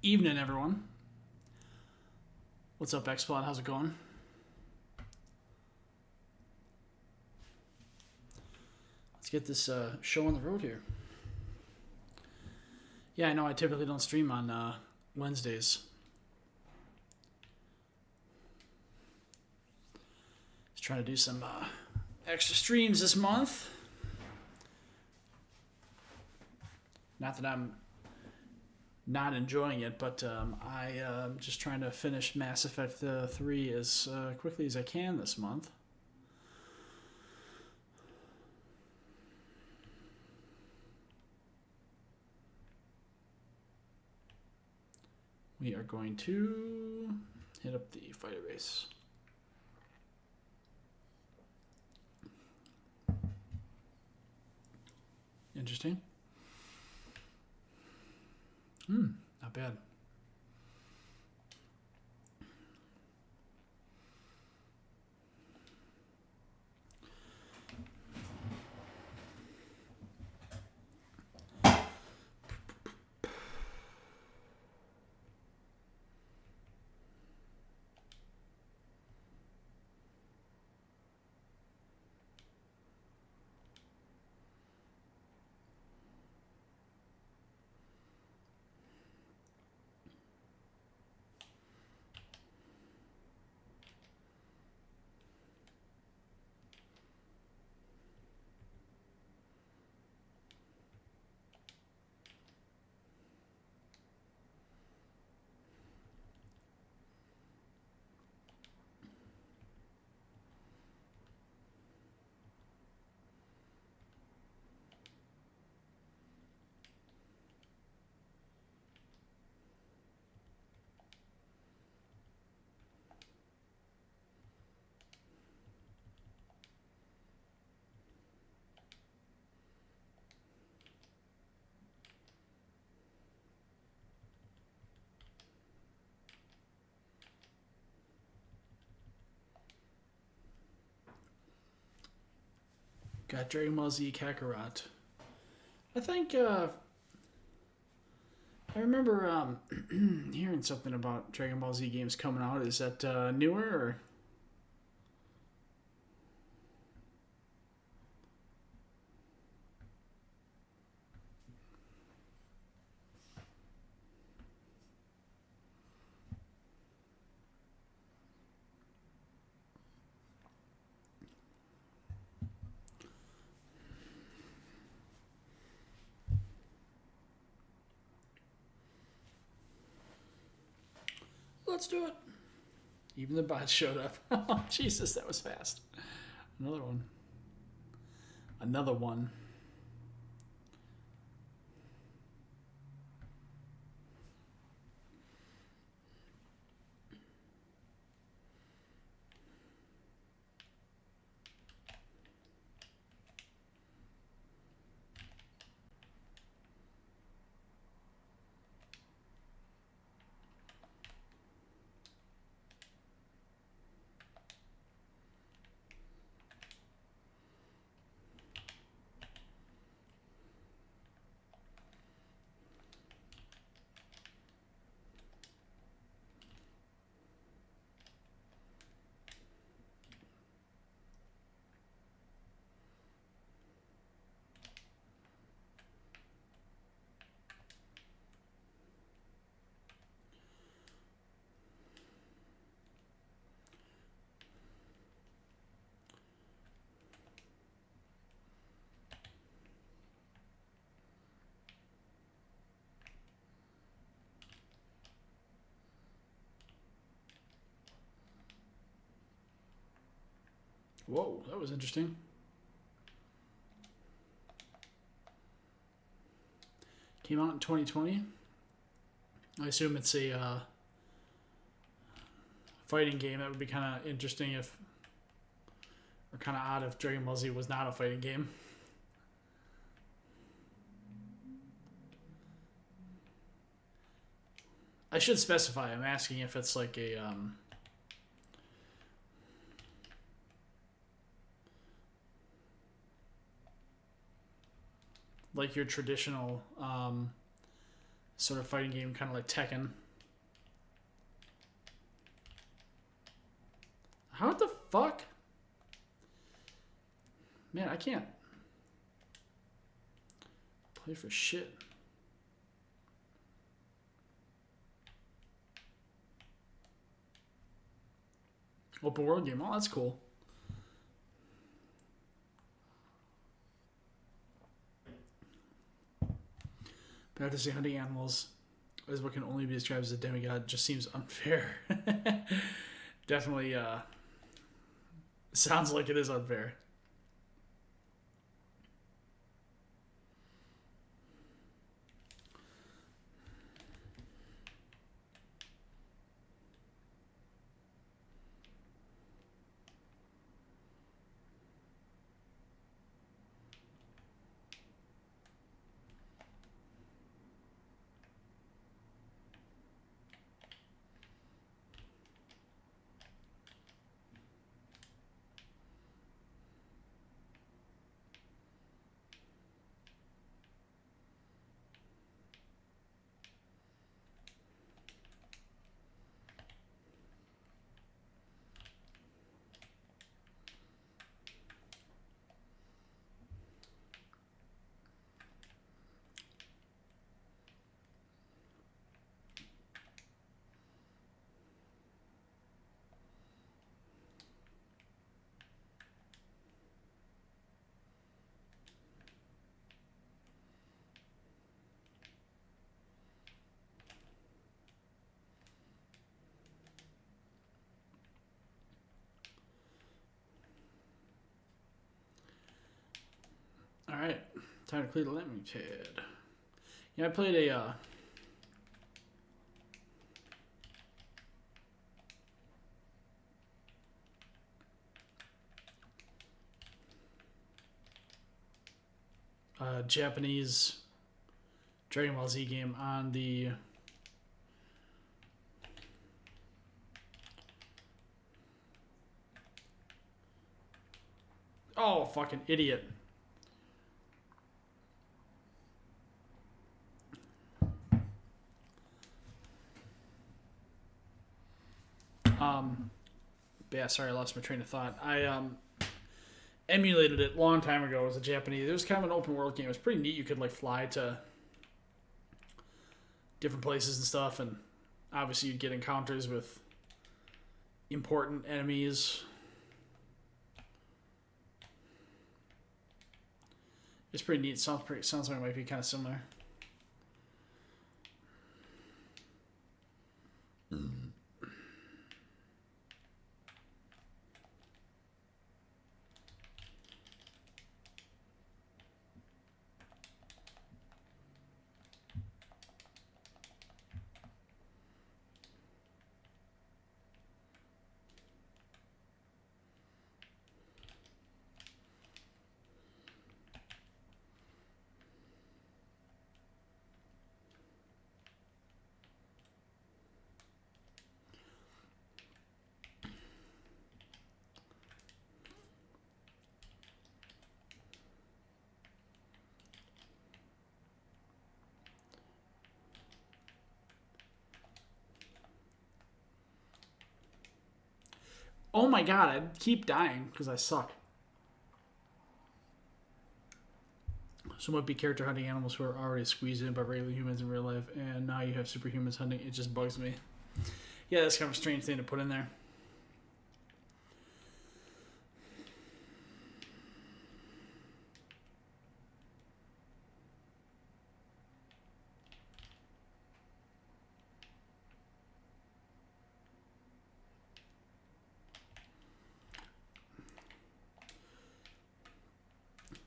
Evening, everyone. What's up, Xplot? How's it going? Let's get this show on the road here. Yeah, I know I typically don't stream on Wednesdays. Just trying to do some extra streams this month. Not that I'm not enjoying it, but I'm just trying to finish Mass Effect 3 as quickly as I can this month. We are going to hit up the fighter base. Interesting. Not bad. Got Dragon Ball Z Kakarot. I think I remember hearing something about Dragon Ball Z games coming out. Is that newer or? Let's do it. Even the bot showed up. Oh, Jesus, that was fast. Another one. Another one. Whoa, that was interesting. Came out in 2020. I assume it's a fighting game. That would be kind of interesting if, or kind of odd if Dragon Ball Z was not a fighting game. I should specify. I'm asking if it's like a like your traditional sort of fighting game, kind of like Tekken. How the fuck? Man, I can't play for shit. Open world game. Oh, that's cool. But I have to say, hunting animals is what can only be described as a demigod. Just seems unfair. Definitely sounds like it is unfair. Alright, time to clear the limited. Yeah, I played a Japanese Dragon Ball Z game on the oh, fucking idiot. Yeah, sorry, I lost my train of thought. I emulated it a long time ago as a Japanese. It was kind of an open world game. It was pretty neat. You could like fly to different places and stuff, and obviously you'd get encounters with important enemies. It's pretty neat. Sounds like it might be kind of similar. Oh my god, I keep dying because I suck. Some would be character hunting animals who are already squeezed in by regular humans in real life, and now you have superhumans hunting. It just bugs me. Yeah, that's kind of a strange thing to put in there.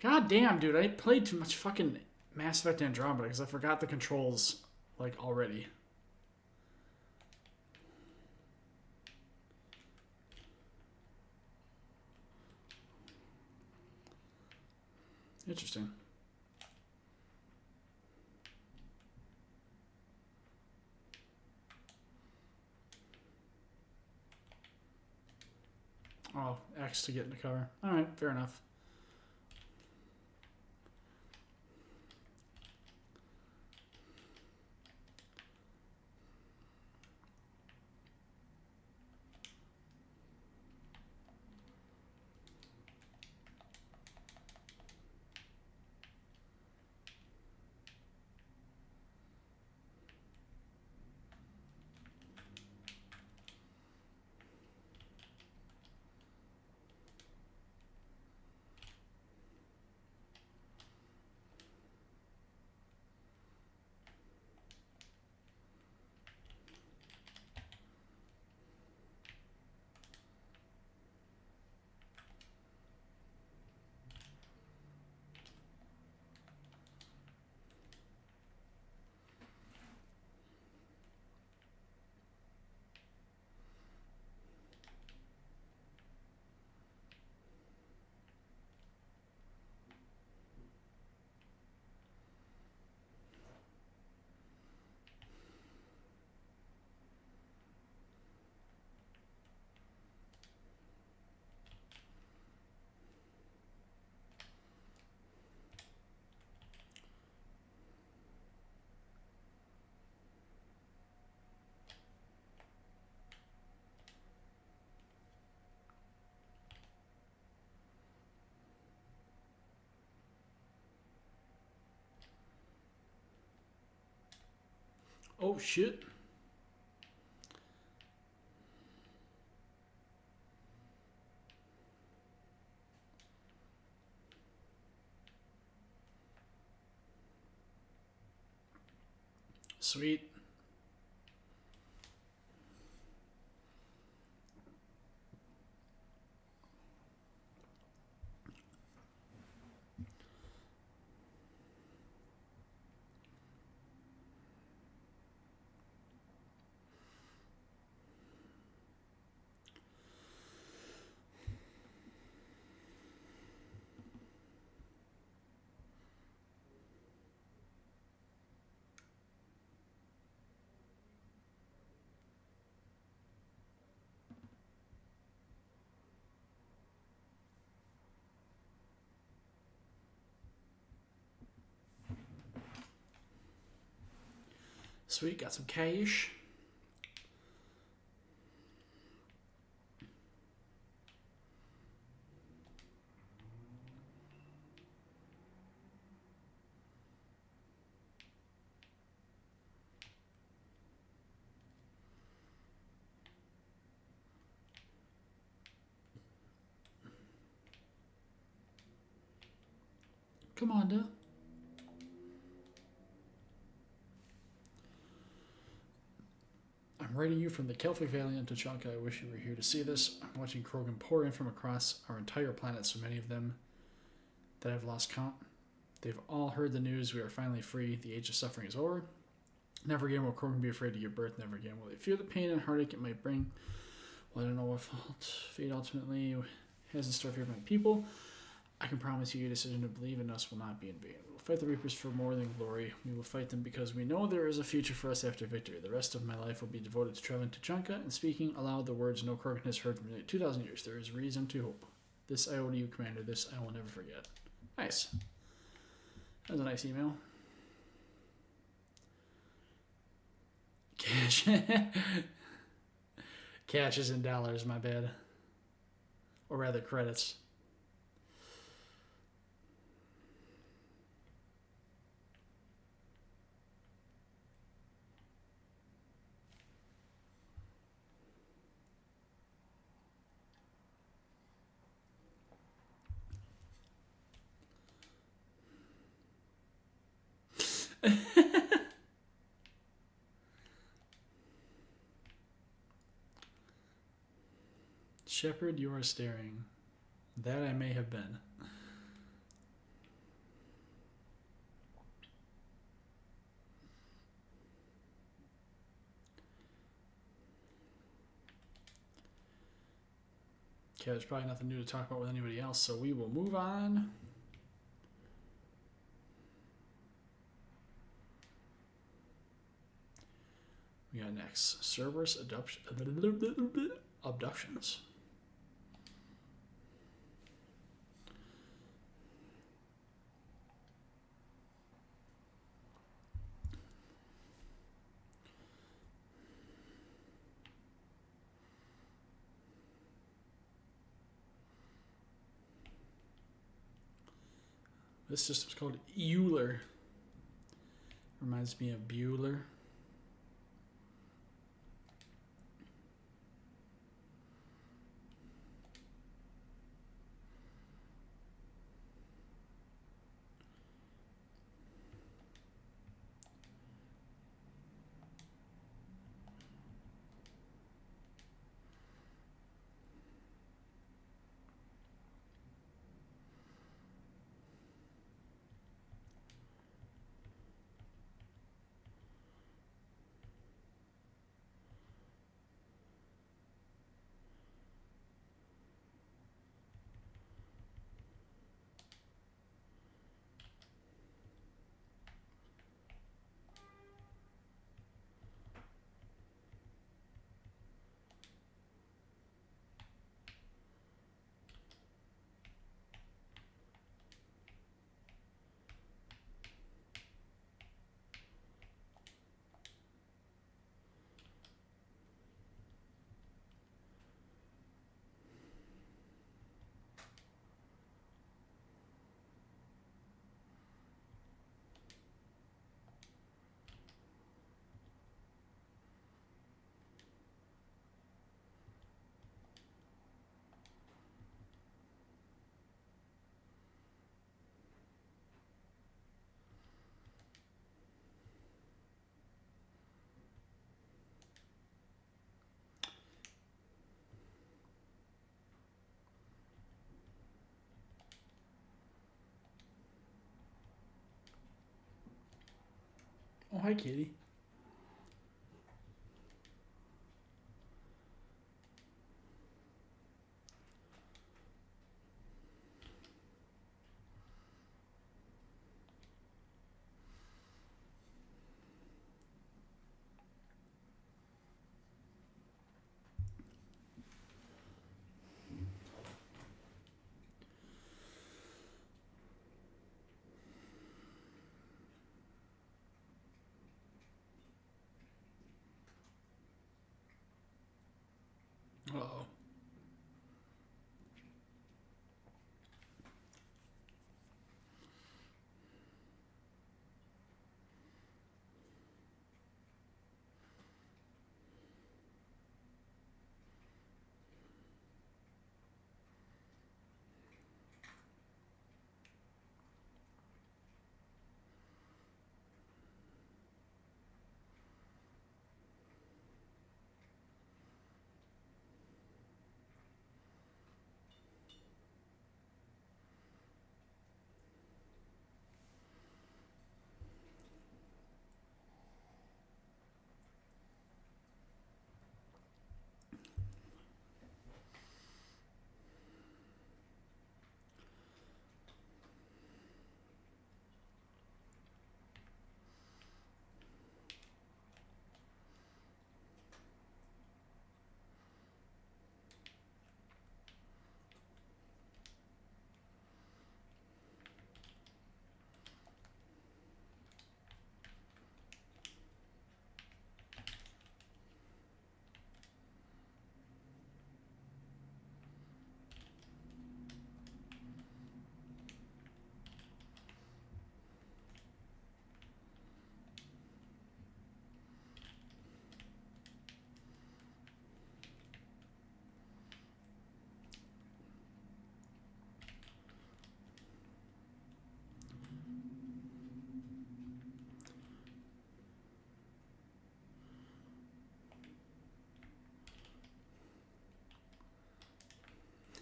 God damn, dude, I played too much fucking Mass Effect Andromeda because I forgot the controls, like, already. Interesting. Oh, X to get into cover. Alright, fair enough. Oh, shit. Sweet. Sweet, got some cash. Come on, duh. I'm writing you from the Celtic Valley into Tachanka. I wish you were here to see this. I'm watching Krogan pour in from across our entire planet, so many of them that I've lost count. They've all heard the news. We are finally free. The age of suffering is over. Never again will Krogan be afraid to give birth. Never again will they fear the pain and heartache it might bring. Well, I don't know what fate ultimately has in store for my people. I can promise you your decision to believe in us will not be in vain. We will fight the Reapers for more than glory. We will fight them because we know there is a future for us after victory. The rest of my life will be devoted to traveling to Tachanka and speaking aloud the words no Krogan has heard for nearly 2,000 years. There is reason to hope. This I owe to you, Commander. This I will never forget. Nice. That was a nice email. Cash. Cash is in dollars, my bad. Or rather, credits. Shepherd, you are staring. That I may have been. Okay, there's probably nothing new to talk about with anybody else, so we will move on. We got next Cerberus abductions. This system's called Euler. Reminds me of Bueller. Oh, hi, Katie.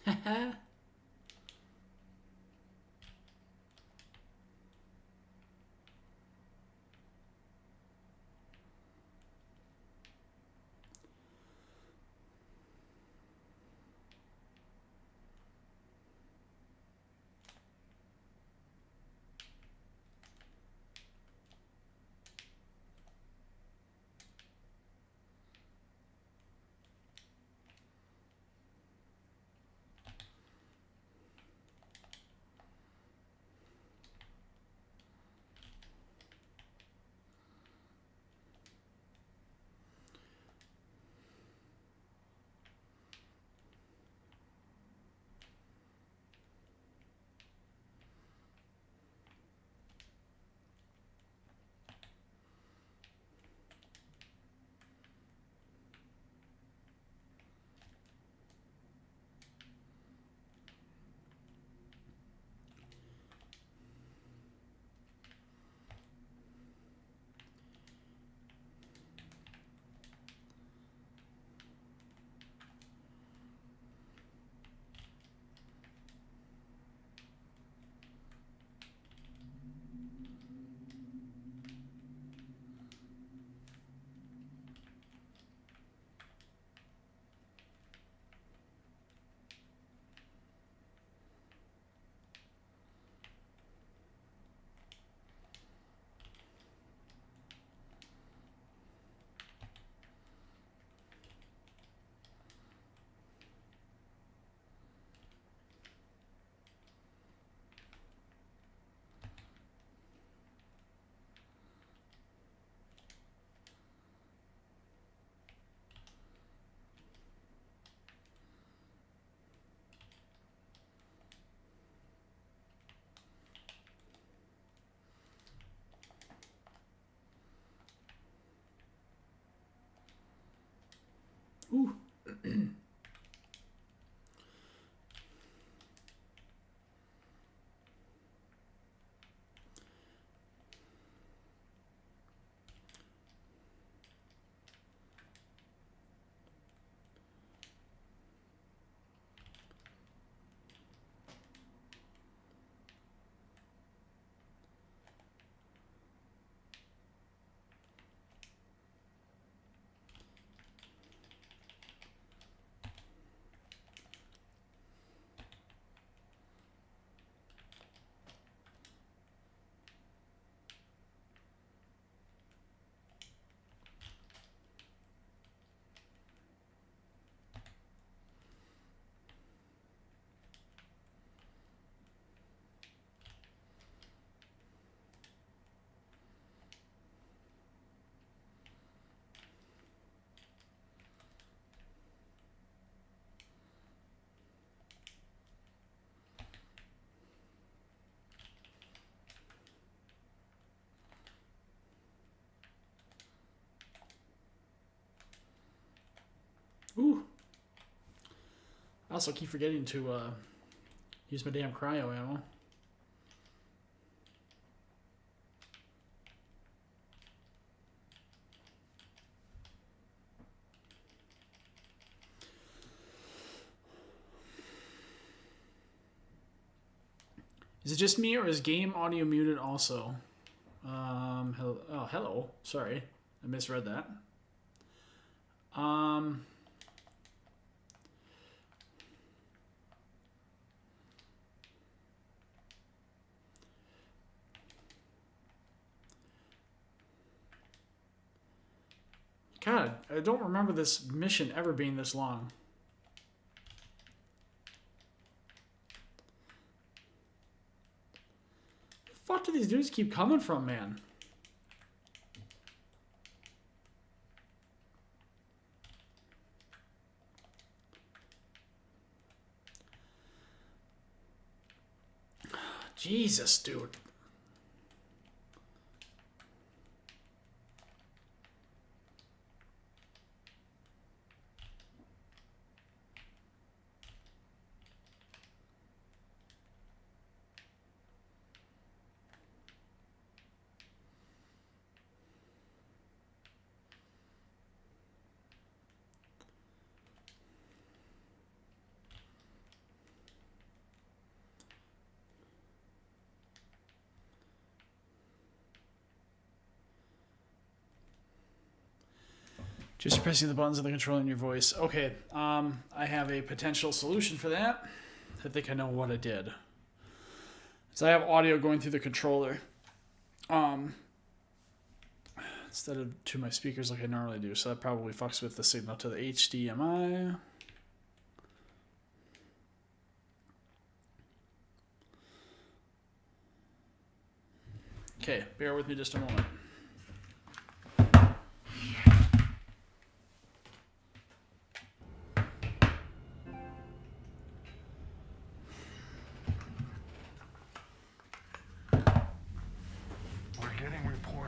Uh-oh. Ooh. Ooh. I also keep forgetting to use my damn cryo ammo. Is it just me, or is game audio muted also? Hello. Oh, hello. Sorry, I misread that. God, I don't remember this mission ever being this long. Where the fuck do these dudes keep coming from, man? Jesus, dude. Just pressing the buttons of the controller in your voice. Okay, I have a potential solution for that. I think I know what I did. So I have audio going through the controller. Instead of to my speakers like I normally do. So that probably fucks with the signal to the HDMI. Okay, bear with me just a moment.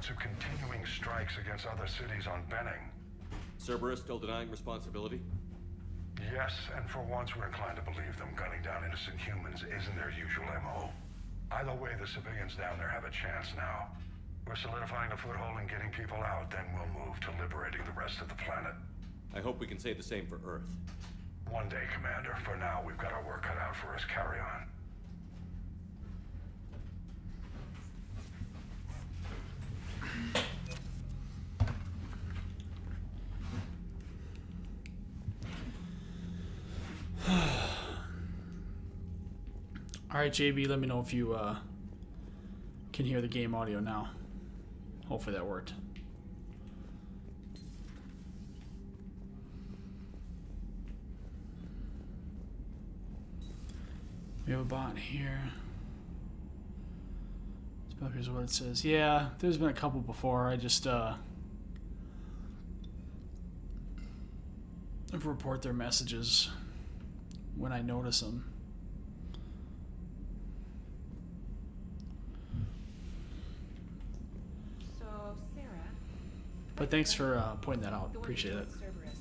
Of continuing strikes against other cities on Benning. Cerberus still denying responsibility? Yes, and for once we're inclined to believe them gunning down innocent humans isn't their usual MO. Either way, the civilians down there have a chance now. We're solidifying a foothold and getting people out, then we'll move to liberating the rest of the planet. I hope we can say the same for Earth. One day, Commander. For now, we've got our work cut out for us. Carry on. Alright, JB, let me know if you can hear the game audio now. Hopefully that worked. We have a bot here. Here's what it says. Yeah, there's been a couple before. I just report their messages when I notice them. So, Sarah. But thanks for pointing that out. Appreciate it. Cerberus.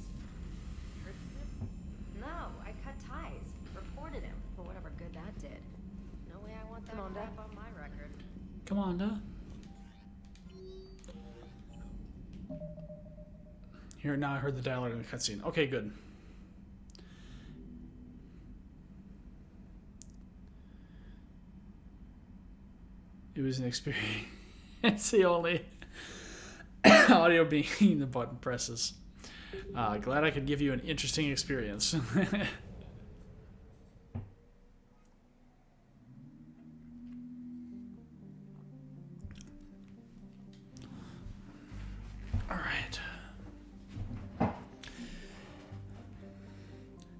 No, I cut ties. Reported him for whatever good that did. No way I want that crap on my record. Come on, duh. Here, now I heard the dialogue in the cutscene. Okay, good. It was an experience. It's the only audio being the button presses. Glad I could give you an interesting experience. All right.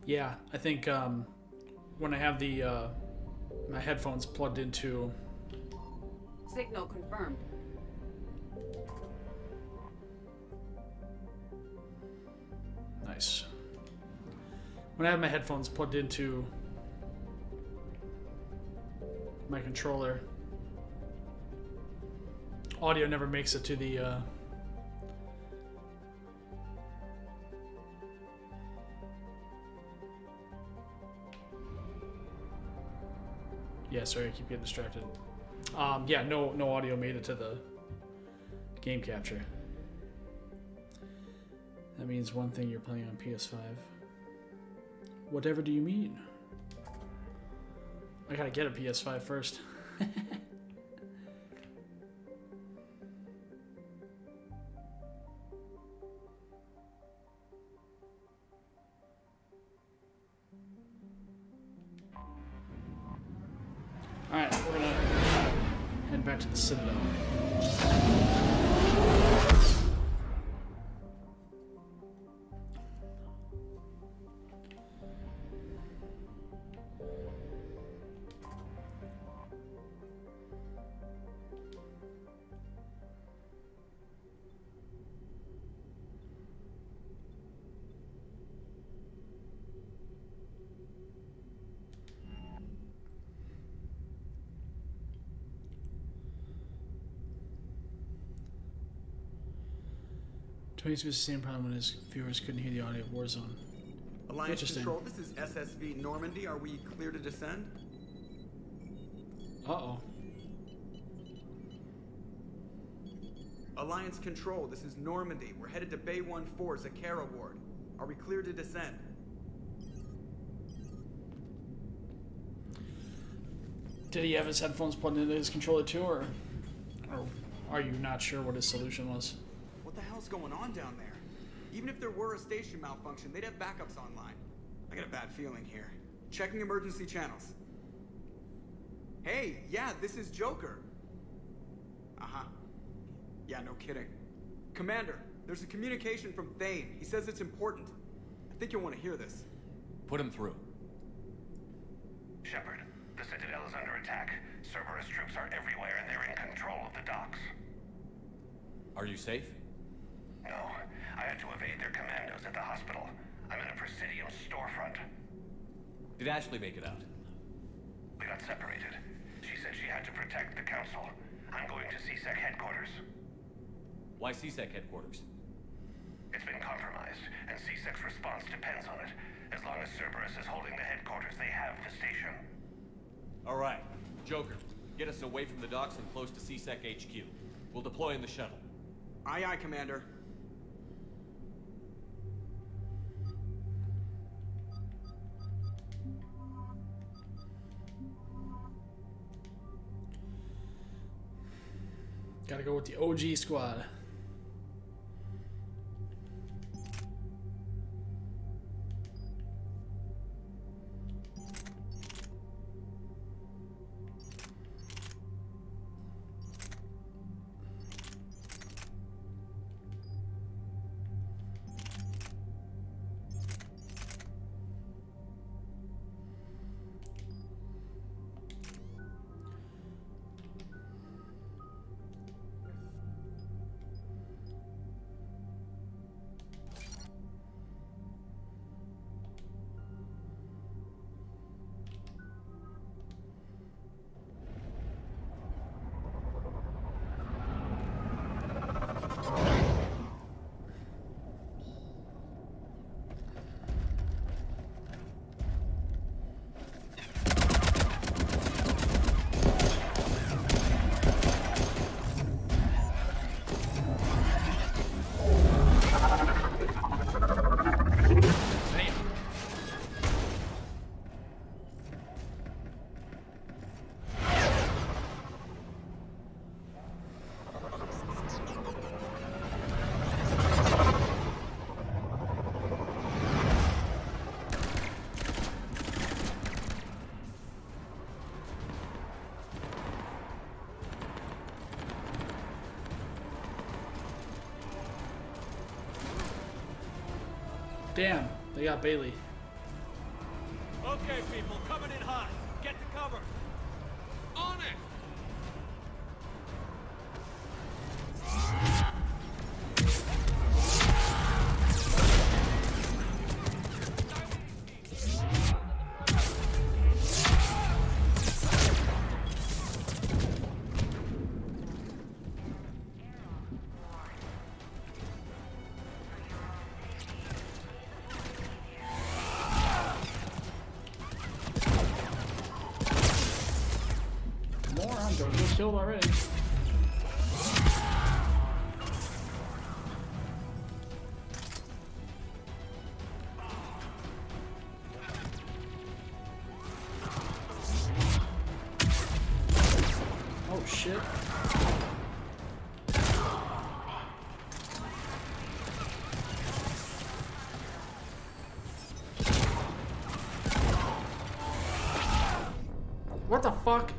Yeah, I think when I have the my headphones plugged into. Signal confirmed. Nice. When I have my headphones plugged into my controller, audio never makes it to the Yeah, sorry, I keep getting distracted. Yeah, no audio made it to the game capture. That means one thing, you're playing on PS5. Whatever do you mean? I gotta get a PS5 first. Alright, we're gonna head back to the Citadel. Twain's was the same problem when his viewers couldn't hear the audio of Warzone. Alliance Control, this is SSV Normandy. Are we clear to descend? Uh-oh. Alliance Control, this is Normandy. We're headed to Bay 1-4, Zakara Ward. Are we clear to descend? Did he have his headphones plugged into his controller too, or are you not sure what his solution was? What the hell's going on down there? Even if there were a station malfunction, they'd have backups online. I got a bad feeling here. Checking emergency channels. Hey, yeah, this is Joker. Uh-huh. Yeah, no kidding. Commander, there's a communication from Twain. He says it's important. I think you'll want to hear this. Put him through. Shepard, the Citadel is under attack. Cerberus troops are everywhere and they're in control of the docks. Are you safe? No, I had to evade their commandos at the hospital. I'm in a Presidium storefront. Did Ashley make it out? We got separated. She said she had to protect the Council. I'm going to CSEC headquarters. Why CSEC headquarters? It's been compromised, and CSEC's response depends on it. As long as Cerberus is holding the headquarters, they have the station. All right, Joker, get us away from the docks and close to CSEC HQ. We'll deploy in the shuttle. Aye, aye, Commander. Gotta go with the OG squad. Damn, they got Bailey. Okay, people, coming in hot. Get to cover. On it! killed already. Oh shit. What the fuck?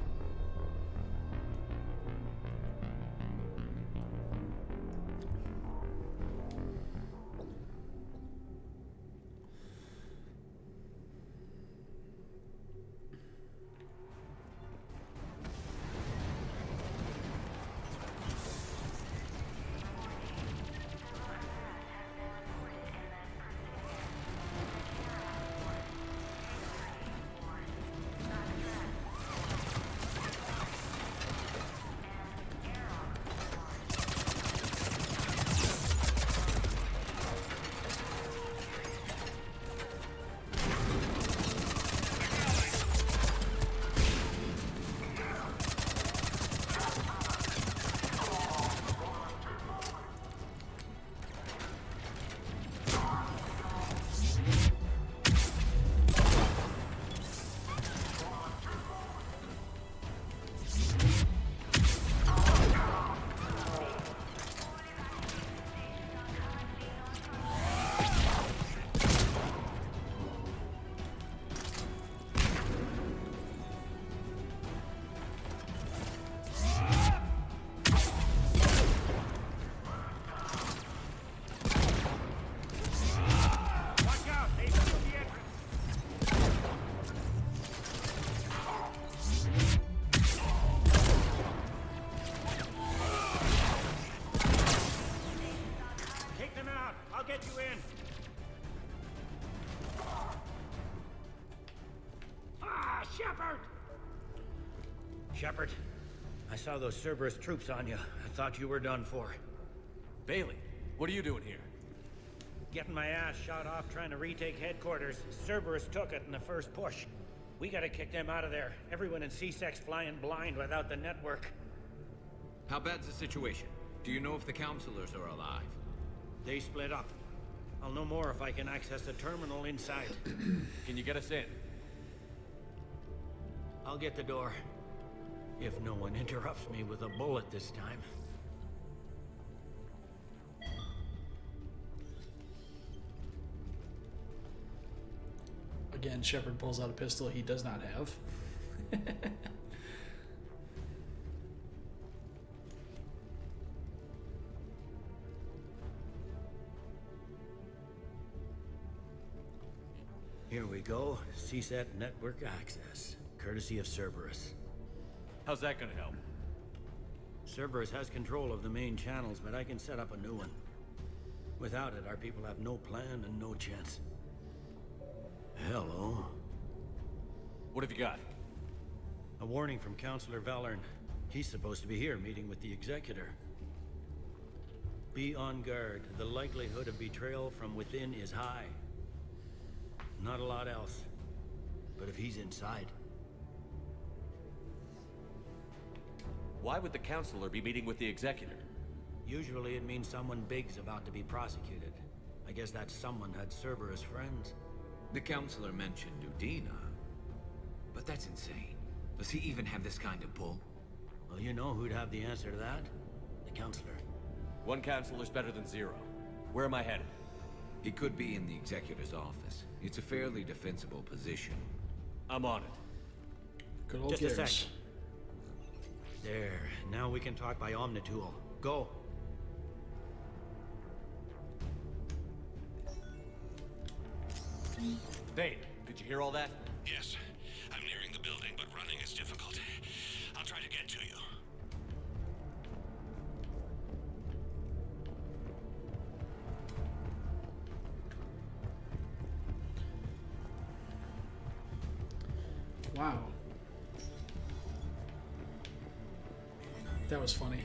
Shepard, I saw those Cerberus troops on you. I thought you were done for. Bailey, what are you doing here? Getting my ass shot off trying to retake headquarters. Cerberus took it in the first push. We gotta kick them out of there. Everyone in C-Sec's flying blind without the network. How bad's the situation? Do you know if the counselors are alive? They split up. I'll know more if I can access the terminal inside. Can you get us in? I'll get the door. If no one interrupts me with a bullet this time. Again, Shepard pulls out a pistol he does not have. Here we go. CSAT network access, courtesy of Cerberus. How's that gonna help? Cerberus has control of the main channels, but I can set up a new one. Without it, our people have no plan and no chance. Hello. What have you got? A warning from Counselor Vellum. He's supposed to be here meeting with the Executor. Be on guard. The likelihood of betrayal from within is high. Not a lot else. But if he's inside... Why would the counselor be meeting with the Executor? Usually it means someone big's about to be prosecuted. I guess that someone had Cerberus friends. The counselor mentioned Udina. But that's insane. Does he even have this kind of pull? Well, you know who'd have the answer to that? The counselor. One counselor's better than zero. Where am I headed? He could be in the Executor's office. It's a fairly defensible position. I'm on it. Good old Just a Gears. sec. There. Now we can talk by Omnitool. Go. Vane, did you hear all that? Yes, I'm nearing the building, but running is difficult. I'll try to get to you. Wow. That was funny.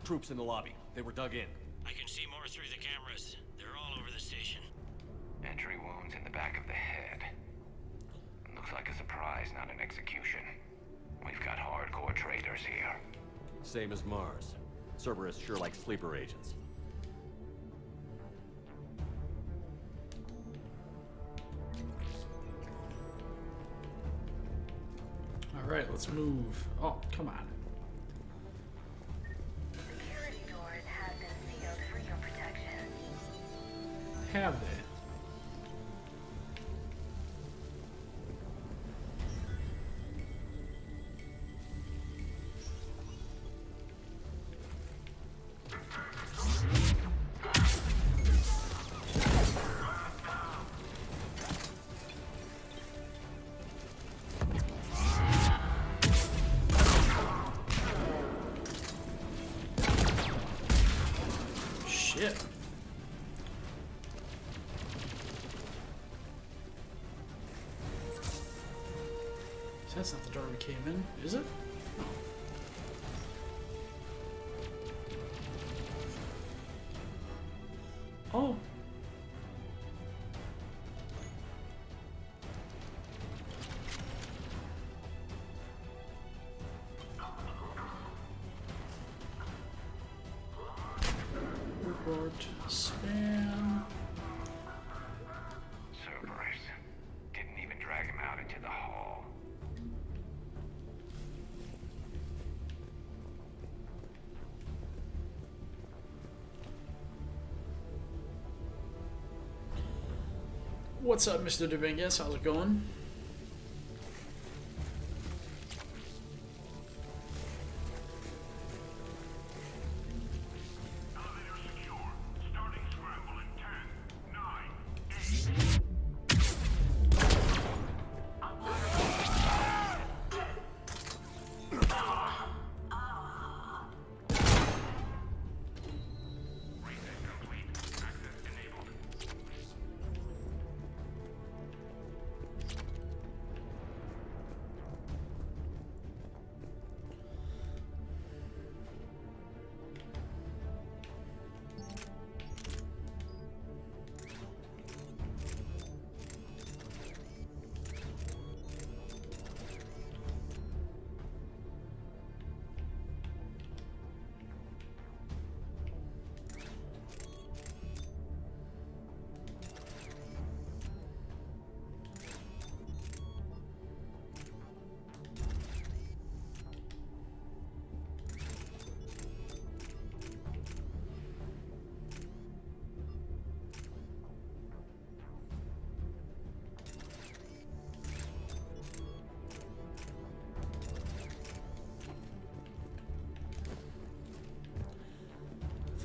Troops in the lobby. They were dug in. I can see more through the cameras. They're all over the station. Entry wounds in the back of the head. Looks like a surprise, not an execution. We've got hardcore traitors here. Same as Mars. Cerberus sure likes sleeper agents. Alright, let's move. Oh, come on. Security doors have been sealed for your protection. Have they? Shit. That's not the door we came in, is it? Oh. Report spam. Cerberus. Didn't even drag him out into the hall. What's up, Mr. Dominguez? How's it going?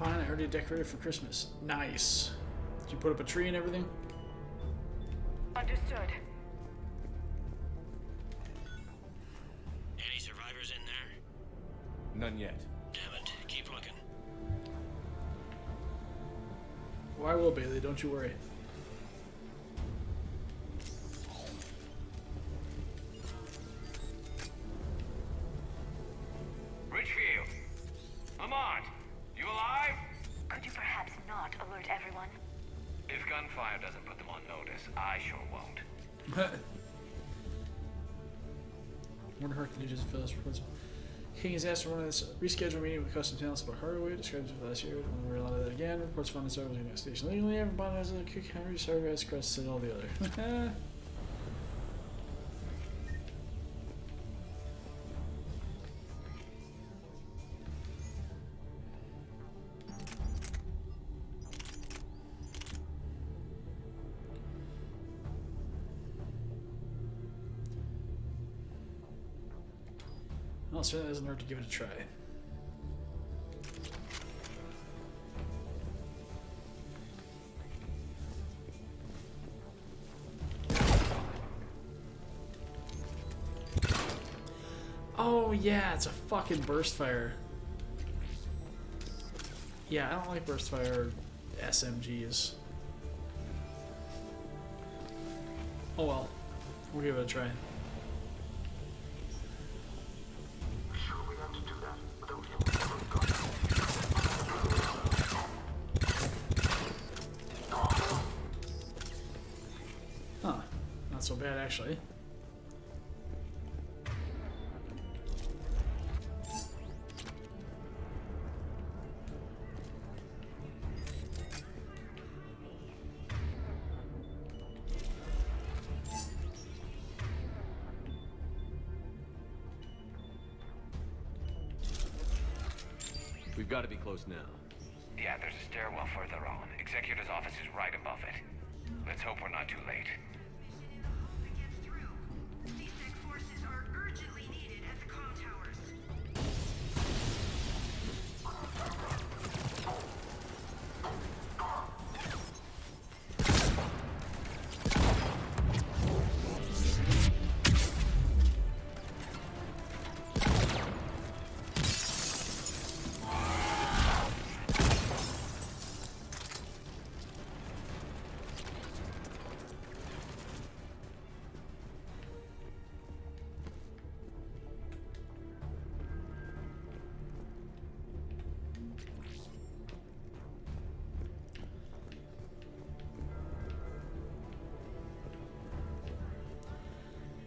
Fine, I already decorated for Christmas. Nice. Did you put up a tree and everything? Understood. Any survivors in there? None yet. Damn it. Keep looking. Well, I will, Bailey. Don't you worry. Richfield! Lamont! You alive? Could you perhaps not alert everyone? If gunfire doesn't put them on notice, I sure won't. Wonder Hart the New Jersey Phillips reports. King is asked to run this rescheduled meeting with custom talents about Hardaway. Describes it last year. When we realize that again. Reports found the Cerberus in the station legally. Everybody has a kick Henry Cerberus crest and all the other. Well, it certainly doesn't hurt to give it a try. Oh yeah, it's a fucking burst fire. Yeah, I don't like burst fire SMGs. Oh well, we'll give it a try. bad, actually. We've got to be close now. Yeah, there's a stairwell further on. Executor's office is right above it. Let's hope we're not too late. CSEC forces are urgently needed at the comm towers.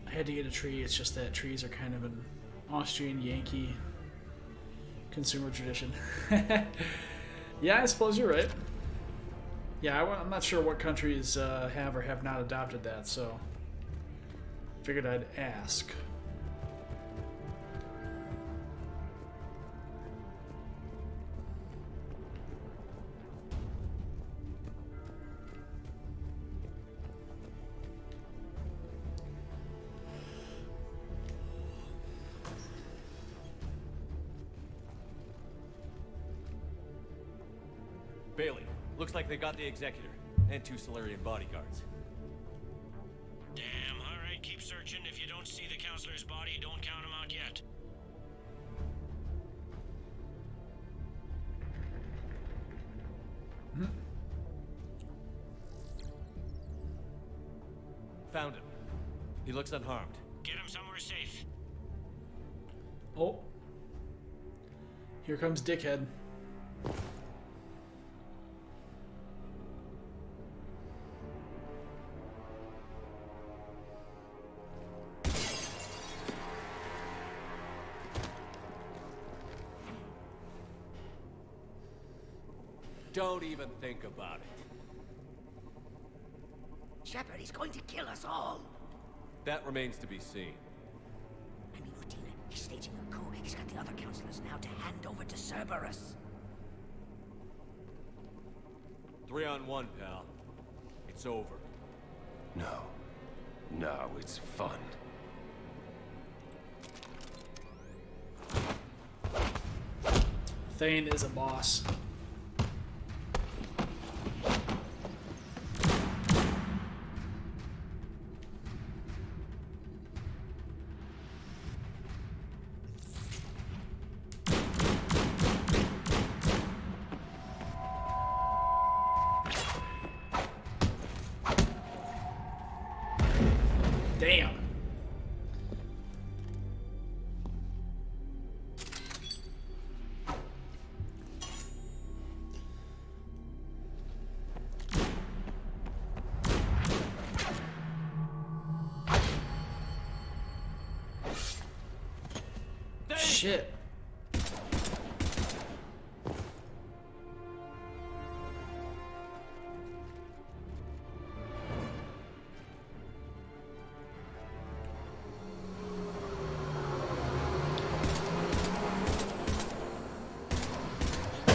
I had to get a tree. It's just that trees are kind of an Austrian Yankee consumer tradition. Yeah, I suppose you're right. Yeah, I'm not sure what countries have or have not adopted that, so figured I'd ask. Bailey, looks like they got the Executor and 2 Solarian bodyguards. Damn, alright, keep searching. If you don't see the counselor's body, don't count him out yet. Found him. He looks unharmed. Get him somewhere safe. Oh. Here comes Dickhead. Don't even think about it. Shepard, he's going to kill us all. That remains to be seen. I mean, Udina, he's staging a coup. He's got the other counselors now to hand over to Cerberus. 3-on-1, pal. It's over. No. No, it's fun. Thane is a boss. Damn. Shit.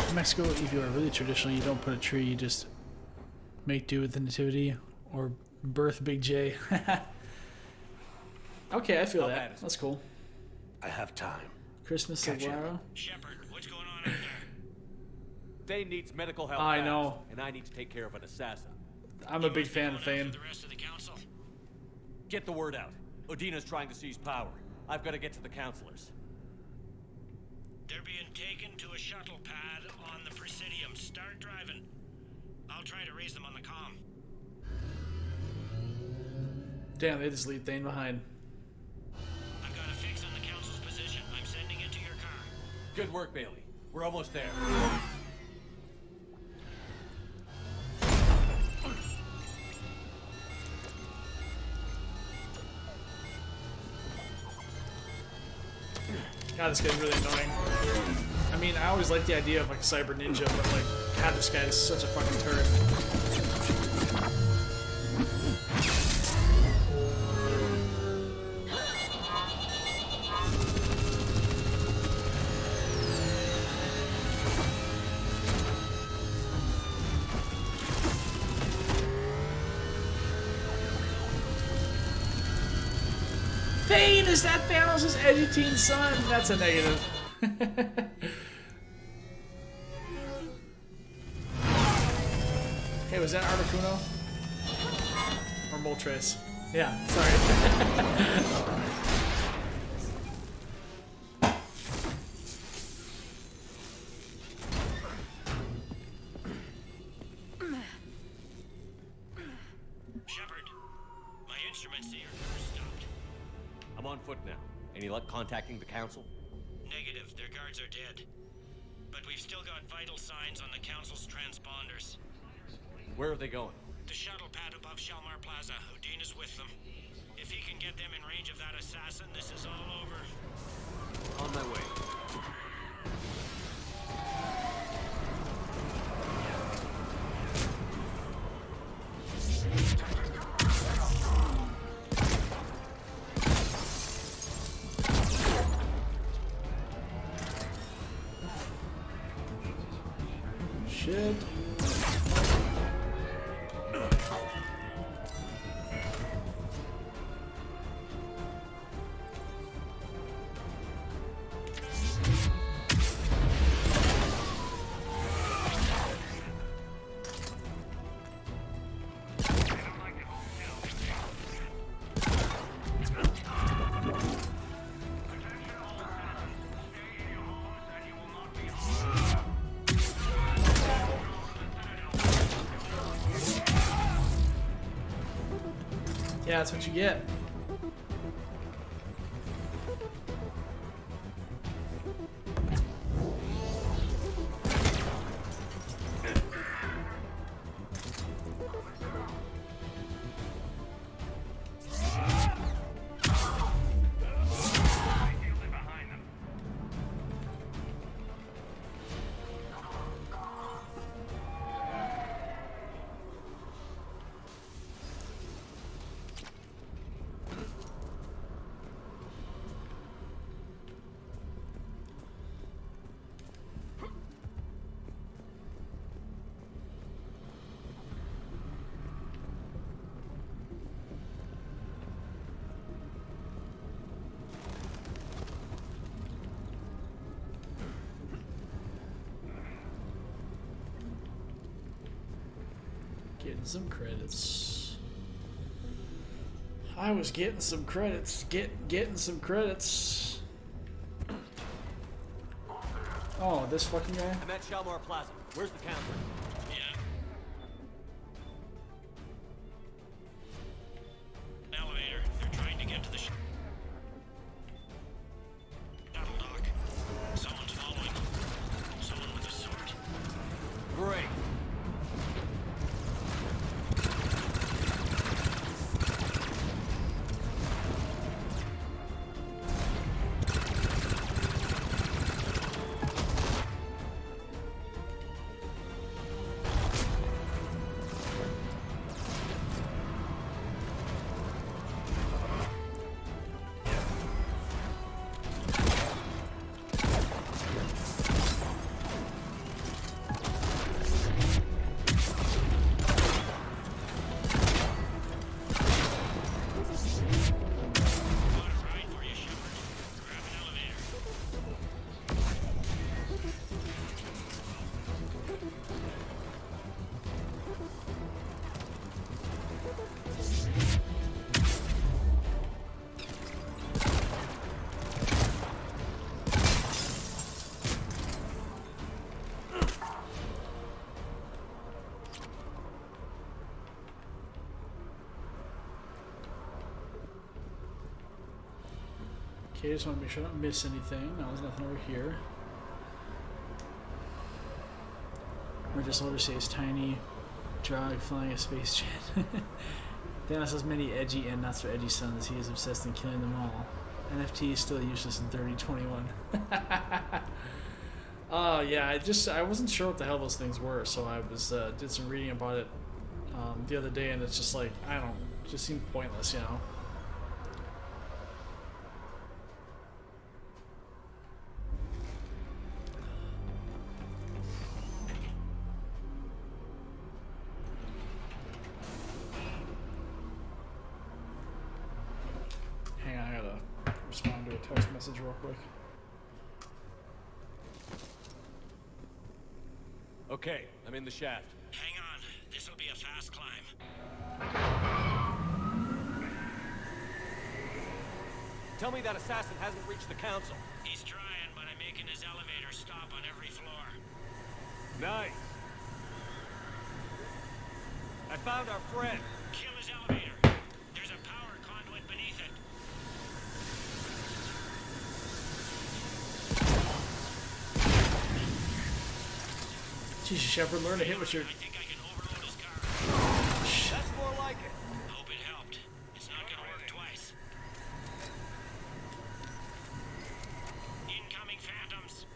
In Mexico, if you are really traditional, you don't put a tree, you just make do with the nativity or birth Big J. Okay, I feel that. That's cool. I have time. Christmas Saguaro. Shepard, what's going on out there? Thane needs medical help. I fast, know. And I need to take care of an assassin. I'm a big fan of Thane. The rest of the council? Get the word out. Odina's trying to seize power. I've got to get to the counselors. They're being taken to a shuttle pad on the Presidium. Start driving. I'll try to raise them on the comm. Damn, they just leave Thane behind. I've got a fix on the council's position. I'm sending it to your car. Good work, Bailey. We're almost there. God, this guy's really annoying. I mean, I always liked the idea of like a cyber ninja, but like, God, this guy is such a fucking turd. Thane, is that Thanos' edgy teen son? That's a negative. Hey, was that Articuno? Or Moltres? Yeah, sorry. Shepard, my instruments say your car's stopped. I'm on foot now. Any luck contacting the council? Negative, their guards are dead. But we've still got vital signs on the council's transponders. Where are they going? The shuttle pad above Shalmar Plaza. Houdin is with them. If he can get them in range of that assassin, this is all over. On my way. Shit. Yeah, that's what you get. Getting some credits. I was getting some credits. Getting some credits. Oh, this fucking guy? I'm at Shalmar Plaza. Where's the council? Yeah. Elevator. They're trying to get to the shuttle dock. Someone's following. Someone with a sword. Great. Okay, just want to make sure I don't miss anything. No, there's nothing over here. Or just overseas tiny drug flying a space jet. Thanos has many edgy and not so edgy sons. He is obsessed in killing them all. NFT is still useless in 3021. Yeah, I wasn't sure what the hell those things were, so I was did some reading about it the other day, and it's just like, I don't know, it just seemed pointless, you know. Hang on, I gotta respond to a text message real quick. Okay, I'm in the shaft. Hang on. This'll be a fast climb. Tell me that assassin hasn't reached the council. He's trying, but I'm making his elevator stop on every floor. Nice. I found our friend. Kill his elevator. There's a power conduit beneath it. Jesus, Shepard, learn to hit with your... I think I can overload his car. That's more like it. Hope it helped. It's not gonna work twice. Incoming phantoms.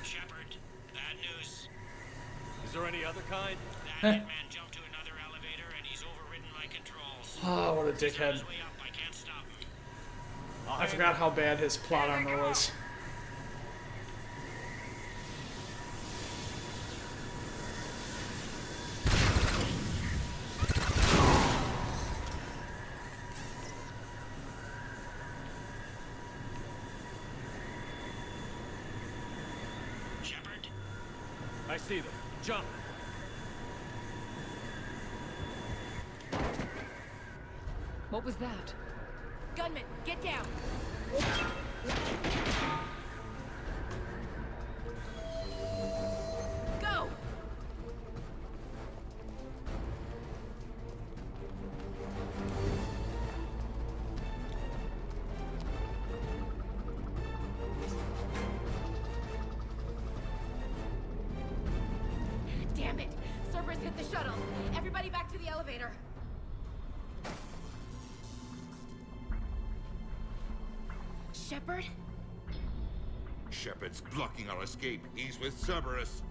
Shepard, bad news. Is there any other kind? That hitman jumped to another elevator and he's overridden my controls. Oh, what a He's on dickhead. his way up. I can't stop him. I forgot how bad his plot armor was. Shepard, I see them. Jump. What was that? Gunman, get down! Go! Damn it! Cerberus hit the shuttle! Everybody back to the elevator! Shepard? Shepard's blocking our escape. He's with Cerberus.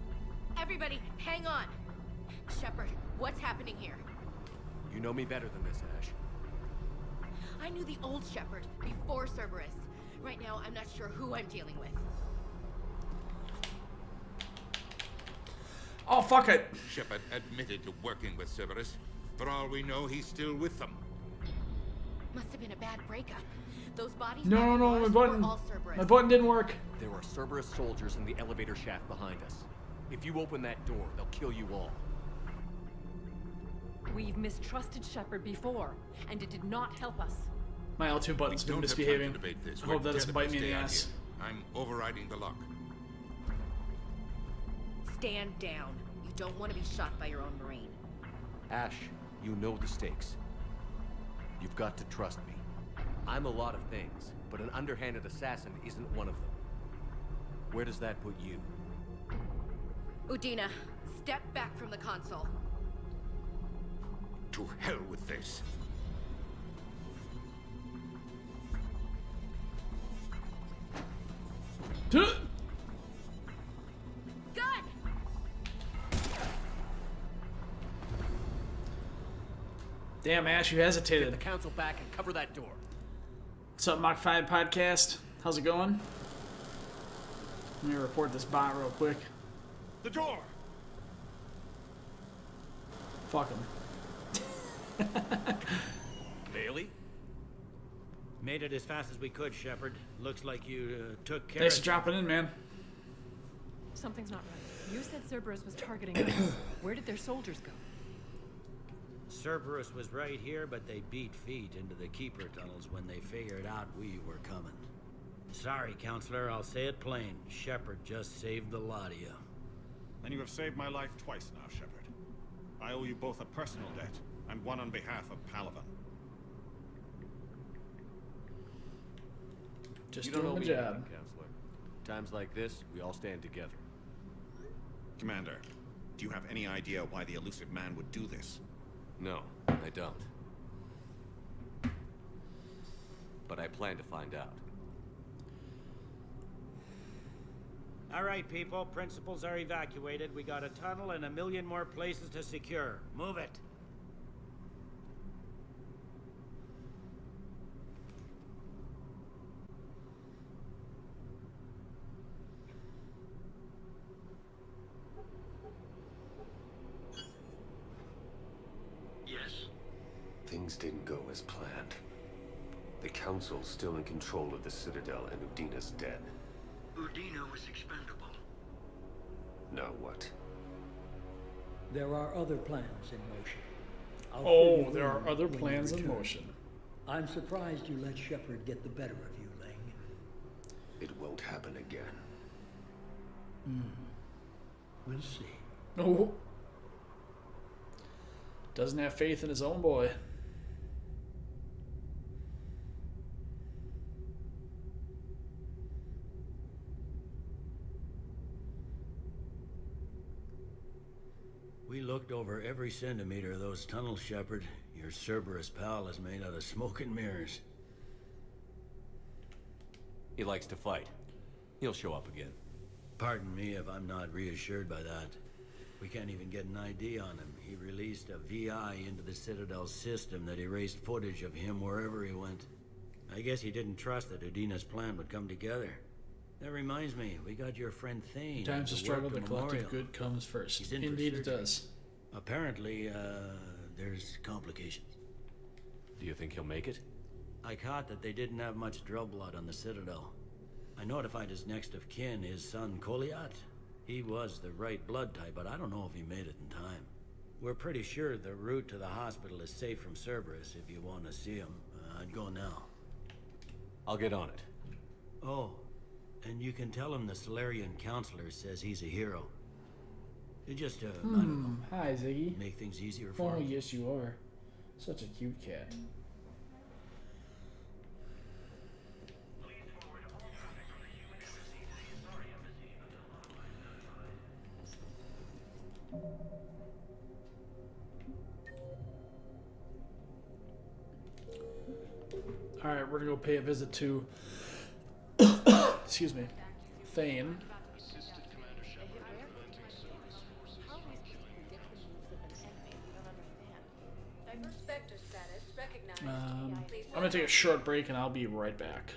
Everybody, hang on! Shepard, what's happening here? You know me better than this, Ash. I knew the old Shepard before Cerberus. Right now, I'm not sure who I'm dealing with. Oh, fuck it. Shepard admitted to working with Cerberus. For all we know, he's still with them. Must have been a bad breakup. Those bodies No, no, my button. were all Cerberus. My button didn't work. There are Cerberus soldiers in the elevator shaft behind us. If you open that door, they'll kill you all. We've mistrusted Shepard before, and it did not help us. My L2 button's been Don't have time to misbehaving. debate this. I hope that doesn't bite me in the Stay out ass. here. I'm overriding the lock. Stand down. You don't want to be shot by your own Marine. Ash, you know the stakes. You've got to trust me. I'm a lot of things, but an underhanded assassin isn't one of them. Where does that put you? Udina, step back from the console. To hell with this. Gun! Damn, Ash, you hesitated. Get the council back and cover that door. What's up, Mach 5 Podcast? How's it going? Let me report this bot real quick. The door! Fuck him. Bailey? Made it as fast as we could, Shepard. Looks like you took care Thanks of for dropping in, man. Something's not right. You said Cerberus was targeting us. Where did their soldiers go? Cerberus was right here, but they beat feet into the Keeper tunnels when they figured out we were coming. Sorry, Counselor, I'll say it plain. Shepard just saved the lot of you. And you have saved my life twice now, Shepard. I owe you both a personal debt, and one on behalf of Palaven. Just you don't doing owe the me job. anything, Counselor. Times like this, we all stand together. Commander, do you have any idea why the elusive man would do this? No, I don't. But I plan to find out. All right, people. Principals are evacuated. We got a tunnel and 1 million more places to secure. Move it. Yes? Things didn't go as planned. The Council's still in control of the Citadel and Udina's dead. Udina was expendable. Now what? There are other plans in motion. I'll fill Oh, you there in are other when you plans in return. motion. I'm surprised you let Shepard get the better of you, Ling. It won't happen again. We'll see. Oh. Doesn't have faith in his own boy. We looked over every centimeter of those tunnels, Shepard. Your Cerberus pal is made out of smoke and mirrors. He likes to fight. He'll show up again. Pardon me if I'm not reassured by that. We can't even get an ID on him. He released a VI into the Citadel system that erased footage of him wherever he went. I guess he didn't trust that Udina's plan would come together. That reminds me, we got your friend Thane. Times of to struggle, work the collective memorial. good comes first. He's in for Indeed it surgery. does. Apparently, there's complications. Do you think he'll make it? I caught that they didn't have much drill blood on the Citadel. I notified his next of kin, his son Koliat. He was the right blood type, but I don't know if he made it in time. We're pretty sure the route to the hospital is safe from Cerberus if you want to see him. I'd go now. I'll get on it. Oh, and you can tell him the Solarian counselor says he's a hero. It just, I don't know. Hi, Ziggy. Make things easier for Oh, him. yes, you are. Such a cute cat. Alright, we're gonna go pay a visit to excuse me, Thane. I'm gonna take a short break and I'll be right back.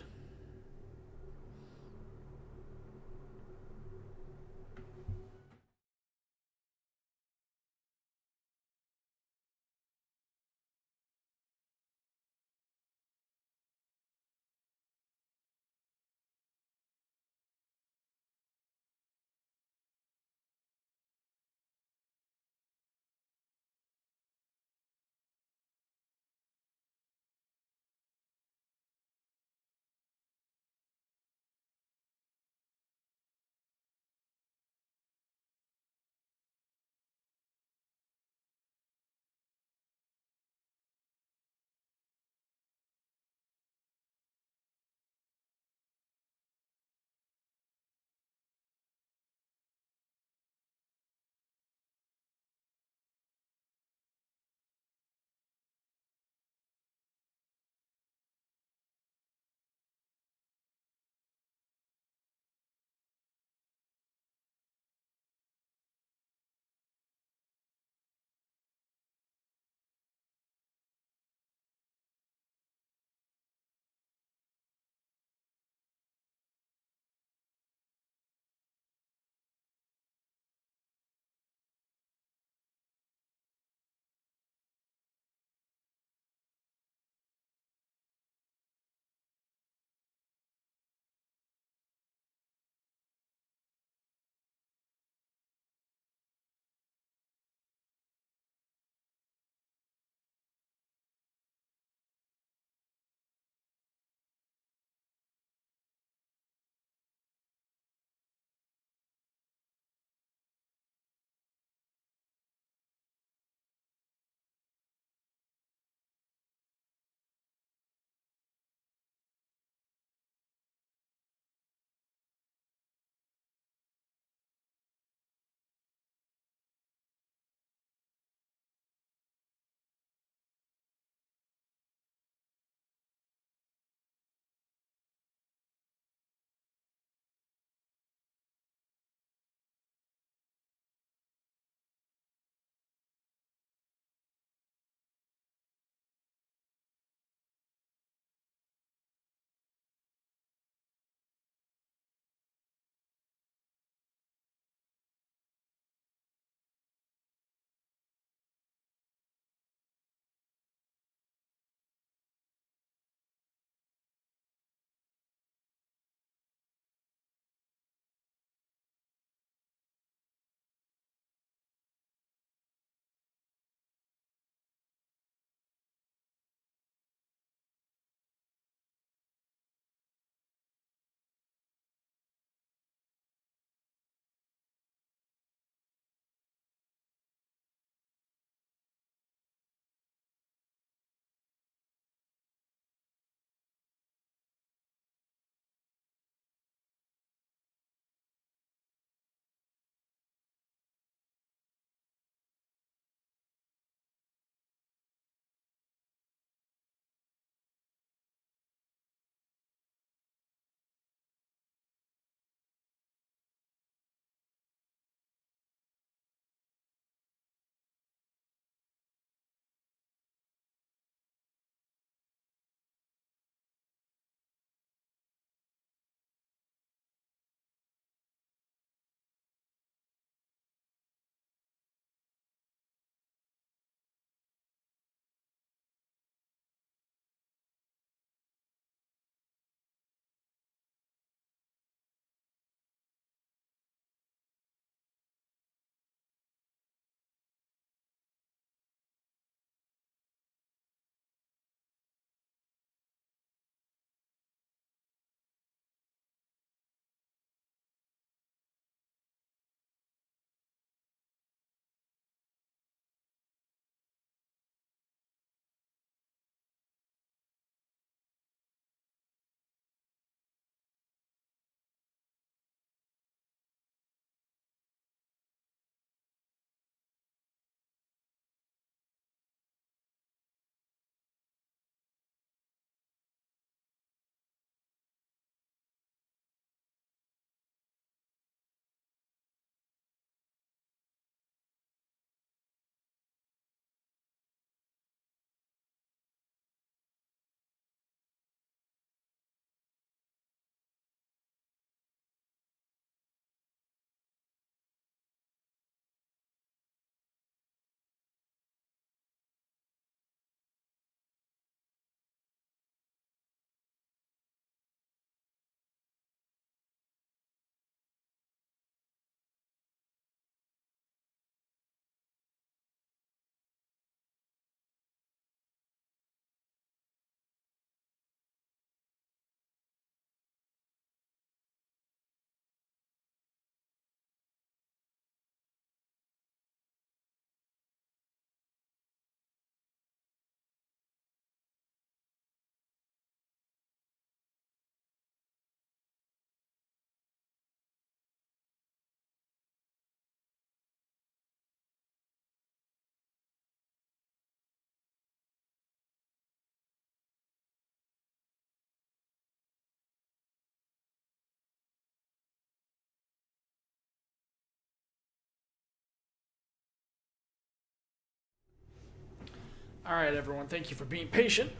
Alright, everyone, thank you for being patient.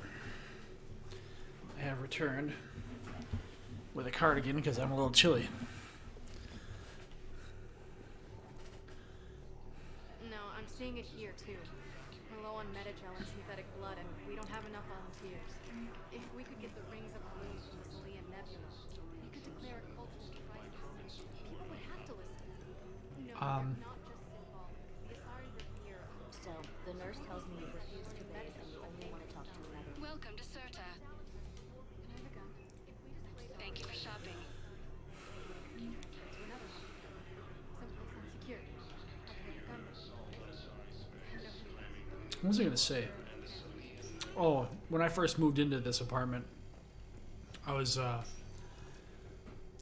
I have returned with a cardigan because I'm a little chilly. No, I'm seeing it here too. We're low on metagel and synthetic blood, and we don't have enough volunteers. If we could get the rings of balloons from the Salian Nebula, we could declare a cultural crisis. People would have to listen. No, they're not just symbolic. The sorry Revere. So, the nurse tells me you refuse to bathe and you only want to talk to another. Welcome to Certa. Thank you for shopping. To another one. Someplace unsecure. What was I gonna say? Oh, when I first moved into this apartment, I was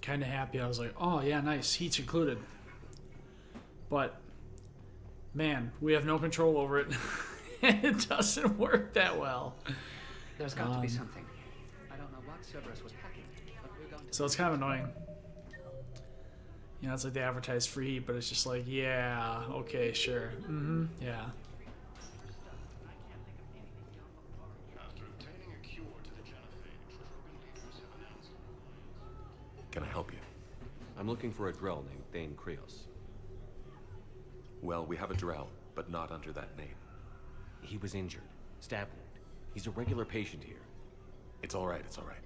kind of happy. I was like, oh yeah, nice, heat's included. But man, we have no control over it, and it doesn't work that well. There's got to be something. I don't know what Cerberus was packing, but we're going to... So it's kind of annoying. You know, it's like they advertise free heat, but it's just like, yeah, okay, sure, yeah. Can I help you? I'm looking for a Drell named Thane Krios. Well, we have a Drell, but not under that name. He was injured. Stab wound. He's a regular patient here. It's all right, it's all right.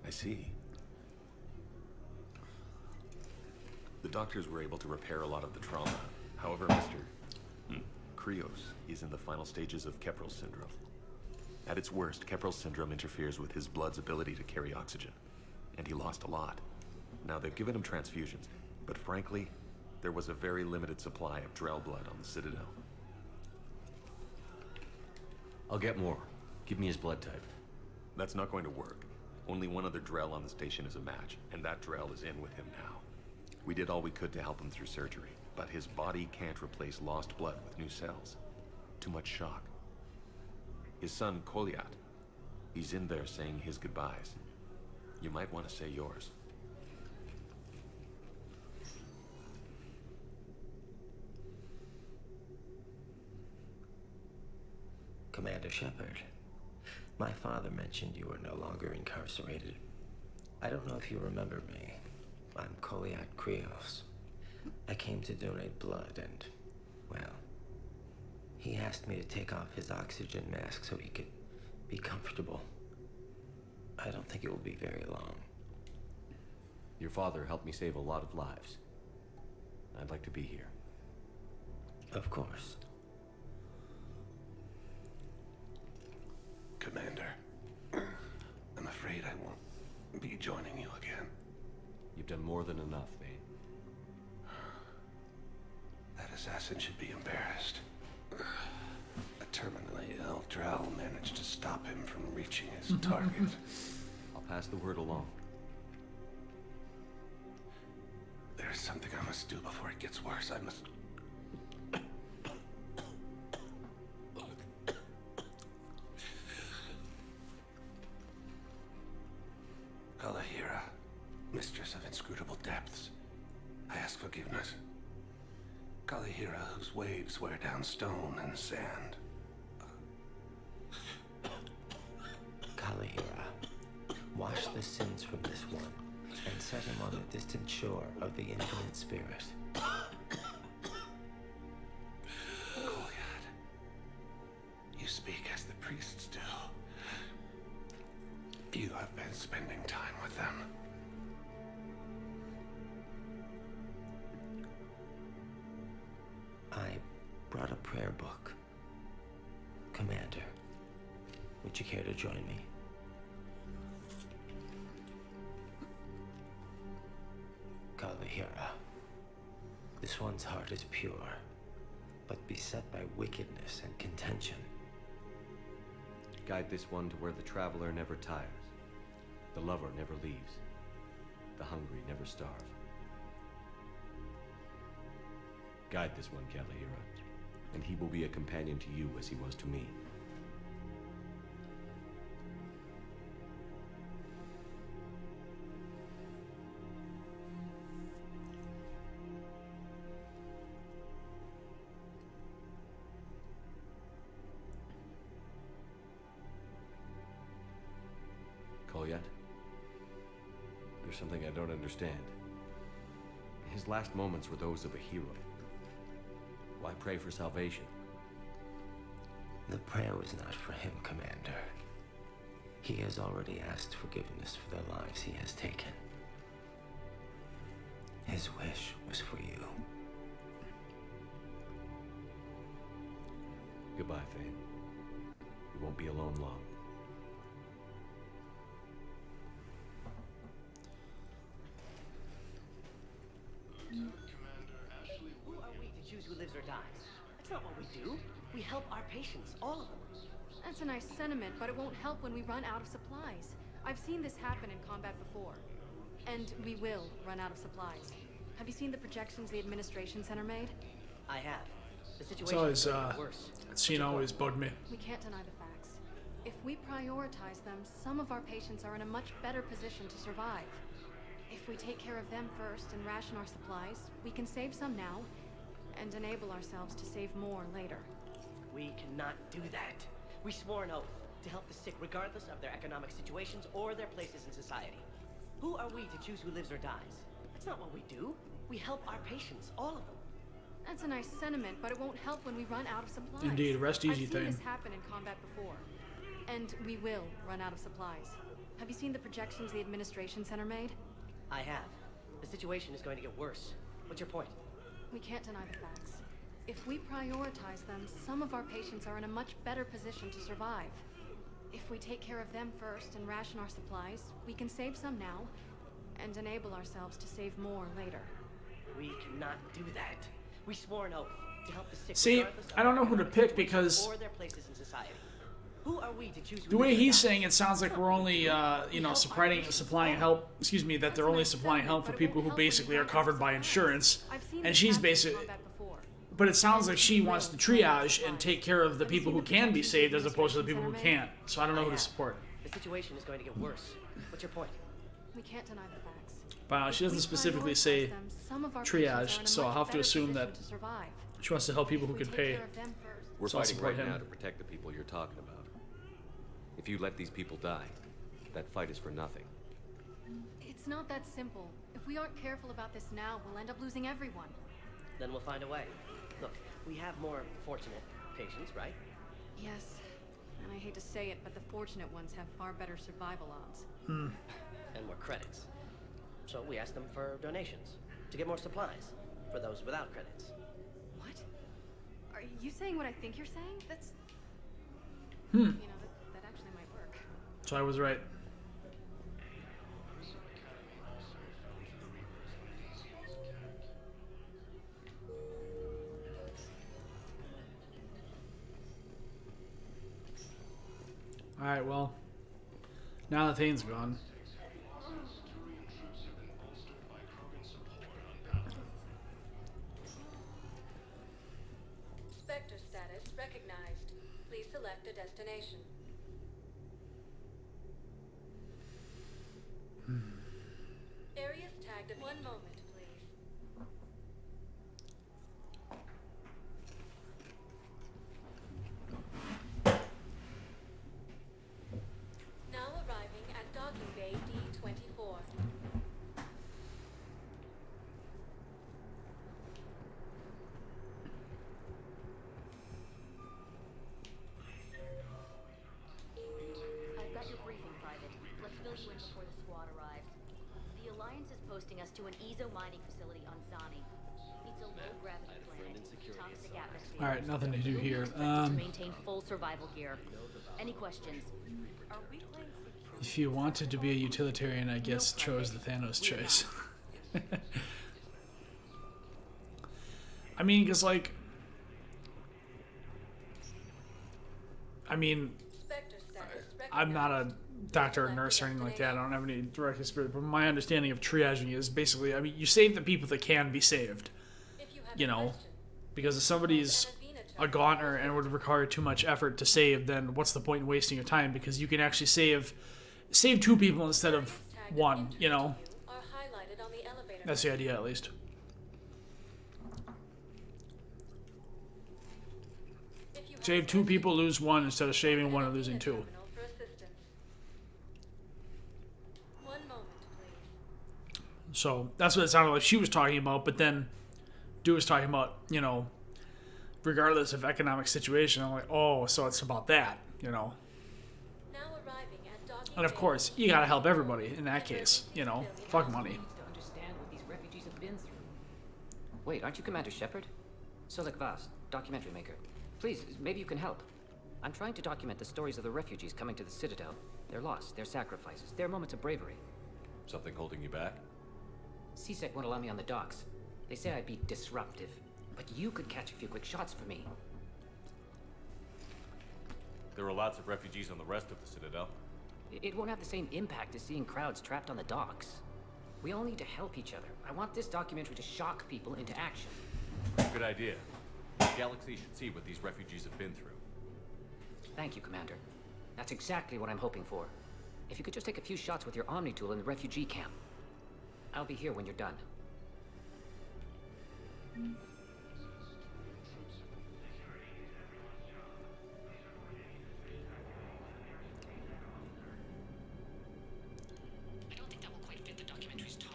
I see. The doctors were able to repair a lot of the trauma. However, Mr. Krios is in the final stages of Keprel's syndrome. At its worst, Keprel's syndrome interferes with his blood's ability to carry oxygen. And he lost a lot. Now, they've given him transfusions, but frankly, there was a very limited supply of Drell blood on the Citadel. I'll get more. Give me his blood type. That's not going to work. Only one other Drell on the station is a match, and that Drell is in with him now. We did all we could to help him through surgery, but his body can't replace lost blood with new cells. Too much shock. His son, Koliat, he's in there saying his goodbyes. You might want to say yours. Commander Shepard, my father mentioned you were no longer incarcerated. I don't know if you remember me. I'm Koliat Krios. I came to donate blood and, well, he asked me to take off his oxygen mask so he could be comfortable. I don't think it will be very long. Your father helped me save a lot of lives. I'd like to be here. Of course. Commander, I'm afraid I won't be joining you again. You've done more than enough, Thane. That assassin should be embarrassed. A terminally ill Drell managed to stop him from reaching his target. I'll pass the word along. There's something I must do before it gets worse. I must... Kalahira, mistress of inscrutable depths, I ask forgiveness. Kalahira, whose waves wear down stone and sand. Kalahira, wash the sins from this one and set him on the distant shore of the infinite spirit. Koliat, you speak as the priests do. You have been spending time with them. I brought a prayer book. Commander, would you care to join me? Kalahira, this one's heart is pure, but beset by wickedness and contention. Guide this one to where the traveler never tires, the lover never leaves, the hungry never starve. Guide this one, Kalahira, and he will be a companion to you as he was to me. yet? There's something I don't understand. His last moments were those of a hero. Why pray for salvation? The prayer was not for him, Commander. He has already asked forgiveness for the lives he has taken. His wish was for you. Goodbye, Thane. You won't be alone long. Who are we to choose who lives or dies? That's not what we do. We help our patients, all of them. That's a nice sentiment, but it won't help when we run out of supplies. I've seen this happen in combat before. And we will run out of supplies. Have you seen the projections the administration center made? I have. The It's situation always, is getting worse. that scene always bugged me. We can't deny the facts. If we prioritize them, some of our patients are in a much better position to survive. If we take care of them first and ration our supplies, we can save some now and enable ourselves to save more later. We cannot do that. We swore an oath to help the sick regardless of their economic situations or their places in society. Who are we to choose who lives or dies? That's not what we do. We help our patients, all of them. That's a nice sentiment, but it won't help when we run out of supplies. Indeed, rest easy, I've seen Thane. this happen in combat before. And we will run out of supplies. Have you seen the projections the administration center made? I have. The situation is going to get worse. What's your point? We can't deny the facts. If we prioritize them, some of our patients are in a much better position to survive. If we take care of them first and ration our supplies, we can save some now and enable ourselves to save more later. We cannot do that. We swore an oath to help the sick. See, I don't know who to pick because or their places in society. Who are we to choose who the way lives or he's dies? saying it sounds like we're only, supplying help. Excuse me, that they're only supplying help for people who basically are covered by insurance, and she's basically. But it sounds like she wants to triage and take care of the people who can be saved as opposed to the people who can't. So I don't know who to support. The situation is going to get worse. What's your point? We can't deny the facts. But she doesn't specifically say triage, so I'll have to assume that she wants to help people who can pay. We're So I'll fighting support right him. now to protect the people you're talking about. If you let these people die, that fight is for nothing. It's not that simple. If we aren't careful about this now, we'll end up losing everyone. Then we'll find a way. Look, we have more fortunate patients, right? Yes. And I hate to say it, but the fortunate ones have far better survival odds. And more credits. So we asked them for donations to get more supplies for those without credits. What? Are you saying what I think you're saying? That's... Hmm. You know, that actually might work. So I was right. Alright, well, now that Thane's gone. Spectre status recognized. Please select a destination. Areas tagged at 1 moment, please. Now arriving at docking bay D24. I've got your briefing, Private. Let's fill you in before the squad arrives. The Alliance is posting us to an Ezo mining facility on Zani. It's a low-gravity planet, toxic atmosphere. Alright, nothing to do here. To maintain full survival gear. Any questions? If you wanted to be a utilitarian, I guess chose the Thanos choice. I mean, because, like... I'm not a doctor or nurse or anything like that. I don't have any direct experience. But my understanding of triaging is basically, I mean, you save the people that can be saved. You know? Because if somebody's a goner and would require too much effort to save, then what's the point in wasting your time? Because you can actually save 2 people instead of 1, you know? That's the idea, at least. Save 2 people, lose 1 instead of shaving 1 and losing 2. So that's what it sounded like she was talking about. But then Dude was talking about, you know, regardless of economic situation. I'm like, oh, so it's about that, you know. And of course, you gotta help everybody in that case, you know. Fuck money. To understand what these refugees have been through. Wait, aren't you Commander Shepard? Solik Vast, documentary maker. Please, maybe you can help. I'm trying to document the stories of the refugees coming to the Citadel. Their loss, their sacrifices, their moments of bravery. Something holding you back? CSEC won't allow me on the docks. They say I'd be disruptive, but you could catch a few quick shots for me. There are lots of refugees on the rest of the Citadel. It won't have the same impact as seeing crowds trapped on the docks. We all need to help each other. I want this documentary to shock people into action. Good idea. The galaxy should see what these refugees have been through. Thank you, Commander. That's exactly what I'm hoping for. If you could just take a few shots with your Omni tool in the refugee camp. I'll be here when you're done. I don't think that will quite fit the documentary's tone.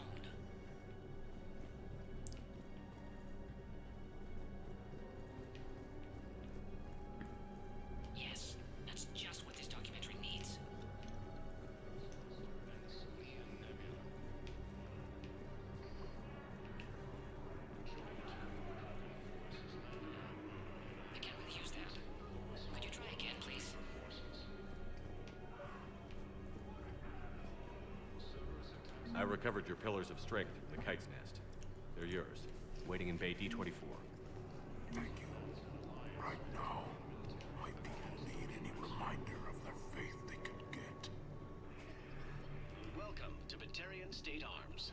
Yes, that's just what this documentary needs. I can't really use that. Could you try again, please? I recovered your pillars of strength from the kite's nest. They're yours, waiting in Bay D24. Thank you. Right now, my people need any reminder of their faith they can get. Welcome to Batarian State Arms.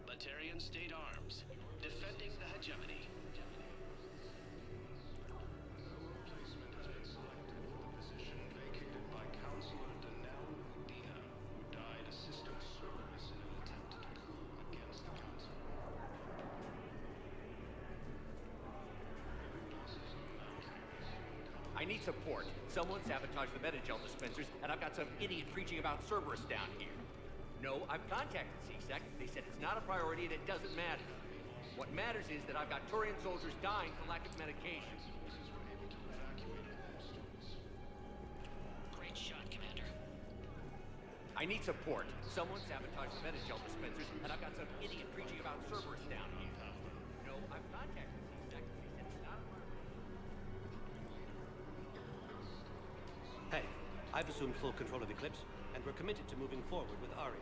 Batarian State Arms, defending the hegemony. I need support. Someone sabotaged the Metagel dispensers, and I've got some idiot preaching about Cerberus down here. No, I've contacted CSEC. They said it's not a priority and it doesn't matter. What matters is that I've got Turian soldiers dying for lack of medication. Great shot, Commander. I need support. Someone sabotaged the Metagel dispensers, and I've got some idiot preaching about Cerberus down here. No, I've contacted CSEC. They said it's not a priority. Hey, I've assumed full control of Eclipse, and we're committed to moving forward with Aria.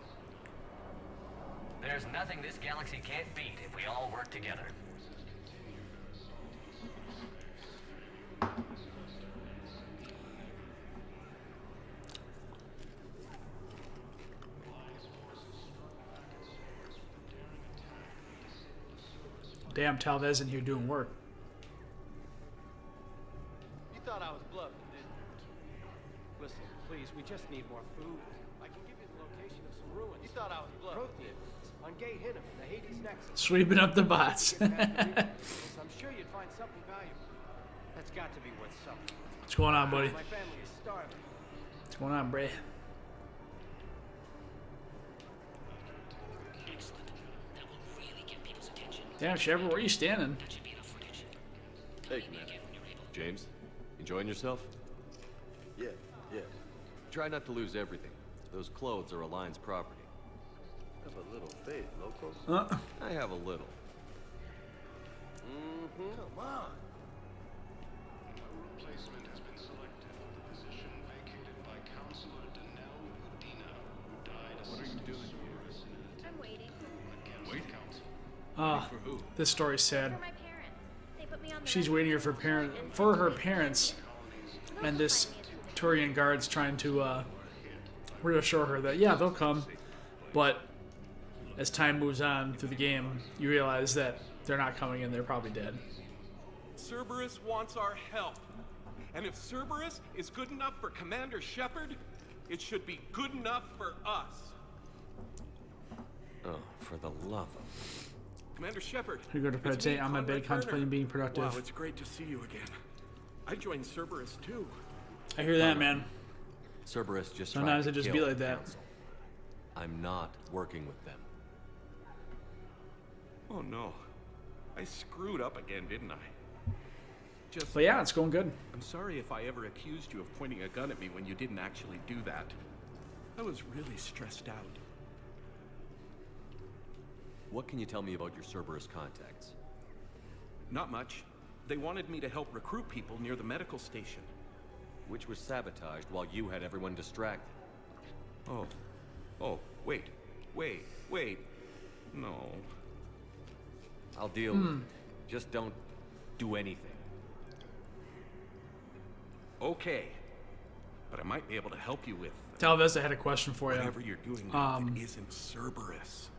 There's nothing this galaxy can't beat if we all work together. Damn, Talvez in here doing work. You thought I was bluffing, didn't you? Listen, please, we just need more food. I can give you the location of some ruins. You thought I was bluffing. Prothean, on Gay Hinnom in the Hades Nexus. Sweeping up the bots. I'm sure you'd find something valuable. That's got to be worth something. What's going on, buddy? My family is starving. What's going on, Bray? Damn, Shepard, where are you standing? Hey, Commander. James, enjoying yourself? Yeah. Try not to lose everything. Those clothes are Alliance property. Have a little faith, locals. I have a little. Come on. Replacement has been selected for the position vacated by Counselor Denel Udina, who died. What are you doing here? I'm waiting. Wait, Counsel. For who? This story's sad. For my parents. They put me on the She's waiting for her parents, and this Turian guard's trying to reassure her that yeah, they'll come, but as time moves on through the game, you realize that they're not coming and they're probably dead. Cerberus wants our help. And if Cerberus is good enough for Commander Shepard, it should be good enough for us. Oh, for the love of... Commander Shepard. You go to bed today on my bed contemplating being productive. Wow, it's great to see you again. I joined Cerberus too. I hear that, man. Cerberus just Sometimes tried to it just kill be like that. Council. I'm not working with them. Oh no. I screwed up again, didn't I? But yeah, it's going good. I'm sorry if I ever accused you of pointing a gun at me when you didn't actually do that. I was really stressed out. What can you tell me about your Cerberus contacts? Not much. They wanted me to help recruit people near the medical station. Which was sabotaged while you had everyone distracted. Oh, wait. No. I'll deal with it. Just don't do anything. Okay. But I might be able to help you with... Talvez, I had a question for you. Whatever you're doing now, it isn't Cerberus.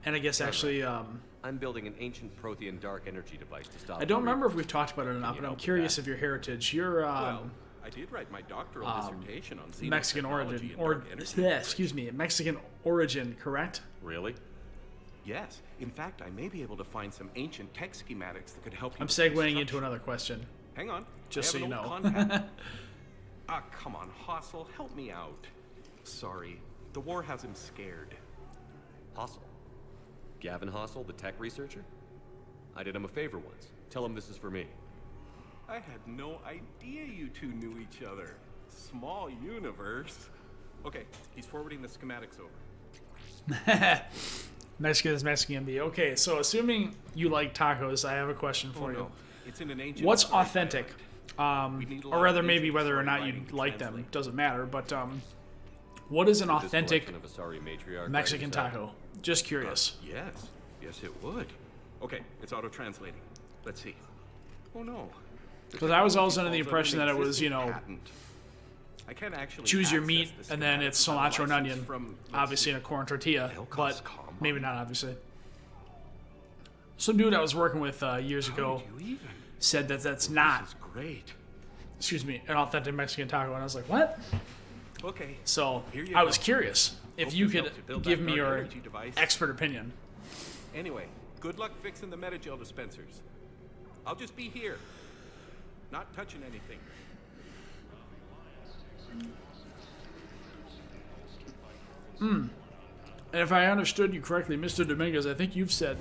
And I guess actually... I'm building an ancient Prothean dark energy device to stop... I don't remember if we've talked about it or not, but I'm curious of your heritage. You're... well, I did write my doctoral dissertation on Mexican origin. Mexican origin, correct? Really? Yes. In fact, I may be able to find some ancient tech schematics that could help you. I'm segueing into another question. Hang on. Just so you know. Come on, Hossel, help me out. Sorry, the war has him scared. Hossel? Gavin Hossel, the tech researcher? I did him a favor once. Tell him this is for me. I had no idea you two knew each other. Small universe. Okay, he's forwarding the schematics over. Mexican is Mexican B. Okay, so assuming you like tacos, I have a question for you. No. It's in an ancient... What's authentic? Or rather, maybe whether or not you like them doesn't matter. But what is an authentic Mexican taco? Just curious. Yes, it would. Okay, it's auto-translating. Let's see. Oh no. Because I was always under the impression that it was, you know, I can't actually choose your meat and then it's cilantro and onion, obviously in a corn tortilla, but maybe not obviously. Some dude I was working with years ago said that that's not, excuse me, an authentic Mexican taco, and I was like, what? Okay. So I was curious if you could give me your expert opinion. Anyway, good luck fixing the Metagel dispensers. I'll just be here, not touching anything. And if I understood you correctly, Mr. Dominguez, I think you've said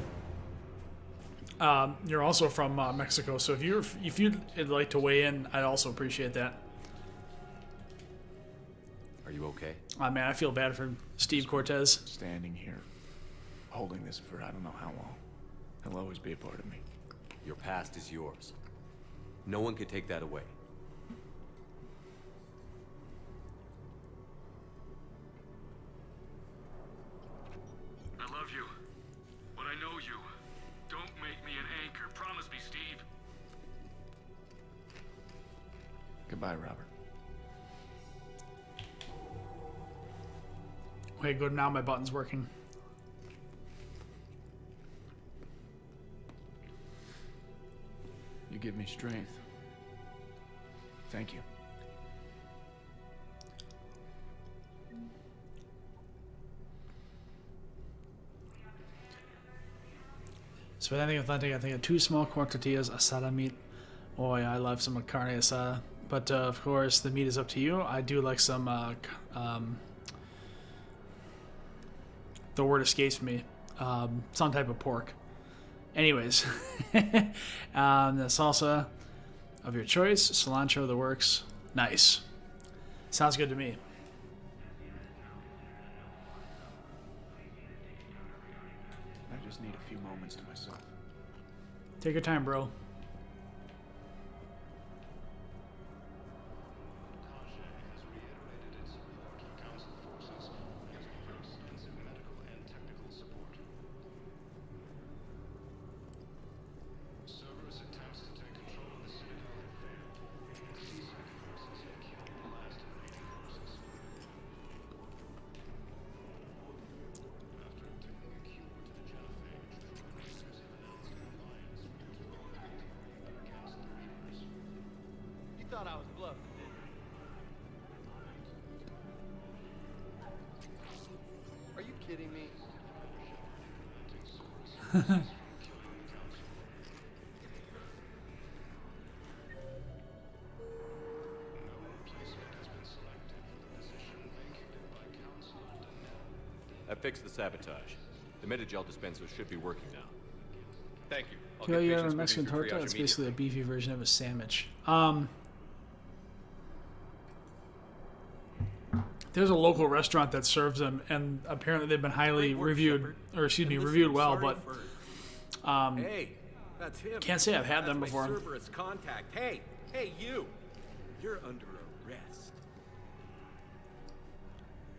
you're also from Mexico. So if you'd like to weigh in, I'd also appreciate that. Are you okay? Man, I feel bad for Steve Cortez. Standing here, holding this for I don't know how long. He'll always be a part of me. Your past is yours. No one can take that away. I love you, but I know you. Don't make me an anchor. Promise me, Steve. Goodbye, Robert. Okay, good. Now my button's working. You give me strength. Thank you. So with anything authentic, I think of 2 small corn tortillas, asada meat. Oh yeah, I love some carne asada. But of course, the meat is up to you. I do like some, the word escapes me, some type of pork. Anyways, the salsa of your choice, cilantro, the works. Nice. Sounds good to me. I just need a few moments to myself. Take your time, bro. Thought I was bluffing, didn't you? Are you kidding me? I fixed the sabotage. The metagel dispenser should be working now. Thank you. I'll You know, get you have patients a Mexican moving through torta. triage It's basically a immediately. beefy version of a sandwich. There's a local restaurant that serves them, and apparently they've been highly reviewed, or excuse me, reviewed well. But Hey, that's him. can't say I've had them That's my before. Cerberus contact. Hey, you. You're under arrest.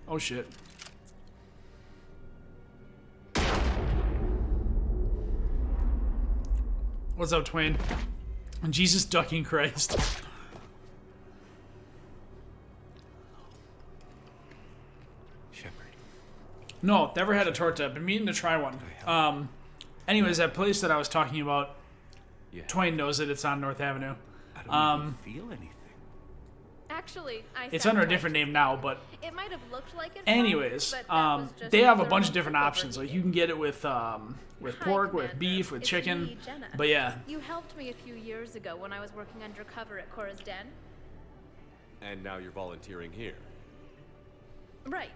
Oh shit. What's up, Twain? Jesus ducking Christ. No, never had a torta. Been meaning to try one. Anyways, that place that I was talking about, Twain knows it. It's on North Avenue. I don't even feel anything. Actually, It's under a different name now, but it might have looked like it. anyways, but that was just they have a their bunch own of different trip options. over Like you can get it with pork, with beef, with It's chicken. me, Jenna. But yeah, You helped me a few years ago when I was working undercover at Cora's Den. And now you're volunteering here. Right.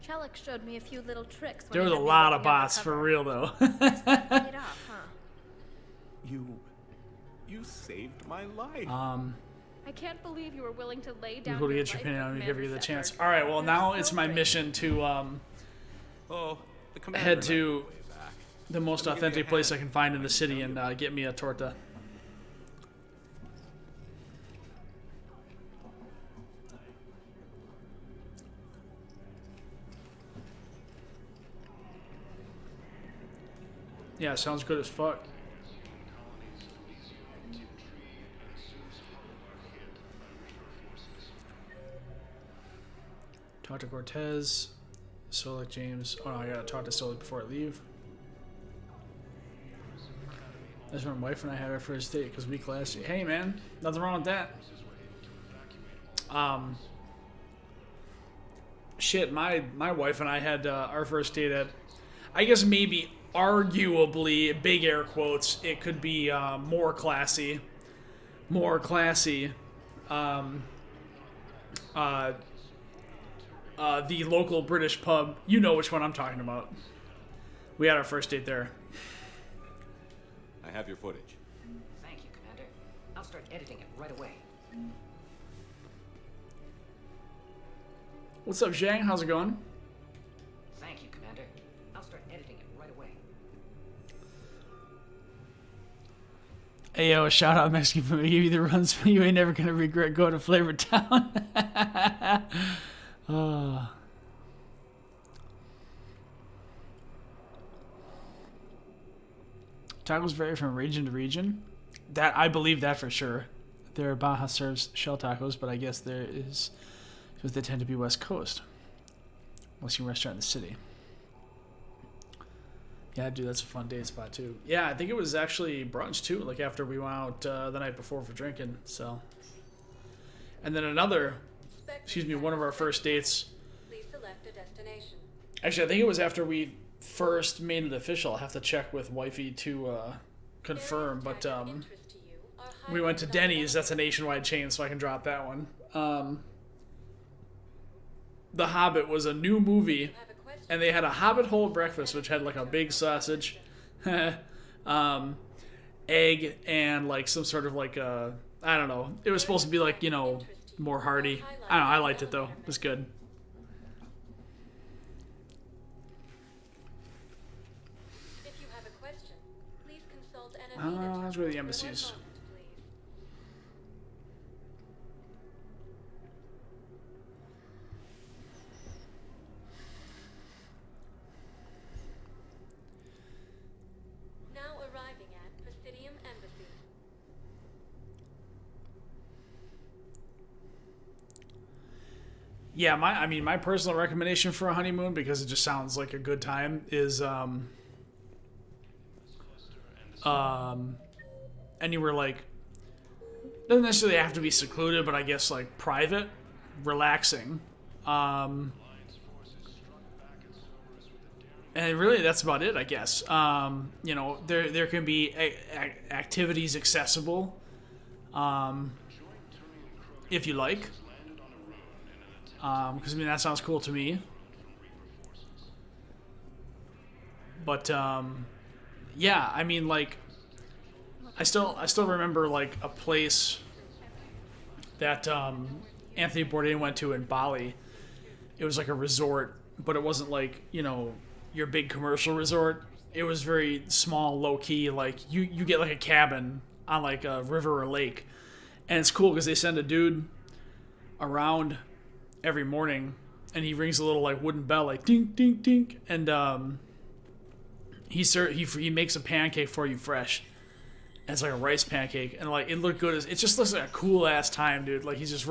Chelik showed me a few little tricks. When there he was a had me lot of working bots undercover. for real though. Paid off, huh? You saved my life. I can't believe you were willing to lay down. You go to your get your life opinion for on me if you Commander get the chance. Shepard. All right, well You're now so it's my brave. mission to The commander head might to be way back. the most Let me give you a authentic place I hand. can find in the city and get me a torta. Yeah, sounds good as fuck. Talk to Cortez, Solik, James. Oh no, I gotta talk to Solik before I leave. That's when my wife and I had our first date because we classy. Hey man, nothing wrong with that. Shit, my wife and I had our first date at, I guess maybe arguably, big air quotes, it could be more classy. The local British pub. You know which one I'm talking about. We had our first date there. I have your footage. Thank you, Commander. I'll start editing it right away. What's up, Zhang? How's it going? Thank you, Commander. I'll start editing it right away. Hey, yo, shout out Mexican food. Give you the runs, but you ain't never gonna regret going to Flavor Town. Tacos vary from region to region. That I believe that for sure. There Baja serves shell tacos, but I guess there is because they tend to be West Coast. Western restaurant in the city. Yeah, dude, that's a fun date spot too. Yeah, I think it was actually brunch too, like after we went out the night before for drinking. So, and then one of our first dates. Please select a destination. Actually, I think it was after we first made it official. I'll have to check with wifey to confirm, but we went to Denny's. That's a nationwide chain, so I can drop that one. The Hobbit was a new movie, and they had a Hobbit whole breakfast, which had like a big sausage, egg, and like some sort of like I don't know. It was supposed to be like, you know, more hearty. I don't know. I liked it though. It was good. If you have a question, please consult an Let's go to the embassies. Now arriving at Presidium Embassy. Yeah, my personal recommendation for a honeymoon, because it just sounds like a good time, is anywhere like, doesn't necessarily have to be secluded, but I guess like private, relaxing. And really, that's about it, I guess. You know, there can be activities accessible, if you like. Because I mean, that sounds cool to me. But yeah, I mean, like, I still remember like a place that Anthony Bourdain went to in Bali. It was like a resort, but it wasn't like, you know, your big commercial resort. It was very small, low key. Like you get like a cabin on like a river or lake, and it's cool because they send a dude around every morning, and he rings a little like wooden bell, like dink dink dink, and he makes a pancake for you fresh. And it's like a rice pancake, and like it looked good. It just looks like a cool ass time, dude. Like he just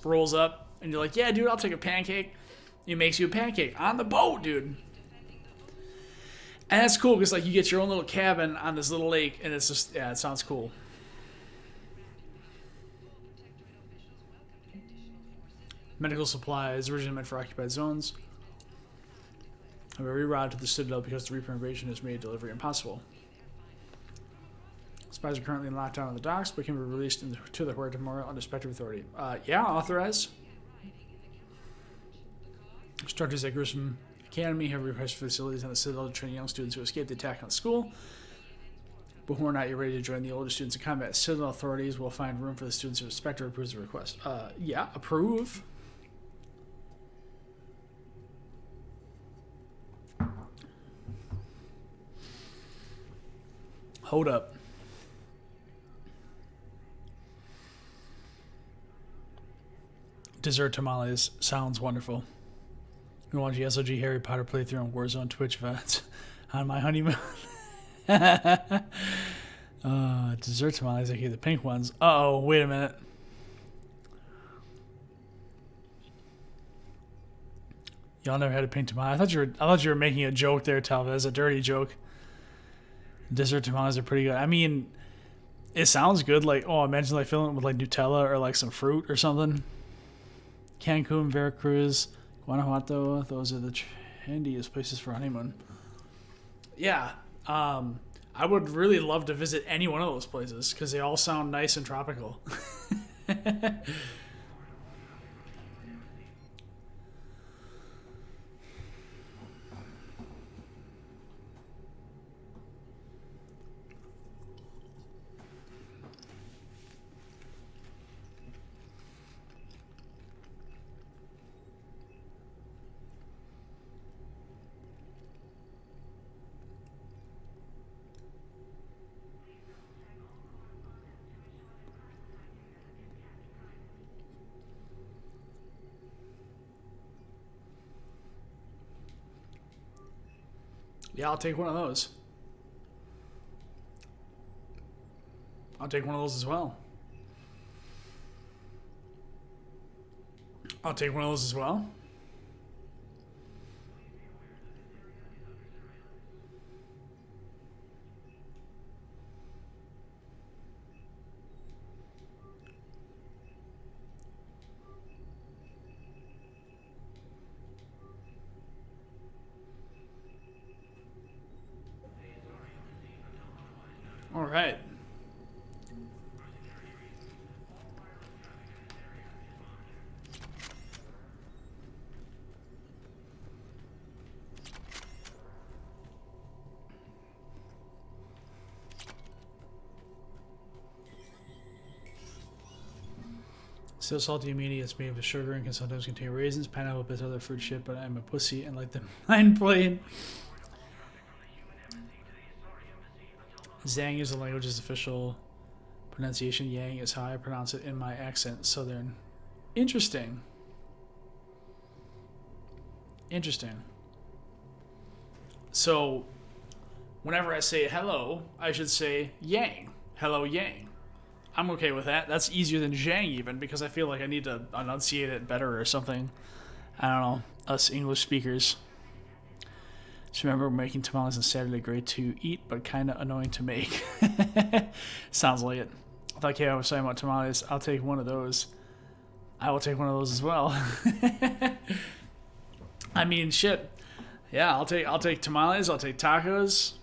rolls up, and you're like, yeah, dude, I'll take a pancake. He makes you a pancake on the boat, dude. And that's cool because like you get your own little cabin on this little lake, and it's just, yeah, it sounds cool. Medical supplies originally meant for occupied zones were rerouted to the Citadel because the Reaper invasion has made delivery impossible. Spies are currently in lockdown on the docks, but can be released to the Horde tomorrow under Spectre Authority. Yeah, authorize. Instructors at Grissom Academy have requested facilities on the Citadel to train young students who escaped the attack on the school, but who are not yet ready to join the older students in combat. Citadel authorities will find room for the students if Spectre approves the request. Yeah, approve. Hold up. Dessert tamales sounds wonderful. I'm watching SOG Harry Potter playthrough on Warzone Twitch VODs on my honeymoon. Dessert tamales, I hear the pink ones. Uh-oh, wait a minute. Y'all never had a pink tamale? I thought you were making a joke there, Talvez, a dirty joke. Dessert tamales are pretty good. I mean, it sounds good. Like, oh, imagine like filling it with like Nutella or like some fruit or something. Cancun, Veracruz, Guanajuato, those are the trendiest places for honeymoon. Yeah, I would really love to visit any one of those places because they all sound nice and tropical. Yeah, I'll take one of those. I'll take one of those as well. I'll take one of those as well. All right. Still salty immediate, it's made with sugar and can sometimes contain raisins, pineapple, bits, other fruit shit, but I'm a pussy and like the mind playing. Zhang is the language's official pronunciation. Yang is how I pronounce it in my accent, Southern. Interesting. Interesting. So, whenever I say hello, I should say Yang. Hello, Yang. I'm okay with that. That's easier than Zhang even, because I feel like I need to enunciate it better or something. I don't know. Us English speakers. Just remember, making tamales on Saturday, great to eat, but kind of annoying to make. Sounds like it. I thought Kay was saying about tamales. I'll take one of those. I will take one of those as well. I mean, shit. Yeah, I'll take tamales. I'll take tacos.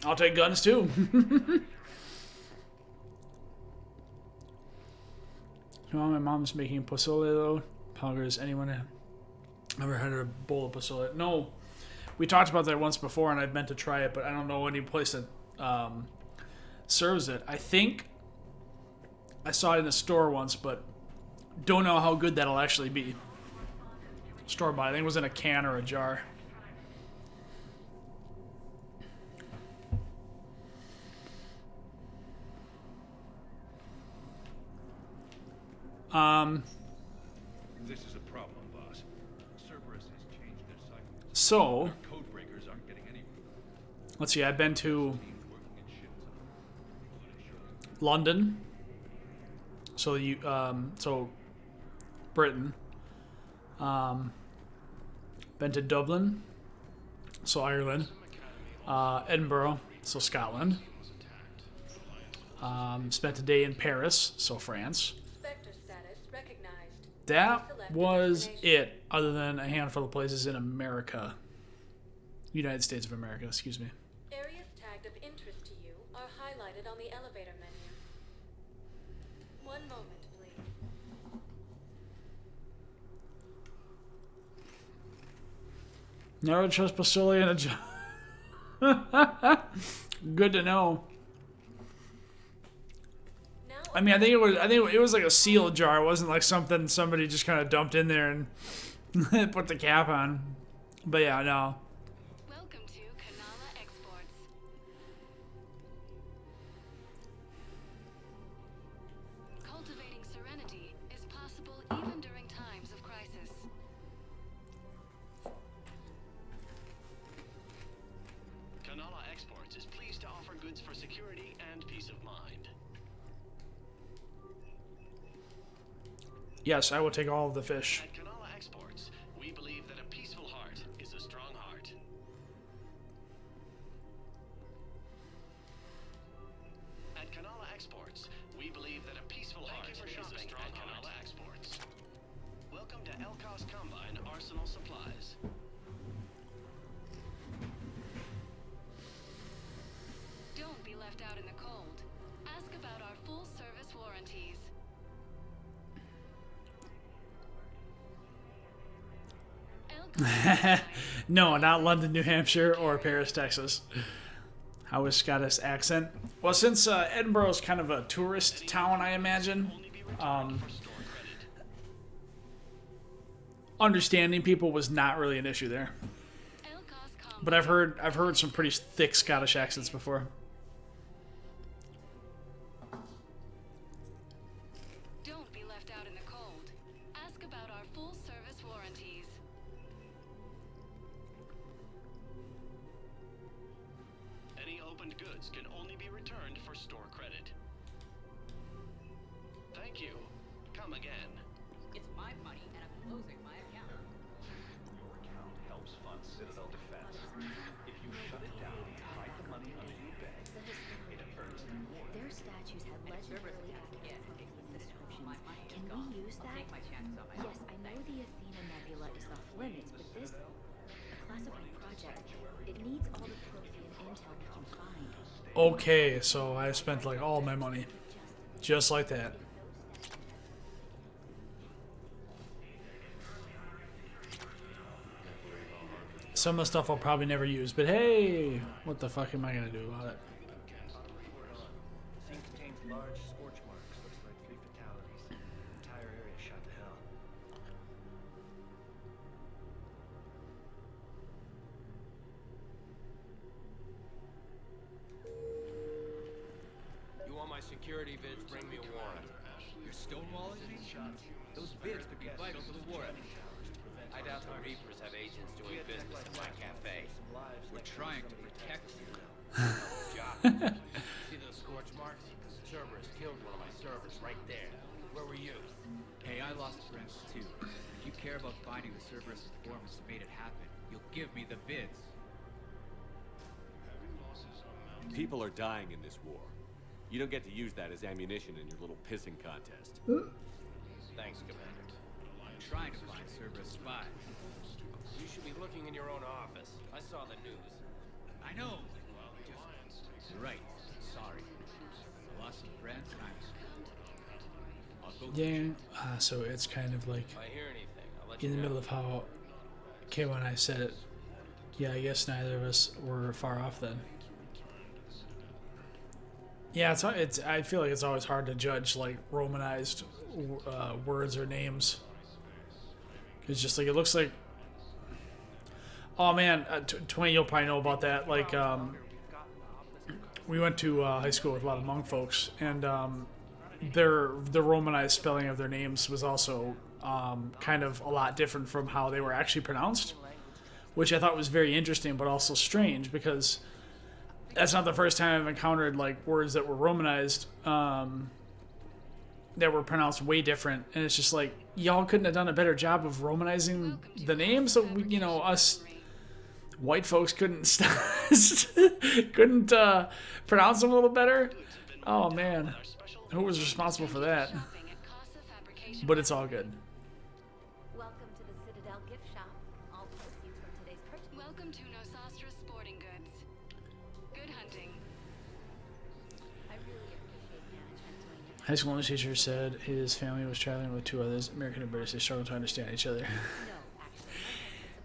I'll take guns too. My mom's making pozole though. Poggers, anyone Never had a bowl of pozole. No, we talked about that once before, and I've meant to try it, but I don't know any place that serves it. I think I saw it in a store once, but don't know how good that'll actually be. Store-bought. I think it was in a can or a jar. This is a problem, boss. Cerberus has changed their cycle. So, Code breakers aren't getting any. let's see. I've been to London. So so Britain. Been to Dublin. So Ireland. Edinburgh. So Scotland. Spent a day in Paris. So France. That was it, other than a handful of places in America. United States of America, excuse me. Areas tagged of interest to you are highlighted on the elevator menu. One moment, please. Never trust pozole in a jar. Good to know. I mean, I think it was like a sealed jar. It wasn't like something somebody just kind of dumped in there and put the cap on. But yeah, no. Welcome to Canala Exports. Cultivating serenity is possible even during times of crisis. Canala Exports is pleased to offer goods for security and peace of mind. Yes, I will take all of the fish. At Canala Exports, we believe that a peaceful heart is a strong heart. At Canala Exports, we believe that a peaceful heart is a strong heart. Canala Exports. Welcome to Elkos Combine Arsenal Supplies. Don't be left out in the cold. Ask about our full service warranties. No, not London, New Hampshire, or Paris, Texas. How is Scottish accent? Well, since Edinburgh is kind of a tourist town, I imagine, understanding people was not really an issue there. But I've heard some pretty thick Scottish accents before. Don't be left out in the cold. Ask about our full service warranties. Any opened goods can only be returned for store credit. Thank you. Come again. It's my money, and I'm closing my account. Your account helps fund Citadel defense. If you shut it down, hide the money under your bed. It earns reward. Their statues have legendary accurate descriptions. Can we use that? Yes, I know the Athena Nebula is off limits, but this, a classified project, it needs all the Prothean intel we can find. Okay, so I spent like all my money. Just like that. Some of the stuff I'll probably never use, but hey, what the fuck am I gonna do about it? Scene contains large scorch marks. Looks like 3 fatalities. Entire area shot to hell. You want my security vids? Bring me a warrant. You're stonewalling me? Those vids could be vital to the war effort. I doubt the Reapers have agents doing business at my cafe. We're trying to protect you. See those scorch marks? Cerberus killed one of my servers right there. Where were you? Hey, I lost friends too. If you care about finding the Cerberus informants who made it happen, you'll give me the vids. People are dying in this war. You don't get to use that as ammunition in your little pissing contest. Thanks, Commander. I'm trying to find Cerberus spies. You should be looking in your own office. I saw the news. I know. You're right. Sorry. I lost some friends and I'll go Yeah, so it's kind of like If I hear anything, I'll let in you the know. middle of how Okay, when I said it, yeah, I guess neither of us were far off then. Yeah, it's. I feel like it's always hard to judge like Romanized words or names. It's just like it looks like. Oh man, Twain, you'll probably know about that. Like, we went to high school with a lot of Hmong folks, and the Romanized spelling of their names was also kind of a lot different from how they were actually pronounced, which I thought was very interesting, but also strange because that's not the first time I've encountered like words that were Romanized that were pronounced way different, and it's just like y'all couldn't have done a better job of Romanizing the names, so we, us white folks couldn't pronounce them a little better. Oh man, who was responsible for that? But it's all good. Welcome to the Citadel gift shop. All proceeds from today's purchase. Welcome to Nosastra Sporting Goods. Good hunting. I really appreciate management doing it. High school English teacher said his family was traveling with two others, American and British. They struggled to understand each other.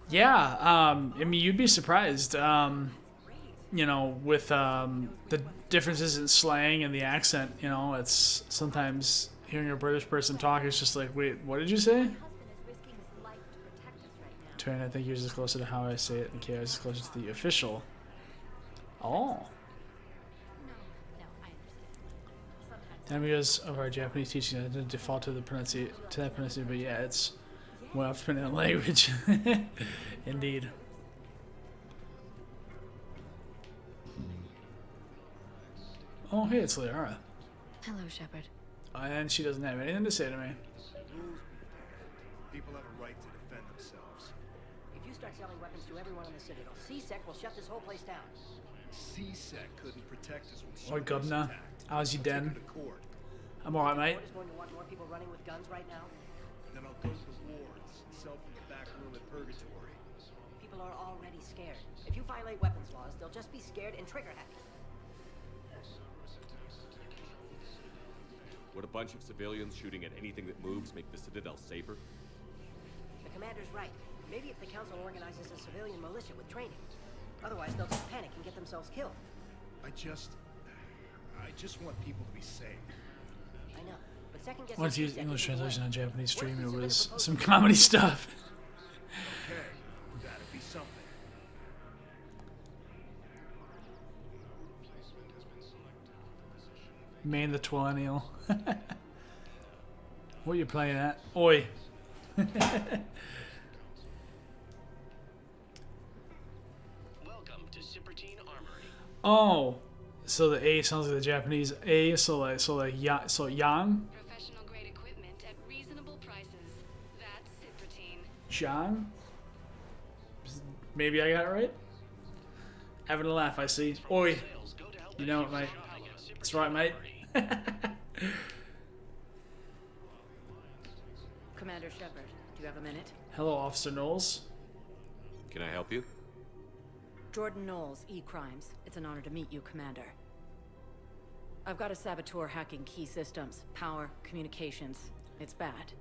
Yeah, I mean, you'd be surprised, with the differences in slang and the accent. It's sometimes hearing a British person talk, it's just like, wait, what did you say? Twain, I think yours is closer to how I say it, and Chaos is closer to the official. Oh. And because of our Japanese teaching, I didn't default to that pronunciation, but yeah, it's well, depending on language. Indeed. Oh, hey, it's Liara. Hello, Shepard. And she doesn't have anything to say to me. People have a right to defend themselves. If you start selling weapons to everyone on the Citadel, C-Sec will shut this whole place down. C-Sec couldn't protect us when Oi, Governor. How's you den? I'm alright, mate. What is going to want more people running with guns right now? Then I'll go to the wards and sell from the back room at Purgatory. People are already scared. If you violate weapons laws, they'll just be scared and trigger happy. Would a bunch of civilians shooting at anything that moves make the Citadel safer? The commander's right. Maybe if the council organizes a civilian militia with training. Otherwise, they'll just panic and get themselves killed. I just want people to be safe. I know, but second guessing. Once used English translation on Japanese stream, it was some comedy stuff. Okay, that'd be something. Man the Twillennial. What are you playing at? Oi. Welcome to Cybertine Armory. Oh, so the A sounds like the Japanese A, so yang. Professional grade equipment at reasonable prices. That's Cybertine. Yang? Maybe I got it right? Having a laugh, I see. Oi. You know it, mate. That's right, mate. Commander Shepard, do you have a minute? Hello, Officer Knowles. Can I help you? Jordan Knowles, E-Crimes. It's an honor to meet you, Commander. I've got a saboteur hacking key systems, power, communications. It's bad.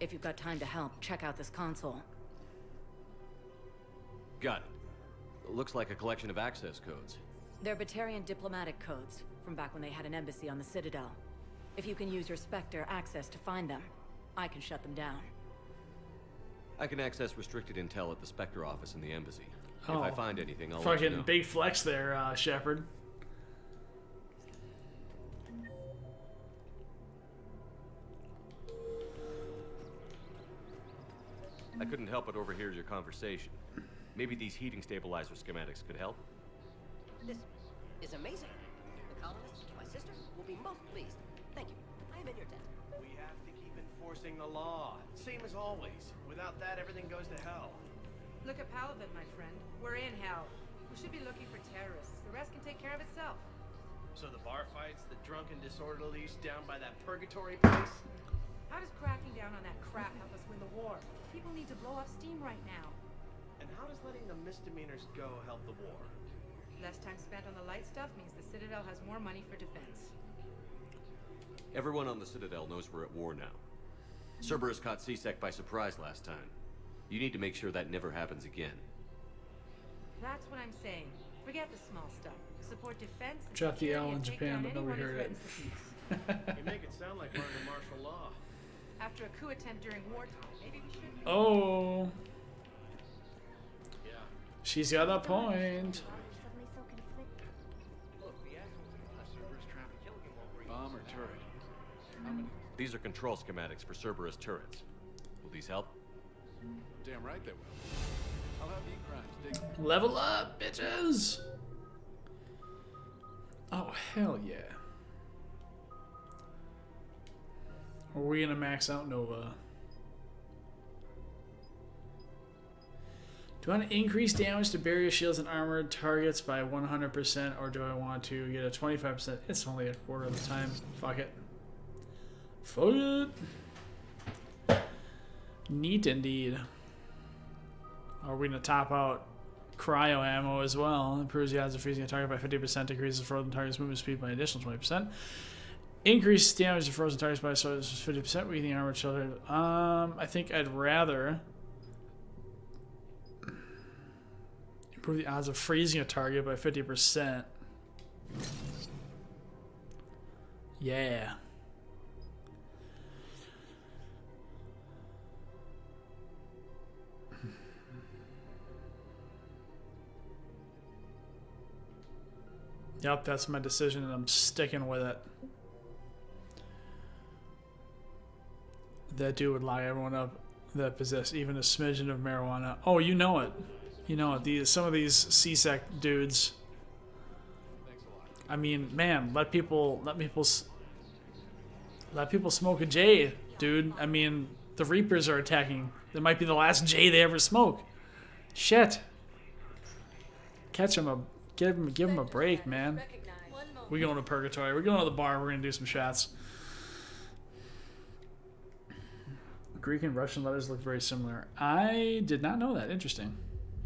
If you've got time to help, check out this console. Got it. Looks like a collection of access codes. They're Batarian diplomatic codes, from back when they had an embassy on the Citadel. If you can use your Spectre access to find them, I can shut them down. I can access restricted intel at the Spectre office in the embassy. Oh, if I find anything, I'll let you fucking know. big flex there, Shepard. I couldn't help but overhear your conversation. Maybe these heating stabilizer schematics could help? This is amazing. The colonists, my sister, will be most pleased. Thank you. I am in your debt. We have to keep enforcing the law. Same as always. Without that, everything goes to hell. Look at Paladin, my friend. We're in hell. We should be looking for terrorists. The rest can take care of itself. So the bar fights, the drunken disorderlies down by that purgatory place? How does cracking down on that crap help us win the war? People need to blow off steam right now. And how does letting the misdemeanors go help the war? Less time spent on the light stuff means the Citadel has more money for defense. Everyone on the Citadel knows we're at war now. Cerberus caught C-Sec by surprise last time. You need to make sure that never happens again. That's what I'm saying. Forget the small stuff. Support defense. Drop the L in and take Japan, down but nobody anyone who heard it. threatens the peace. You make it sound like we're under martial law. After a coup attempt during wartime, maybe we should. Oh. She's got a point. Bomb or turret? These are control schematics for Cerberus turrets. Will these help? Damn right they will. I'll have E-crimes dig. Level up, bitches! Oh, hell yeah. Are we gonna max out Nova? Do I want to increase damage to barrier shields and armored targets by 100%, or do I want to get a 25%? It's only a quarter of the time. Fuck it. Fuck it. Neat indeed. Are we gonna top out cryo ammo as well? Improves the odds of freezing a target by 50%, decreases frozen target's movement speed by an additional 20%. Increase damage to frozen targets by 50%, weakening armored children. I think I'd rather improve the odds of freezing a target by 50%. Yeah. Yep, that's my decision, and I'm sticking with it. That dude would lock everyone up that possess even a smidgen of marijuana. Oh, you know it. You know it. Some of these CSEC dudes. I mean, man, let people smoke a J, dude. I mean, the Reapers are attacking. That might be the last J they ever smoke. Shit. Catch him give him a break, man. We going to Purgatory. We're going to the bar. We're gonna do some shots. Greek and Russian letters look very similar. I did not know that. Interesting.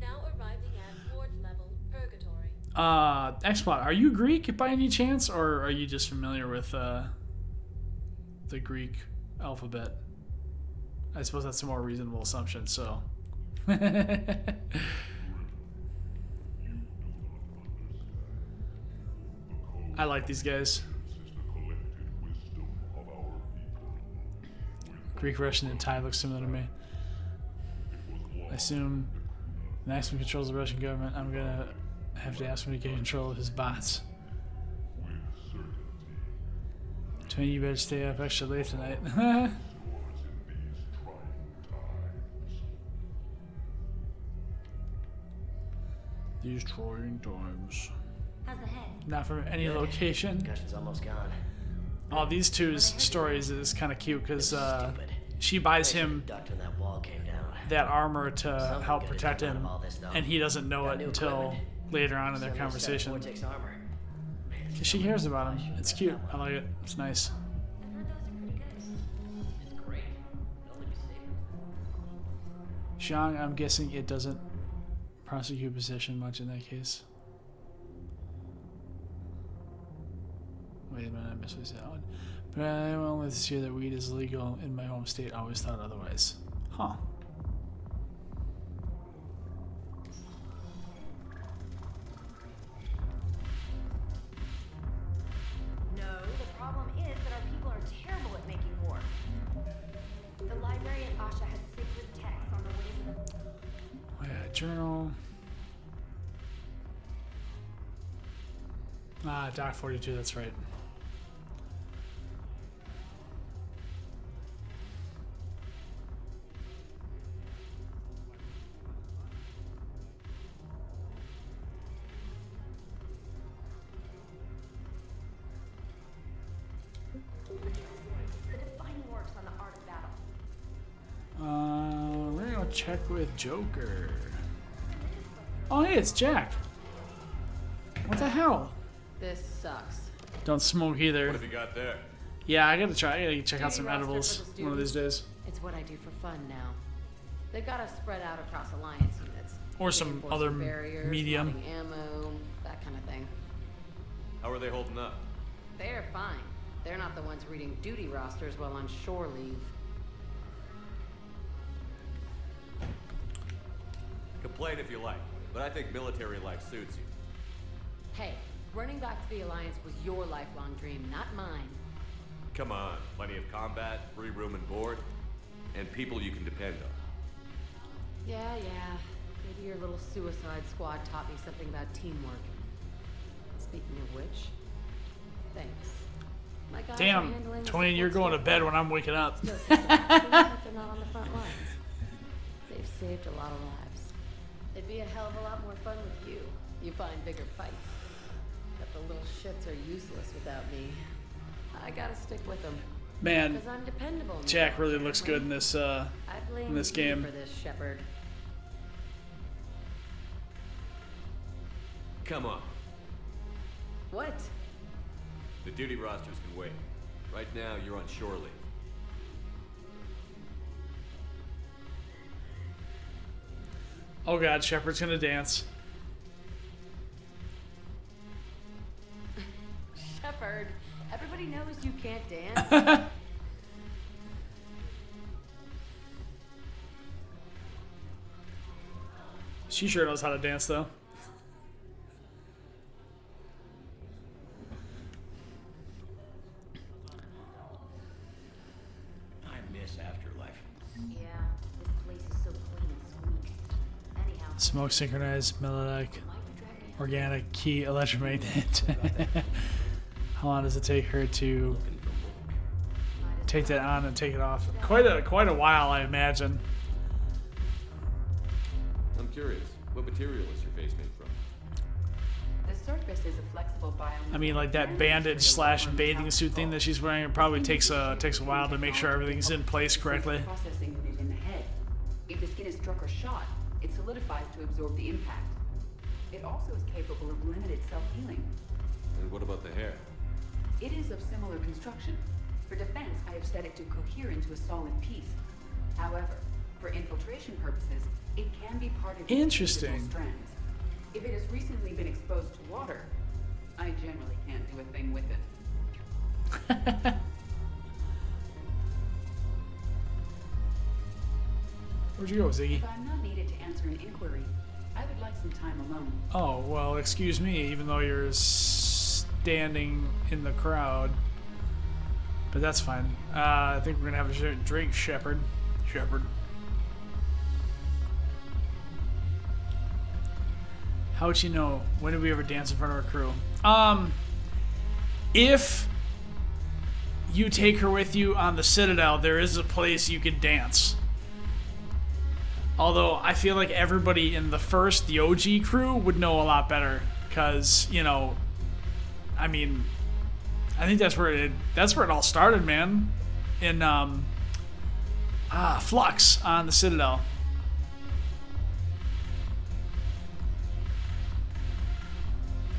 Now arriving at ward level Purgatory. Xplot, are you Greek by any chance, or are you just familiar with the Greek alphabet? I suppose that's a more reasonable assumption. So. I like these guys. Greek, Russian, and Thai look similar to me. I assume Maximum controls the Russian government. I'm gonna have to ask him to get control of his bots. Twain, you better stay up extra late tonight. These trying times. How's the head? Not from any location. Concussion's almost gone. Oh, these two's stories is kind of cute because she buys him that armor to help protect him, and he doesn't know it until later on in their conversation. Because she cares about him. It's cute. I like it. It's nice. Xiang, I'm guessing it doesn't prosecute possession much in that case. Wait a minute, I missed what I said. But I'm only this year that weed is legal in my home state. I always thought otherwise. Huh. No, the problem is that our people are terrible at making war. The librarian Asha had sacred texts on the ways of the... Oh yeah, journal. Ah, Doc 42, that's right. We're gonna check with Joker. Oh, hey, it's Jack. What the hell? This sucks. Don't smoke either. What have you got there? Yeah, I gotta try. I gotta check out Duty some roster edibles for the one of these students. days. It's what I do for fun now. They've got us spread out across alliance units. Or some Reinforcing other barriers, medium. loading ammo, that kind of thing. How are they holding up? They're fine. They're not the ones reading duty rosters while on shore leave. Complain if you like, but I think military life suits you. Hey, running back to the Alliance was your lifelong dream, not mine. Come on, plenty of combat, free room and board, and people you can depend on. Yeah. Maybe your little suicide squad taught me something about teamwork. Speaking of which, thanks. My guys are Damn, handling the Twain, you're support going to so bed far. when I'm waking up. Still think they're not on the front lines. They've saved a lot of lives. It'd be a hell of a lot more fun with you. You find bigger fights. But the little shits are useless without me. I gotta stick with them. Man, 'Cause I'm dependable now, Jack really looks good in this I blame you game. for this, Shepard. Come on. What? The duty rosters can wait. Right now, you're on shore leave. Oh god, Shepard's gonna dance. Shepard, everybody knows you can't dance. She sure knows how to dance, though. I miss Afterlife. Yeah, this place is so clean and squeaky. Anyhow, Smoke synchronized, melodic, organic, key, electromagnet. How long does it take her to take that on and take it off? Quite a while, I imagine. I'm curious, what material is your face made from? The Cerberus is a flexible biome. I mean, like that bandage / bathing suit thing that she's wearing, it probably takes a while to make sure everything's in place correctly. Processing unit in the head. If the skin is struck or shot, it solidifies to absorb the impact. It also is capable of limited self-healing. And what about the hair? It is of similar construction. For defense, I have set it to cohere into a solid piece. However, for infiltration purposes, it can be part of Interesting. individual strands. If it has recently been exposed to water, I generally can't do a thing with it. Where'd you go, Ziggy? If I'm not needed to answer an inquiry, I would like some time alone. Oh, well, excuse me, even though you're standing in the crowd. But that's fine. I think we're gonna have a drink, Shepard. How'd you know? When did we ever dance in front of our crew? If you take her with you on the Citadel, there is a place you could dance. Although I feel like everybody in the OG crew would know a lot better, because I mean, I think that's where it all started, man. In Flux on the Citadel.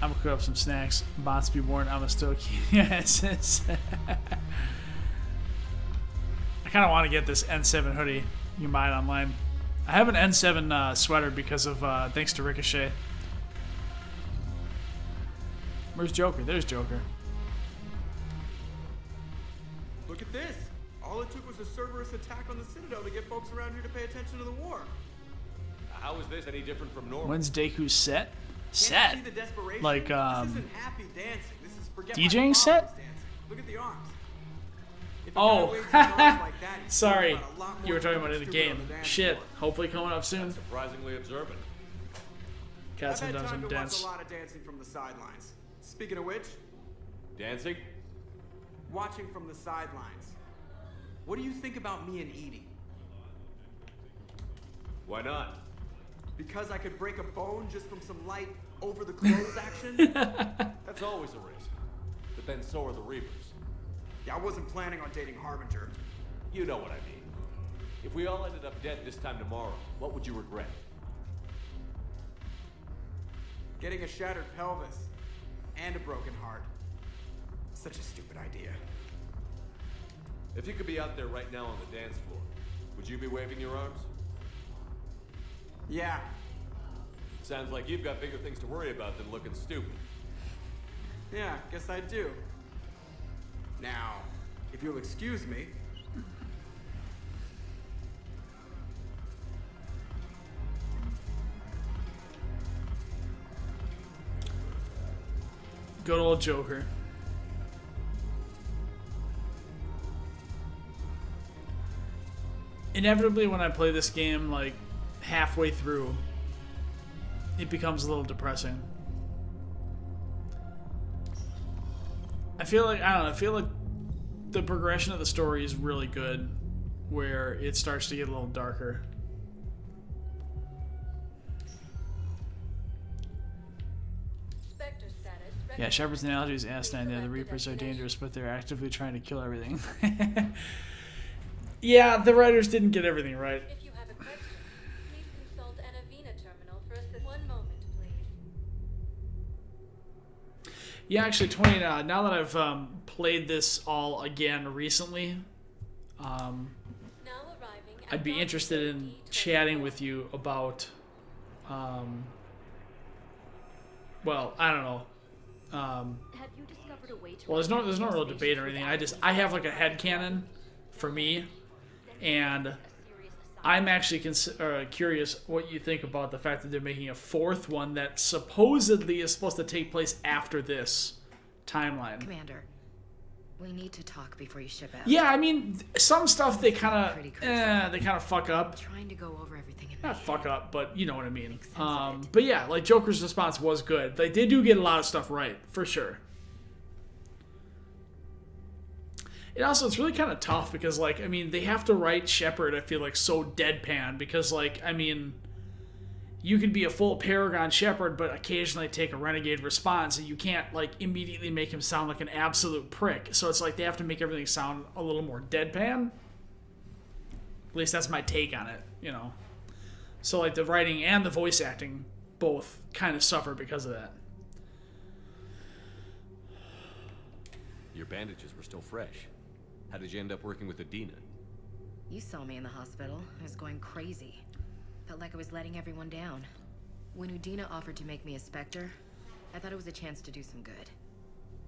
I'm gonna cook up some snacks. Bots be warned, I'm a Stoic. Yes. I kind of want to get this N7 hoodie. You can buy it online. I have an N7 sweater because of thanks to Ricochet. Where's Joker? There's Joker. Look at this. All it took was a Cerberus attack on the Citadel to get folks around here to pay attention to the war. How is this any different from normal? When's Deku set? Can't you see the desperation? Like this isn't happy dancing. This is forget my DJing problems set? dancing. Look at the arms. If a Oh, guy waves his arms like that, he's sorry. talking about a lot more You were talking than about it in the stupid game. on the dance Shit. floor. Hopefully coming up soon. Surprisingly observant. Cats I've and had Dungeons time and to watch Dance. a lot of dancing from the sidelines. Speaking of which, Dancing? watching from the sidelines. What do you think about me and Edie? Why not? Because I could break a bone just from some light over-the-clothes action? That's always a risk. But then so are the Reapers. Yeah, I wasn't planning on dating Harbinger. You know what I mean. If we all ended up dead this time tomorrow, what would you regret? Getting a shattered pelvis and a broken heart. Such a stupid idea. If you could be out there right now on the dance floor, would you be waving your arms? Yeah. Sounds like you've got bigger things to worry about than looking stupid. Yeah, guess I do. Now, if you'll excuse me. Good old Joker. Inevitably, when I play this game, like, halfway through, it becomes a little depressing. I feel like the progression of the story is really good, where it starts to get a little darker. Yeah, Shepard's analogy is asinine. The Reapers are dangerous, but they're actively trying to kill everything. Yeah, the writers didn't get everything right. If you have a question, please consult an Avena terminal for one moment, please. Yeah, actually, Twain, now that I've played this all again recently, I'd be interested in chatting with you about, well, I don't know. Have you discovered a way to Well, there's no real debate or anything. I have like a headcanon for me, and I'm actually curious what you think about the fact that they're making a fourth one that supposedly is supposed to take place after this timeline. Commander, we need to talk before you ship out. Yeah, I mean, some stuff they kind of fuck up. I'm trying to go over everything in Not fuck up, but you know what I mean. But yeah, like Joker's response was good. Like they do get a lot of stuff right, for sure. And also, it's really kind of tough because, like, I mean, they have to write Shepard, I feel like, so deadpan because, like, I mean, you could be a full Paragon Shepard, but occasionally take a Renegade response, and you can't, like, immediately make him sound like an absolute prick. So it's like they have to make everything sound a little more deadpan. At least that's my take on it, you know. So, like, the writing and the voice acting both kind of suffer because of that. Your bandages were still fresh. How did you end up working with Adina? You saw me in the hospital. I was going crazy. Felt like I was letting everyone down. When Udina offered to make me a Spectre, I thought it was a chance to do some good.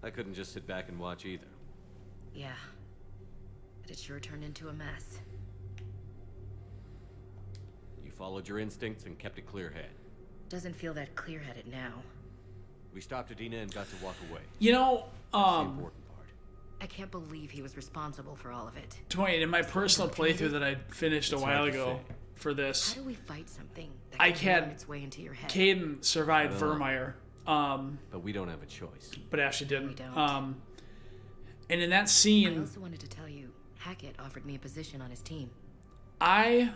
I couldn't just sit back and watch either. Yeah. But it sure turned into a mess. You followed your instincts and kept a clear head. Doesn't feel that clear-headed now. We stopped Adina and got to walk away. You know, That's the important part. I can't believe he was responsible for all of it. Twain, in my personal playthrough that I finished a while ago for this, How do we fight something that I can run had its way into your head? Caden survived Vermeer. But we don't have a choice. But Ashley didn't. We don't. And in that I scene, also wanted to tell you, Hackett offered me a position on his team. I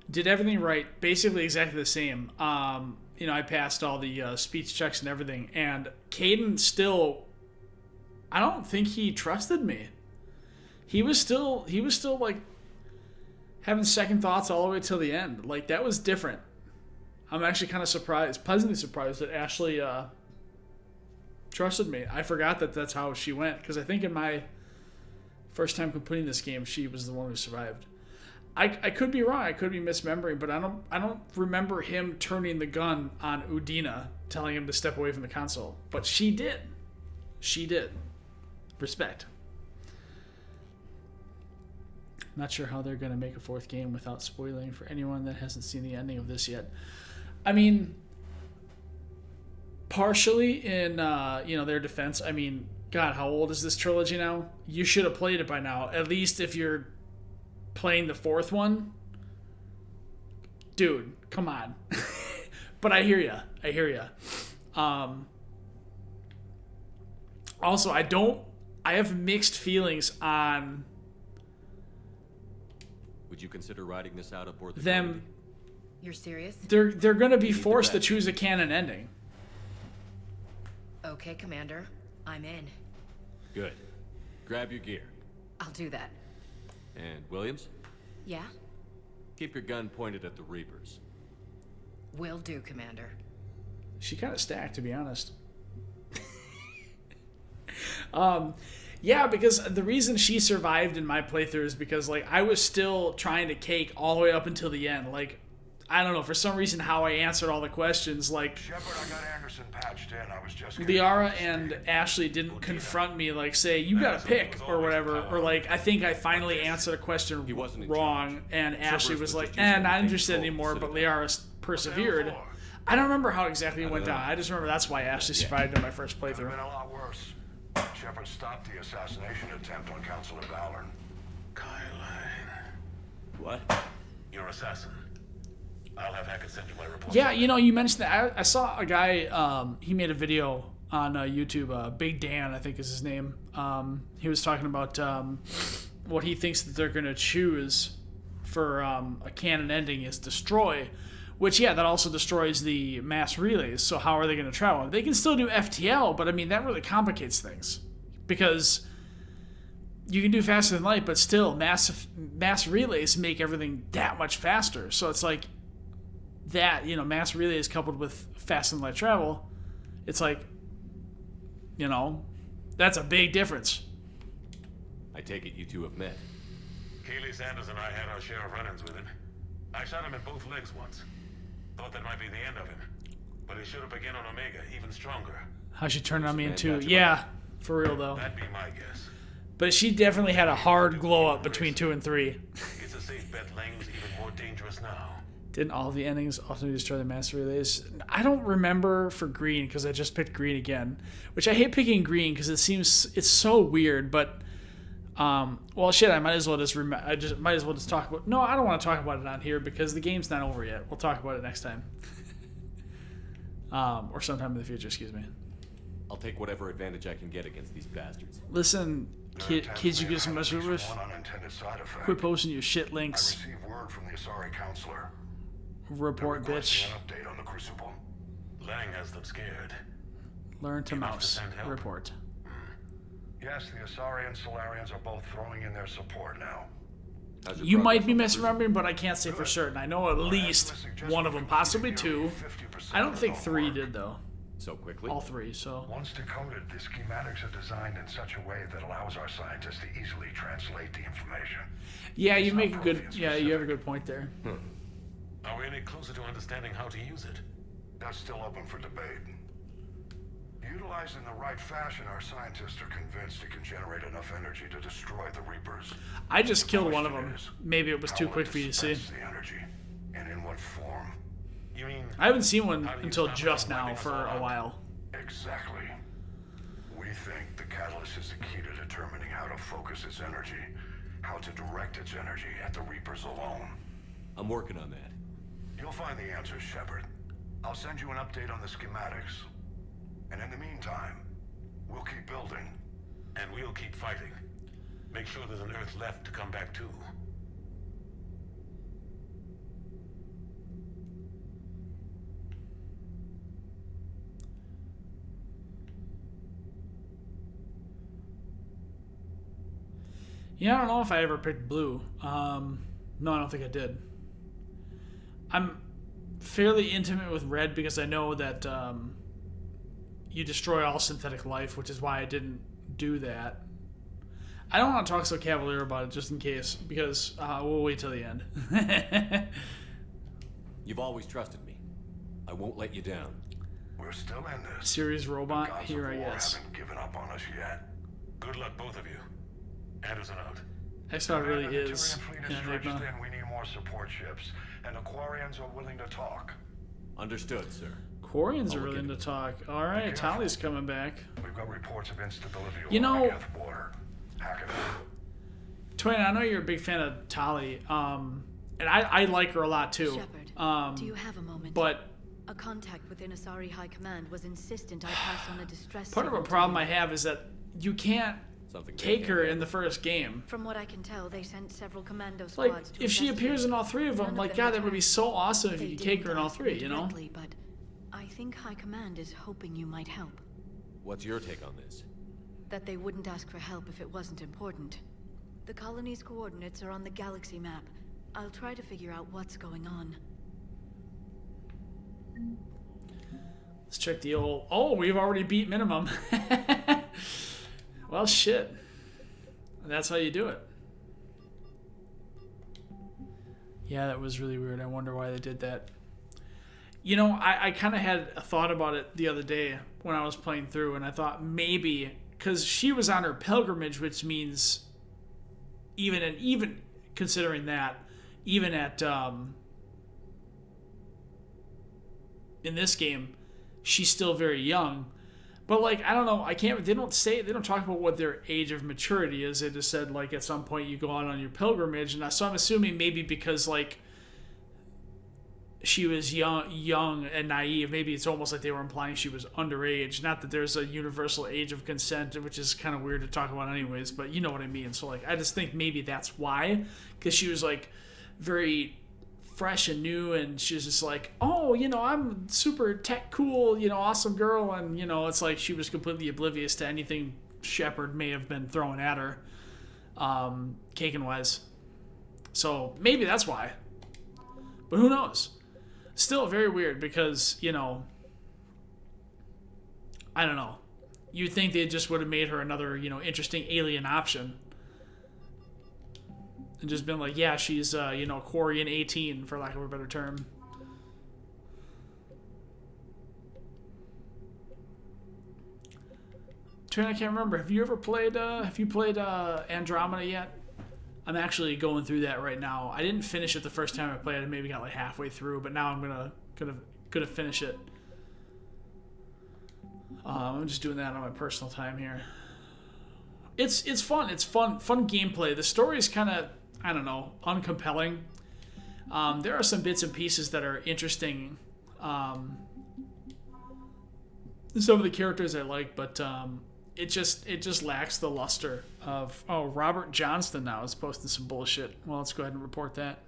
did everything right, basically exactly the same. You know, I passed all the speech checks and everything, and Caden still, I don't think he trusted me. He was still like having second thoughts all the way till the end. Like, that was different. I'm actually kind of surprised, pleasantly surprised that Ashley trusted me. I forgot that that's how she went, because I think in my first time completing this game, she was the one who survived. I could be wrong. I could be misremembering, but I don't remember him turning the gun on Udina, telling him to step away from the console. But she did. She did. Respect. Not sure how they're going to make a fourth game without spoiling for anyone that hasn't seen the ending of this yet. I mean, partially in their defense. I mean, God, how old is this trilogy now? You should have played it by now. At least if you're playing the fourth one, dude, come on. But I hear you. Also, I have mixed feelings on. Would you consider writing this out aboard the them? Trinity? You're serious? They're going to be forced to choose a canon ending. Okay, Commander. I'm in. Good. Grab your gear. I'll do that. And Williams? Yeah? Keep your gun pointed at the Reapers. Will do, Commander. She kind of stacked, to be honest. Yeah, because the reason she survived in my playthrough is because, like, I was still trying to cake all the way up until the end. Like, I don't know, for some reason how I answered all the questions, like, Shepard, I got Anderson patched in. I was just Liara and Ashley didn't confront me, like, say, you gotta pick, or whatever. Or, like, I think I finally answered a question wrong, and Ashley was like, not interested anymore, but Liara persevered. I don't remember how exactly it went down. I just remember that's why Ashley survived in my first Could have playthrough. been a lot worse. Shepard stopped the assassination attempt on Counselor Vellum. What? Your assassin. I'll have Hackett send you my report. Yeah, you know, you mentioned that. I saw a guy, he made a video on YouTube, Big Dan, I think is his name. He was talking about what he thinks that they're going to choose for a canon ending is destroy, which, yeah, that also destroys the mass relays. So how are they going to travel? They can still do FTL, but I mean, that really complicates things because you can do faster than light, but still mass relays make everything that much faster. So it's like that, you know, mass relays coupled with faster than light travel, it's like, you know, that's a big difference. I take it you two have met. Keely Sanders and I had our share of run-ins with him. I shot him in both legs once. Thought that might be the end of him. But he should have begun on Omega, even stronger. How she turned on me in 2. Yeah, for real though. That'd be my guess. But she definitely had a hard glow up between 2 and 3. It's a safe bet Lang's even more dangerous now. Didn't all the endings ultimately destroy the master relays? I don't remember for green because I just picked green again, which I hate picking green because it's so weird. But well, shit, I might as well just talk about. No, I don't want to talk about it on here because the game's not over yet. We'll talk about it next time, or sometime in the future. Excuse me. I'll take whatever advantage I can get against these bastards. Listen, kids, you get some mess with. Quit posting your shit links. I received word from the Asari counselor. Report, bitch. An update on the Crucible. Lang has them scared. Learn to mouse. Report. Yes, the Asari and Solarians are both throwing in their support now. You might be misremembering, but I can't say for certain. I know at least one of them, possibly 2. I don't think 3 did though. So quickly? All 3, so. Once decoded, the schematics are designed in such a way that allows our scientists to easily translate the information. Yeah, you make a good. Yeah, you have a good point there. Are we any closer to understanding how to use it? That's still open for debate. Utilized in the right fashion, our scientists are convinced it can generate enough energy to destroy the Reapers. I just killed one of them. Maybe it was too quick for you to see. The energy, and in what form? You mean? I haven't seen one until just now for a while. Exactly. We think the catalyst is the key to determining how to focus its energy, how to direct its energy at the Reapers alone. I'm working on that. You'll find the answers, Shepard. I'll send you an update on the schematics. And in the meantime, we'll keep building. And we'll keep fighting. Make sure there's an Earth left to come back to. Yeah, I don't know if I ever picked blue. No, I don't think I did. I'm fairly intimate with red because I know that you destroy all synthetic life, which is why I didn't do that. I don't want to talk so cavalier about it just in case, because we'll wait till the end. You've always trusted me. I won't let you down. We're still in this. Series robot, here I guess. Haven't given up on us yet. Good luck, both of you. Anderson out. X-Bot really is an enigma. We need more support ships, and Aquarians are willing to talk. Understood, sir. Quarians are willing to talk. All right, Tali's coming back. We've got reports of instability you know, along the border. Hack it up. Twain, I know you're a big fan of Tali, and I like her a lot too. Shepard, do you have a moment? But a contact within Asari High Command was insistent I pass on a distress. Part of a problem I have is that you can't take her in the first game. From what I can tell, they sent several commando squads like, to if she appears in all 3 of them, like, God, that would be so awesome if you could take her in all 3, you know? But I think High Command is hoping you might help. What's your take on this? That they wouldn't ask for help if it wasn't important. The colony's coordinates are on the galaxy map. I'll try to figure out what's going on. Let's check the old... Oh, we've already beat minimum. Well, shit. That's how you do it. Yeah, that was really weird. I wonder why they did that. You know, I kind of had a thought about it the other day when I was playing through, and I thought maybe... Because she was on her pilgrimage, which means... Even considering that, even at... in this game, she's still very young. But, like, I don't know. They don't talk about what their age of maturity is. They just said, like, at some point you go on your pilgrimage. And so I'm assuming maybe because, like, she was young and naive. Maybe it's almost like they were implying she was underage. Not that there's a universal age of consent, which is kind of weird to talk about anyways, but you know what I mean. So, like, I just think maybe that's why. Because she was, like, very fresh and new, and she's just like, oh, I'm super tech cool, awesome girl. And, it's like she was completely oblivious to anything Shepard may have been throwing at her, Kagan-wise. So maybe that's why. But who knows? Still very weird because, I don't know. You'd think they just would have made her another, interesting alien option. And just been like, yeah, she's, Quarian 18, for lack of a better term. Twain, I can't remember. Have you played Andromeda yet? I'm actually going through that right now. I didn't finish it the first time I played it. I maybe got like halfway through, but now I'm gonna finish it. I'm just doing that on my personal time here. It's fun. It's fun gameplay. The story is kind of, I don't know, uncompelling. There are some bits and pieces that are interesting. Some of the characters I like, but it just lacks the luster of, Robert Johnston now is posting some bullshit. Well, let's go ahead and report that.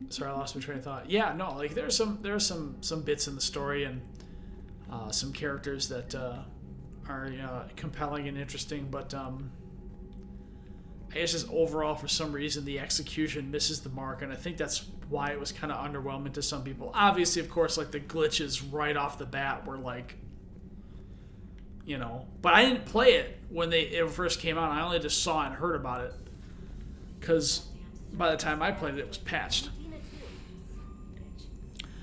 Sorry, I lost my train of thought. Yeah, no, like there are some bits in the story and some characters that are compelling and interesting, but I guess just overall, for some reason, the execution misses the mark, and I think that's why it was kind of underwhelming to some people. Obviously, of course, like the glitches right off the bat were like, but I didn't play it when it first came out. I only just saw and heard about it because by the time I played it, it was patched.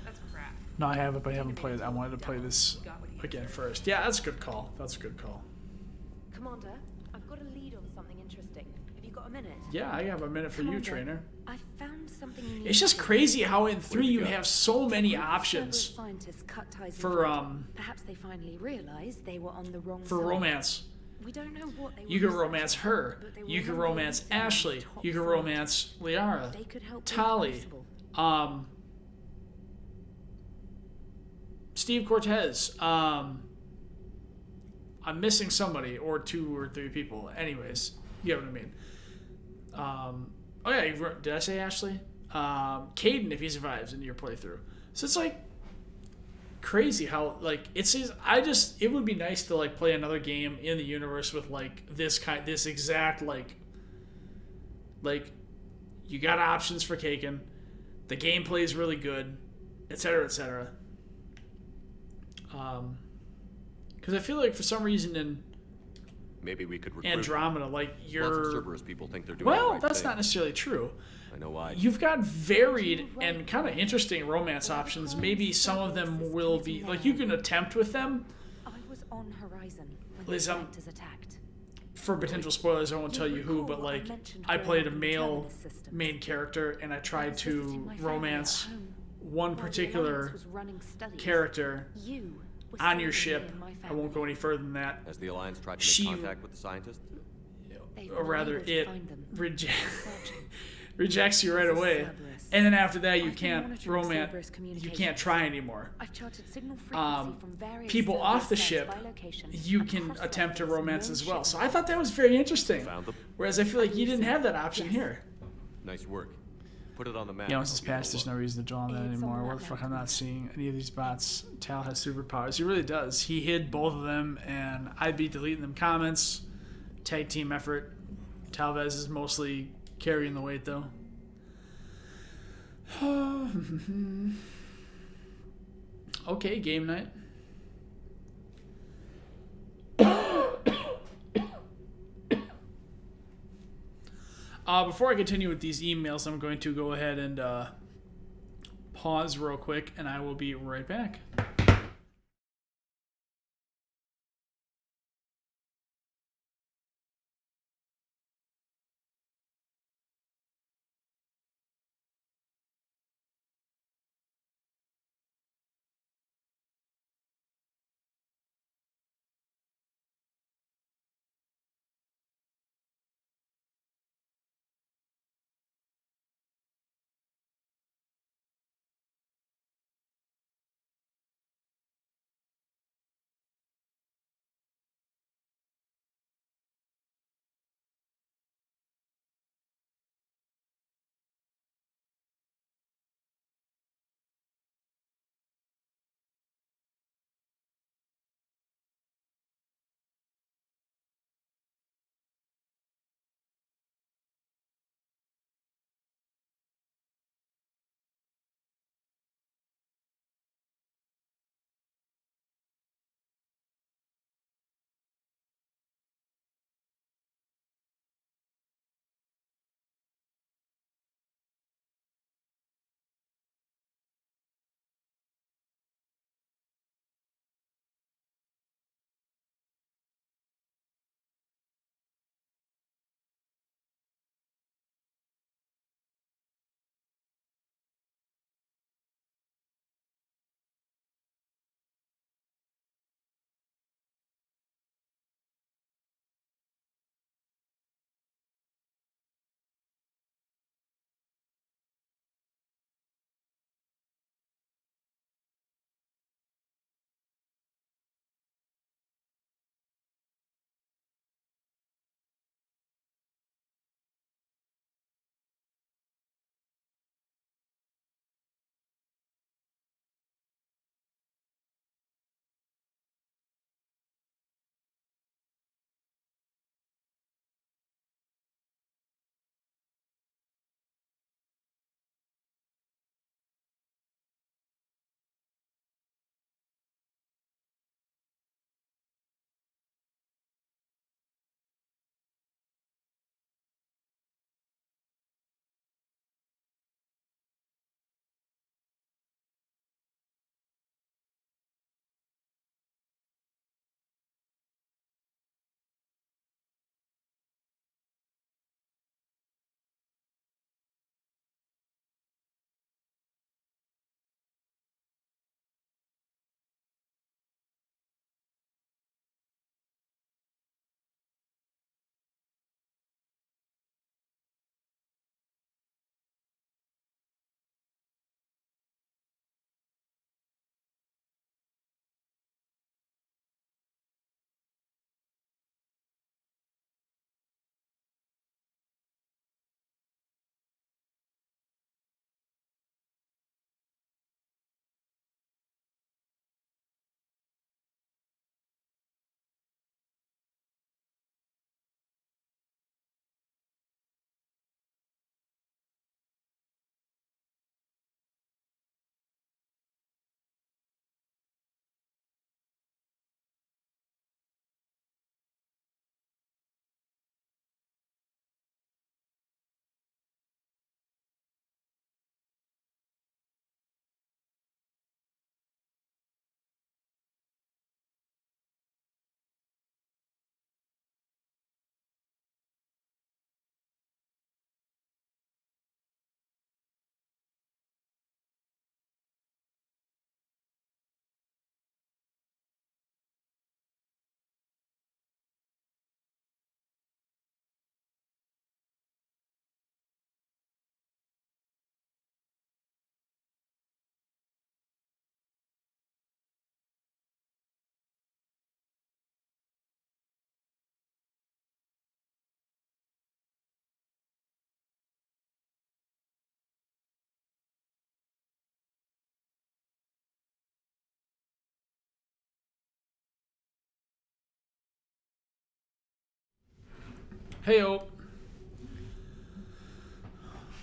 That's crap. No, I haven't, but I haven't played it. I wanted to play this again first. Yeah, that's a good call. That's a good call. Commander, I've got a lead on something interesting. Have you got a minute? Yeah, I have a minute for you, Trainer. I found something unique. It's just crazy how in 3 you have so many options for perhaps they finally realized they were on the wrong for side. Romance. We don't know what they You can romance her. You can romance Ashley. You can romance Liara, Tali, Steve Cortez. I'm missing somebody or 2 or 3 people. Anyways, you know what I mean. Oh yeah, did I say Ashley? Caden, if he survives in your playthrough. So it's like crazy how like it would be nice to like play another game in the universe with like this exact like you got options for Kagan, the gameplay is really good, etc., etc. Because I feel like for some reason in maybe we could recruit Andromeda, like you're lots of Cerberus people think they're doing well, the right that's thing. not necessarily true. I know why. You've got varied and kind of interesting romance options. Maybe some of them will be like you can attempt with them. I was on Horizon when Liz, the Collectors attacked. For potential spoilers, I won't tell you who, but like I played a male main character and I tried to romance one particular character on your ship. I won't go any further than that. Has the Alliance tried to make contact with the scientists? Or rather, it rejects you right away, and then after that, you can't romance. You can't try anymore. People off the ship, you can attempt to romance as well. So I thought that was very interesting. Whereas I feel like you didn't have that option here. Nice work. Put it on the map. Yeah, once it's passed, there's no reason to draw on that anymore. What the fuck? I'm not seeing any of these bots. Tal has superpowers. He really does. He hid both of them, and I'd be deleting them comments. Tag team effort. Talvez is mostly carrying the weight, though. Okay, game night. Before I continue with these emails, I'm going to go ahead and pause real quick, and I will be right back. Heyo.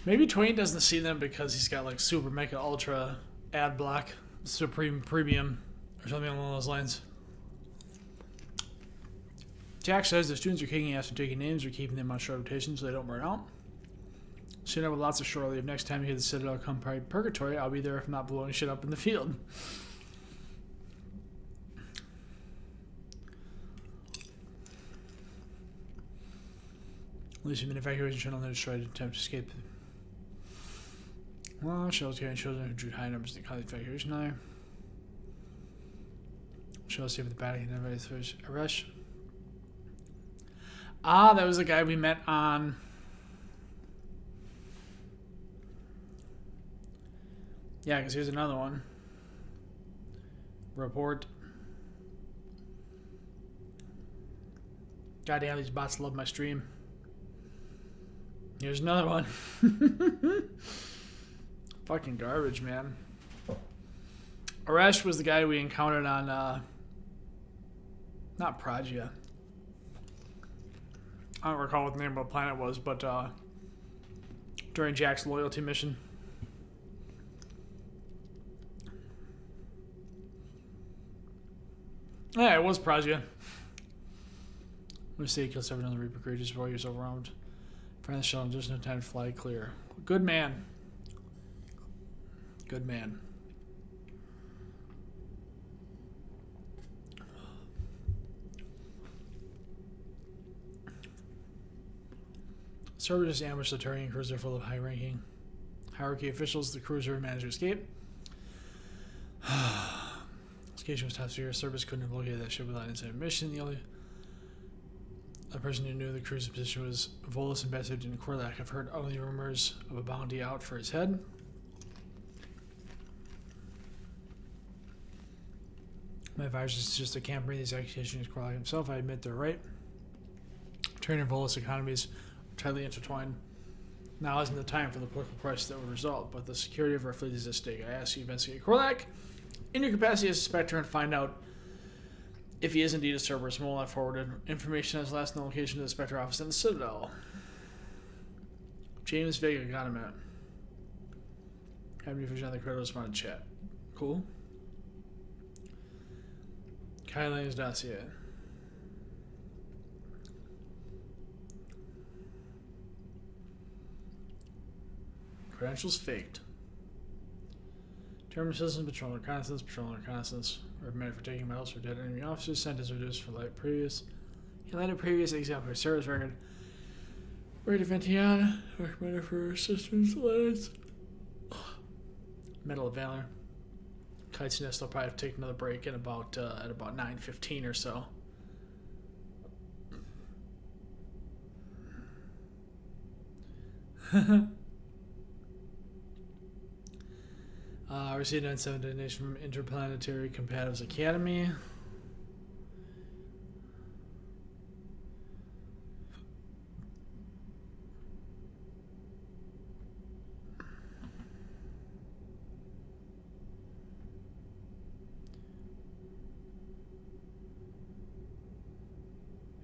Maybe Twain doesn't see them because he's got like super mega ultra ad block, supreme premium, or something along those lines. Jack says the students are kicking ass and taking names or keeping them on short rotation so they don't burn out. Soon I with lots of shore leave. Next time you hear the Citadel come by Purgatory, I'll be there if not blowing shit up in the field. At least the evacuation channel they destroyed to attempt to escape. Well, shells carrying children who drew high numbers in the college evacuation now. Shells saved the battle and everybody's first arrest. Ah, that was the guy we met on. Yeah, because here's another one. Report. Goddamn, these bots love my stream. Here's another one. Fucking garbage, man. Arash was the guy we encountered on, not Pragia. I don't recall what the name of the planet was, but during Jack's loyalty mission. Yeah, it was Pragia. We say he killed 7 other Reaper creatures before he was overwhelmed. Find the shell and there's no time to fly clear. Good man. Good man. Cerberus ambushed the Turian cruiser full of high-ranking hierarchy officials. The cruiser managed to escape. Escape was top secret. Cerberus couldn't have located that ship without inside mission. The only person who knew the cruiser's position was Volus ambassador in Korlak. I've heard ugly rumors of a bounty out for his head. My advisor is just a camper. These accusations Korlak himself. I admit they're right. Turian and Volus economies tightly intertwined. Now isn't the time for the political crisis that would result, but the security of our fleet is at stake. I ask you to investigate Korlak in your capacity as a Spectre and find out if he is indeed a Cerberus. Mole, I forwarded information as last known location to the Spectre office in the Citadel. James Vega got him at. Have any vision on the credible responded chat. Cool. Kai Lane's dossier. Credentials faked. Term assistance, patrol reconnaissance, recommended for taking medals for dead enemy officers, sentence reduced for light previous. He lighted previous example for Sarah's record. Rate of Ventiana, recommended for assistance lines. Medal of Valor. Kites Nest will probably have to take another break at about 9:15 or so. Received 97 donation from Interplanetary Compatibles Academy.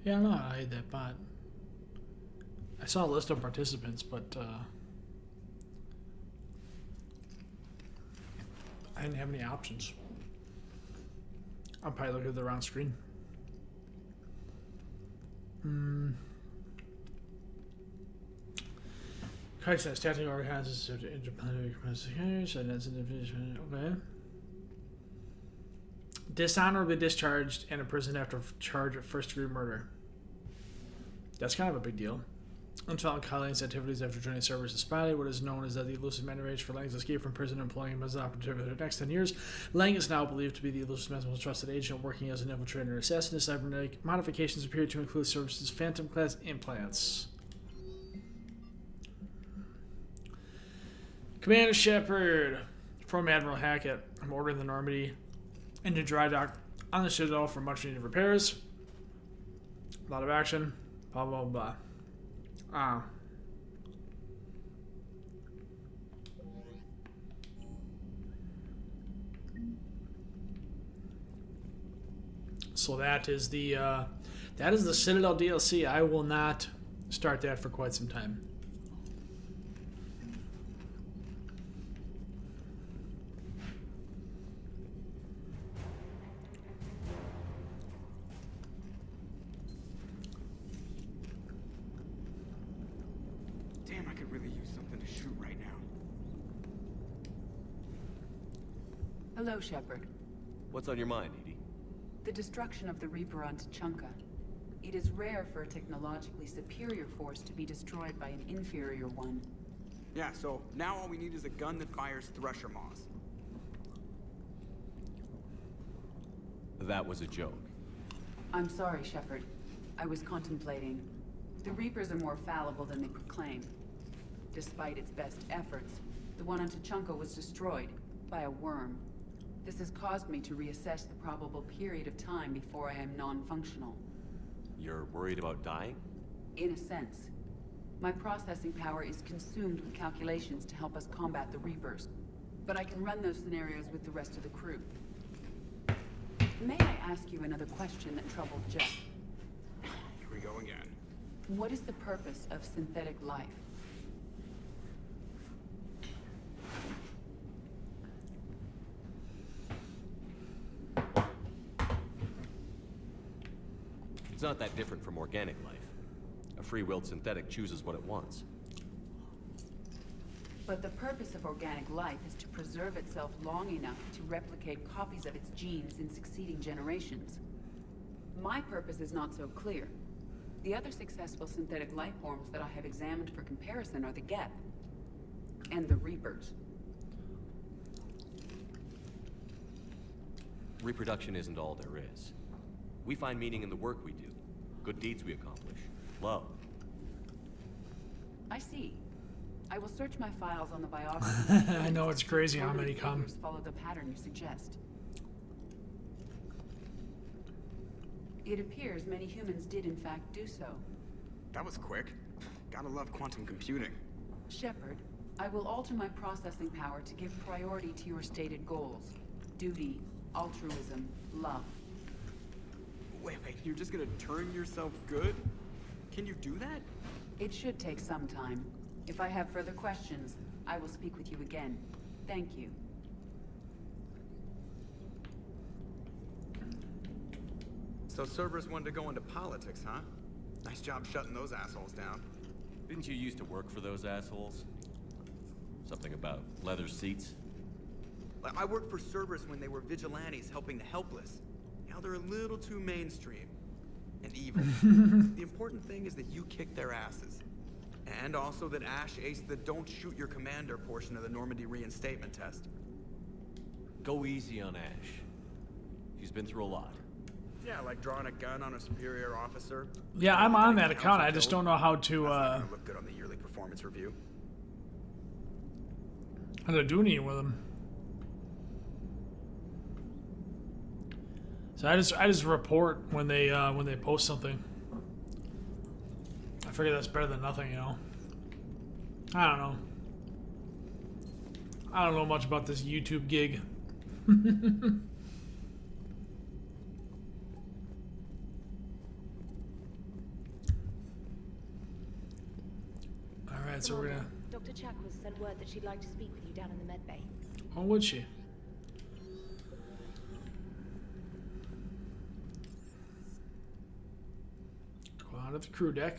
Yeah, I don't know how I hate that bot. I saw a list of participants, but I didn't have any options. I'm probably looking at the wrong screen. Kite says tactical organizers to interplanetary capacity. Okay. Dishonorably discharged and imprisoned after charge of first-degree murder. That's kind of a big deal. Until Colleen's activities after joining Cerberus' spy, what is known as the elusive man arranged for Lang's escape from prison, employing him as an operative for the next 10 years. Lang is now believed to be the elusive man's most trusted agent, working as an infiltrator and assassin. His cybernetic modifications appear to include Cerberus' phantom-class implants. Commander Shepard, from Admiral Hackett, I'm ordering the Normandy into dry dock on the Citadel for much needed repairs. A lot of action. Blah, blah, blah. So that is the Citadel DLC. I will not start that for quite some time. Damn, I could really use something to shoot right now. Hello, Shepard. What's on your mind, Edie? The destruction of the Reaper on Tuchanka. It is rare for a technologically superior force to be destroyed by an inferior one. Yeah, so now all we need is a gun that fires Thresher Maws. That was a joke. I'm sorry, Shepard. I was contemplating. The Reapers are more fallible than they proclaim. Despite its best efforts, the one on Tuchanka was destroyed by a worm. This has caused me to reassess the probable period of time before I am non-functional. You're worried about dying? In a sense. My processing power is consumed with calculations to help us combat the Reapers. But I can run those scenarios with the rest of the crew. May I ask you another question that troubled Jeff? Here we go again. What is the purpose of synthetic life? It's not that different from organic life. A free-willed synthetic chooses what it wants. But the purpose of organic life is to preserve itself long enough to replicate copies of its genes in succeeding generations. My purpose is not so clear. The other successful synthetic life forms that I have examined for comparison are the Geth and the Reapers. Reproduction isn't all there is. We find meaning in the work we do, good deeds we accomplish, love. I see. I will search my files on the biography. I know it's crazy how many come. Follow the pattern you suggest. It appears many humans did in fact do so. That was quick. Gotta love quantum computing. Shepard, I will alter my processing power to give priority to your stated goals. Duty, altruism, love. Wait, you're just gonna turn yourself good? Can you do that? It should take some time. If I have further questions, I will speak with you again. Thank you. So Cerberus wanted to go into politics, huh? Nice job shutting those assholes down. Didn't you used to work for those assholes? Something about leather seats? I worked for Cerberus when they were vigilantes helping the helpless. Now they're a little too mainstream. And evil. The important thing is that you kicked their asses. And also that Ash aced the don't shoot your commander portion of the Normandy reinstatement test. Go easy on Ash. She's been through a lot. Yeah, like drawing a gun on a superior officer. Yeah, I'm on that account. I just don't know how to Look good on the yearly performance review. how to do anything with them. So I just report when they post something. I figure that's better than nothing, you know. I don't know. I don't know much about this YouTube gig. All right, so we're gonna. Dr. Chakwas sent word that she'd like to speak with you down in the med bay. Oh, would she? Go out of the crew deck.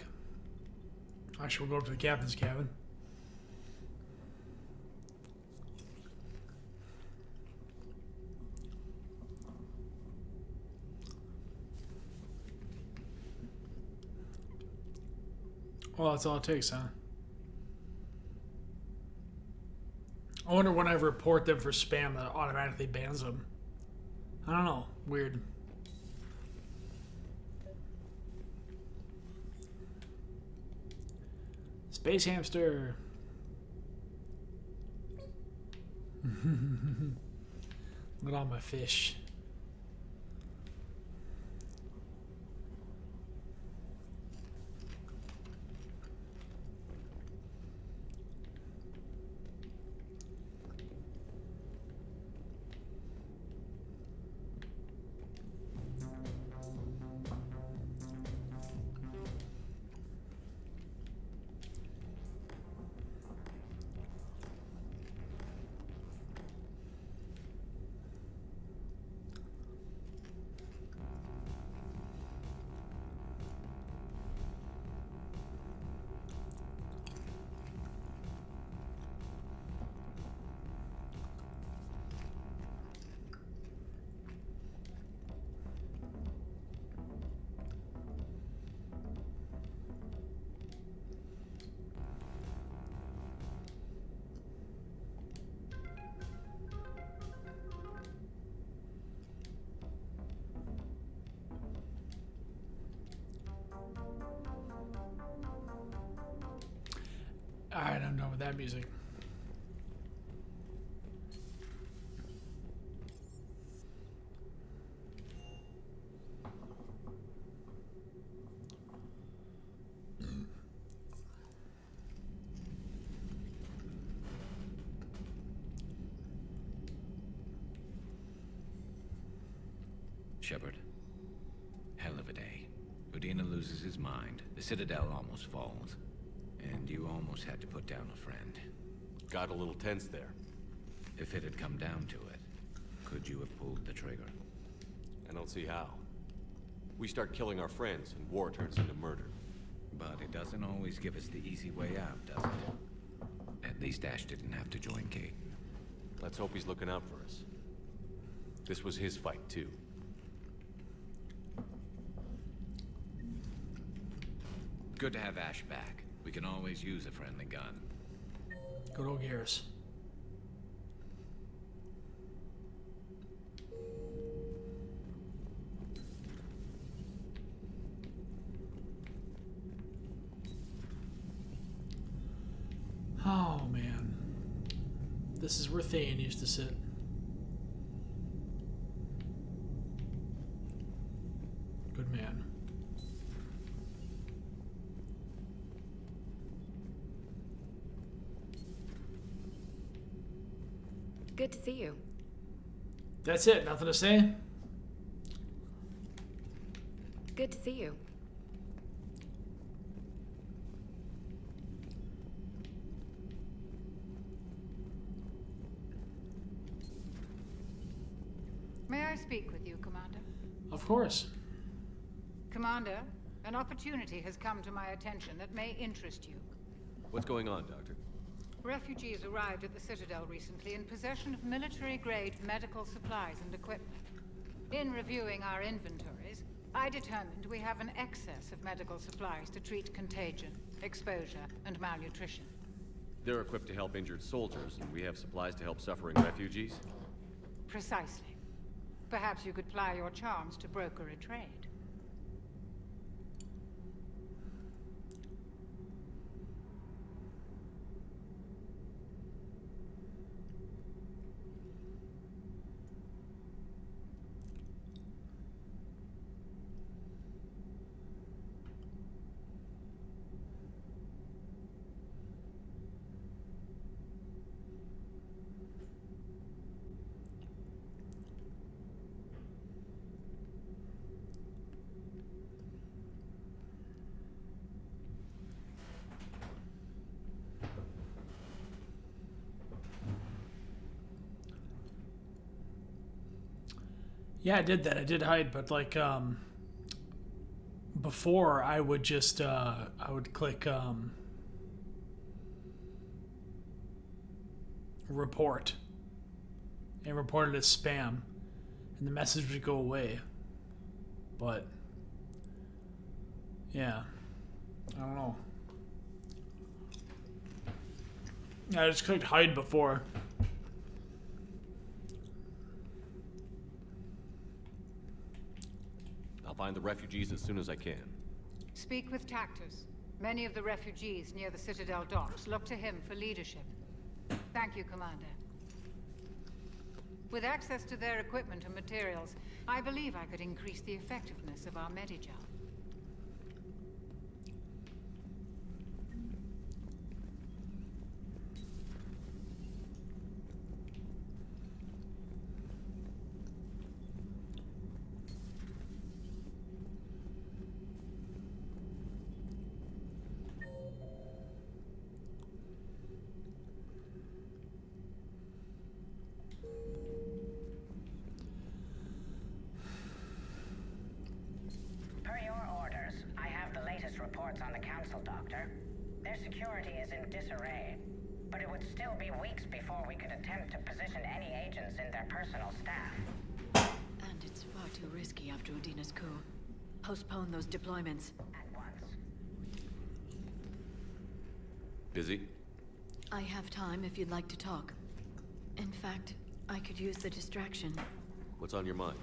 Actually, we'll go up to the captain's cabin. Well, that's all it takes, huh? I wonder when I report them for spam that automatically bans them. I don't know. Weird. Space hamster. Look at all my fish. I don't know with that music. Shepard. Hell of a day. Udina loses his mind. The Citadel almost falls. And you almost had to put down a friend. Got a little tense there. If it had come down to it, could you have pulled the trigger? I don't see how. We start killing our friends, and war turns into murder. But it doesn't always give us the easy way out, does it? At least Ash didn't have to join Kate. Let's hope he's looking out for us. This was his fight, too. Good to have Ash back. We can always use a friendly gun. Good old Garrus. Oh man. This is where Thain used to sit. Good man. Good to see you. That's it. Nothing to say? Good to see you. May I speak with you, Commander? Of course. Commander, an opportunity has come to my attention that may interest you. What's going on, Doctor? Refugees arrived at the Citadel recently in possession of military-grade medical supplies and equipment. In reviewing our inventories, I determined we have an excess of medical supplies to treat contagion, exposure, and malnutrition. They're equipped to help injured soldiers, and we have supplies to help suffering refugees? Precisely. Perhaps you could ply your charms to broker a trade. Yeah, I did that. I did hide, but like before I would just I would click report and report it as spam, and the message would go away. But yeah, I don't know. I just clicked hide before. I'll find the refugees as soon as I can. Speak with Tactus. Many of the refugees near the Citadel docks look to him for leadership. Thank you, Commander. With access to their equipment and materials, I believe I could increase the effectiveness of our Medigel. Reports on the Council, Doctor. Their security is in disarray, but it would still be weeks before we could attempt to position any agents in their personal staff. And it's far too risky after Udina's coup. Postpone those deployments. At once. Busy? I have time if you'd like to talk. In fact, I could use the distraction. What's on your mind?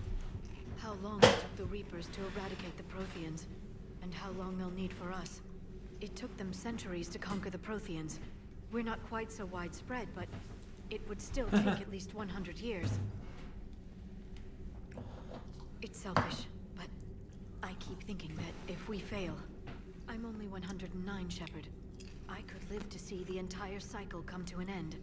How long it took the Reapers to eradicate the Protheans, and how long they'll need for us. It took them centuries to conquer the Protheans, We're not quite so widespread, but it would still take at least 100 years. It's selfish, but I keep thinking that if we fail... I'm only 109, Shepard. I could live to see the entire cycle come to an end.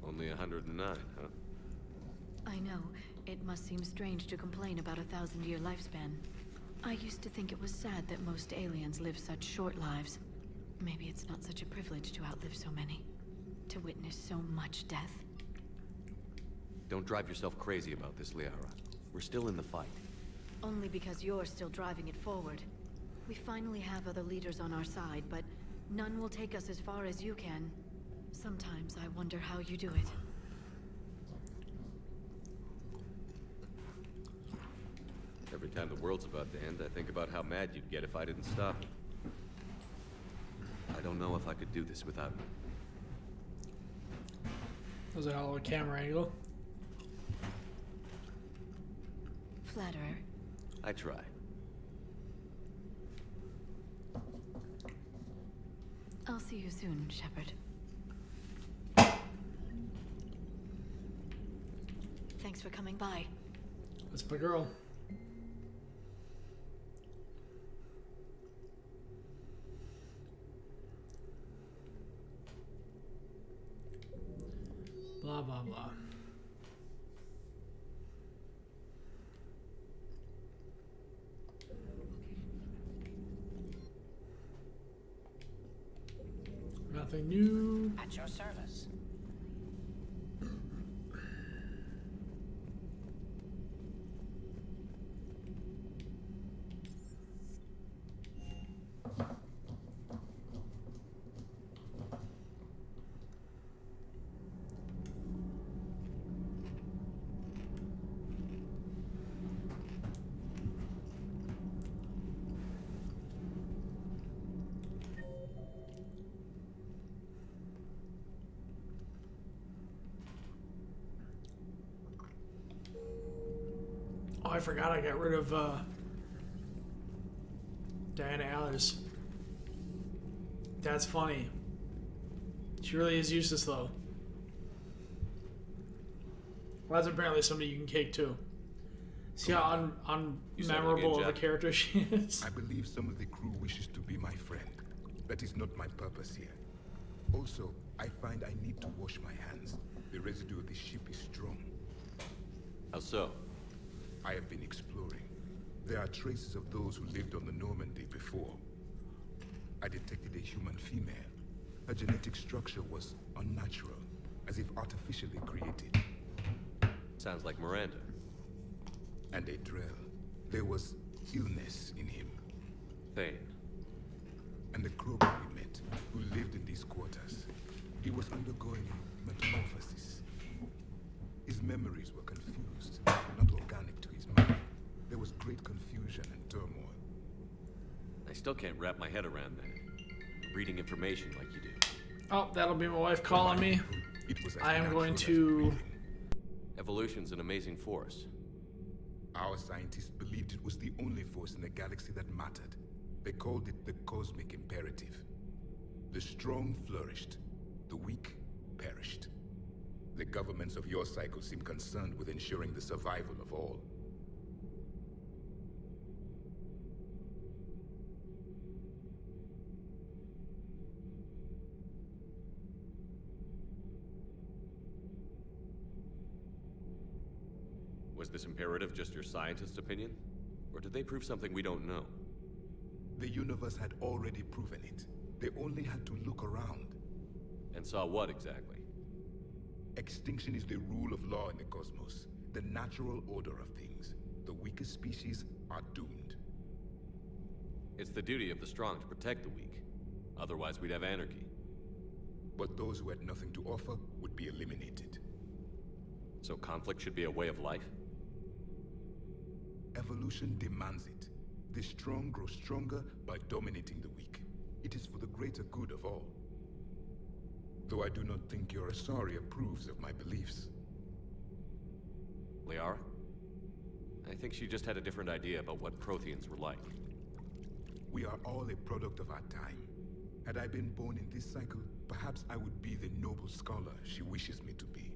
Only 109, huh? I know. It must seem strange to complain about a 1,000-year lifespan. I used to think it was sad that most aliens live such short lives. Maybe it's not such a privilege to outlive so many. To witness so much death. Don't drive yourself crazy about this, Liara. We're still in the fight. Only because you're still driving it forward. We finally have other leaders on our side, but none will take us as far as you can. Sometimes I wonder how you do it. Every time the world's about to end, I think about how mad you'd get if I didn't stop. I don't know if I could do this without you. Was that all a camera angle? Flatterer. I try. I'll see you soon, Shepard. Thanks for coming by. That's my girl. Blah, blah, blah. Nothing new. At your service. Oh, I forgot I got rid of Diana Allers. That's funny. She really is useless though. Well, that's apparently somebody you can cake too. See how unmemorable of a character she is? I believe some of the crew wishes to be my friend. That is not my purpose here. Also, I find I need to wash my hands. The residue of the ship is strong. How so? I have been exploring. There are traces of those who lived on the Normandy before. I detected a human female. Her genetic structure was unnatural, as if artificially created. Sounds like Miranda. And a Drell. There was illness in him. Twain. And the Krogan we met, who lived in these quarters. He was undergoing metamorphosis. His memories were confused, not organic to his mind. There was great confusion and turmoil. I still can't wrap my head around that. Reading information like you do. Oh, that'll be my wife calling me. I am going to... Evolution's an amazing force. Our scientists believed it was the only force in the galaxy that mattered. They called it the cosmic imperative. The strong flourished, the weak perished. The governments of your cycle seem concerned with ensuring the survival of all. Was this imperative just your scientist's opinion? Or did they prove something we don't know? The universe had already proven it. They only had to look around. And saw what exactly? Extinction is the rule of law in the cosmos, the natural order of things. The weakest species are doomed. It's the duty of the strong to protect the weak. Otherwise, we'd have anarchy. But those who had nothing to offer would be eliminated. So conflict should be a way of life? Evolution demands it. The strong grow stronger by dominating the weak. It is for the greater good of all. Though I do not think your Asari approves of my beliefs. Liara? I think she just had a different idea about what Protheans were like. We are all a product of our time. Had I been born in this cycle, perhaps I would be the noble scholar she wishes me to be.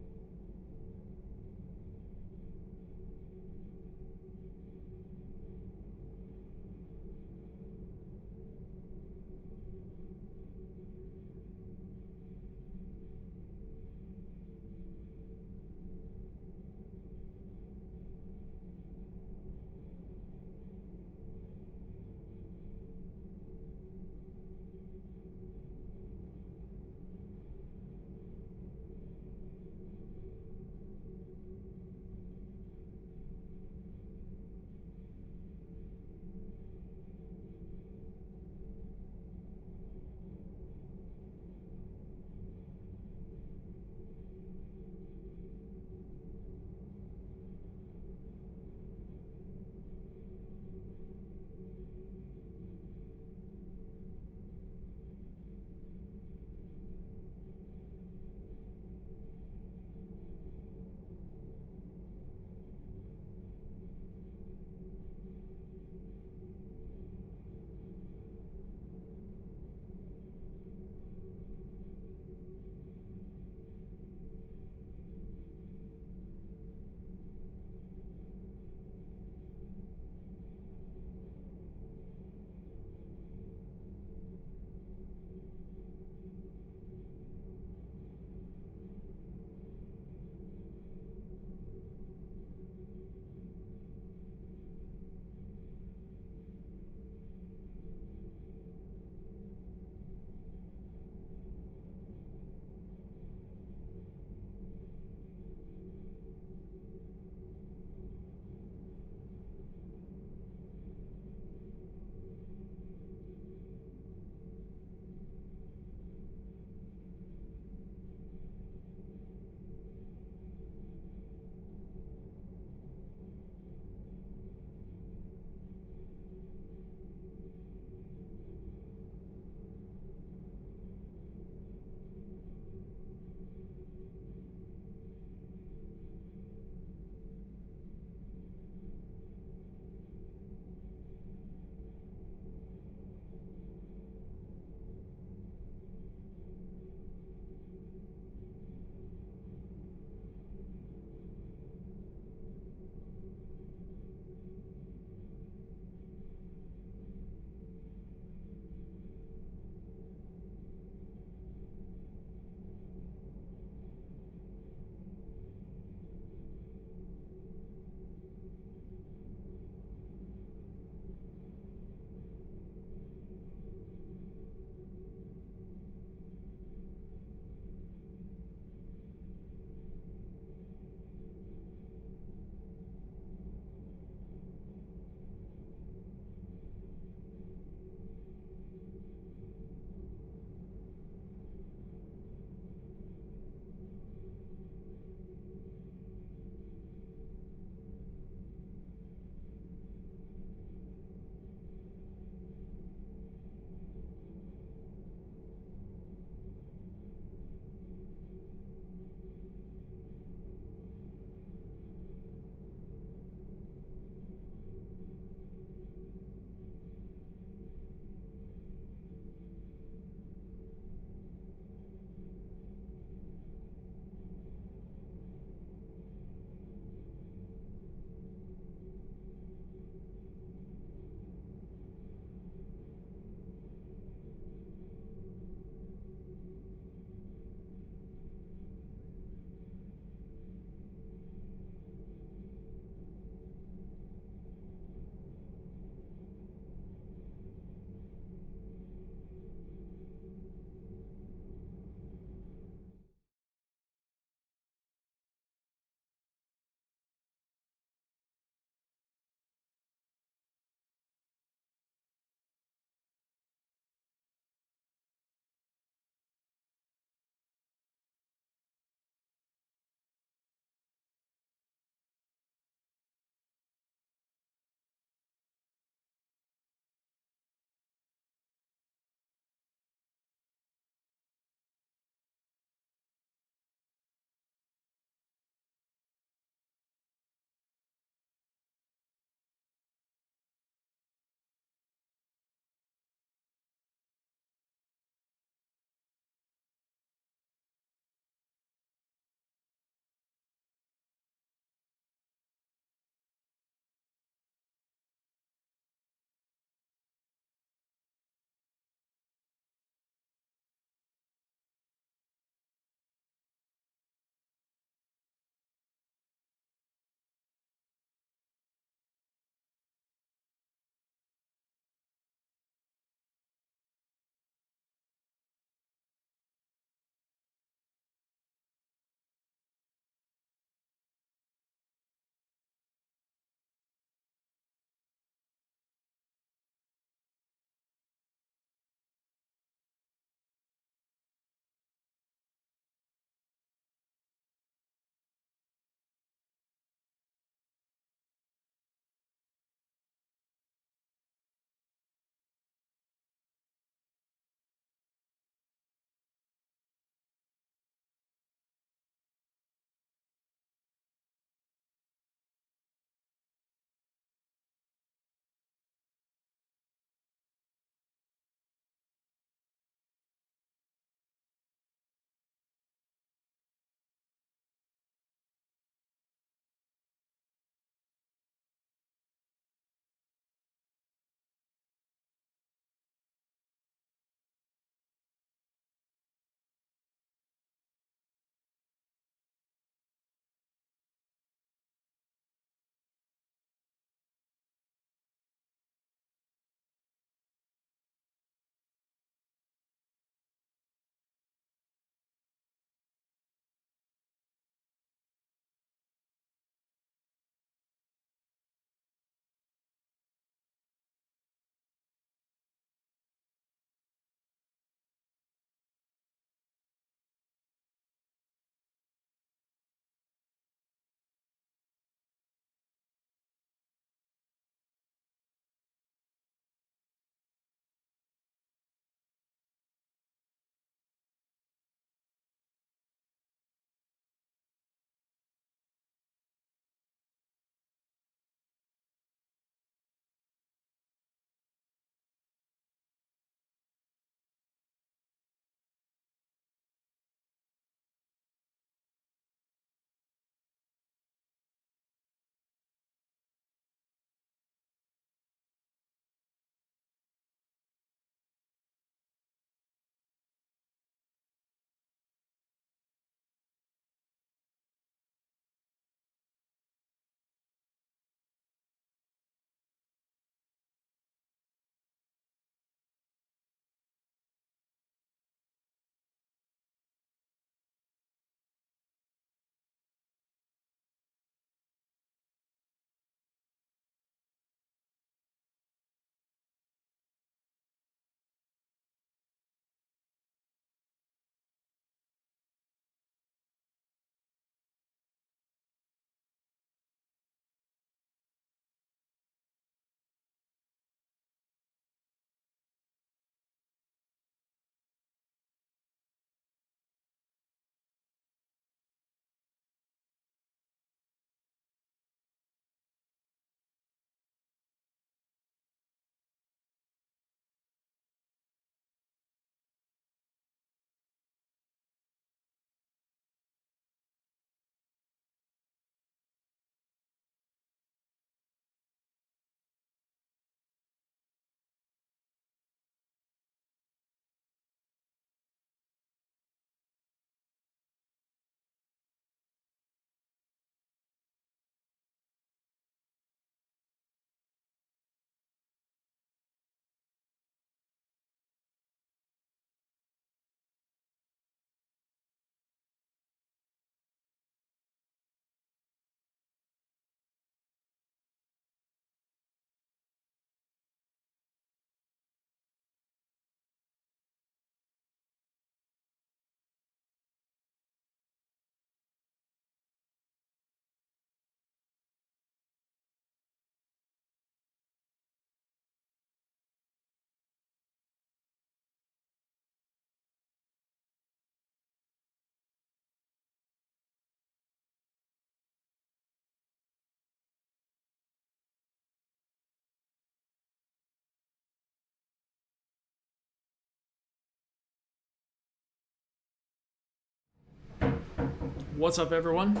What's up, everyone?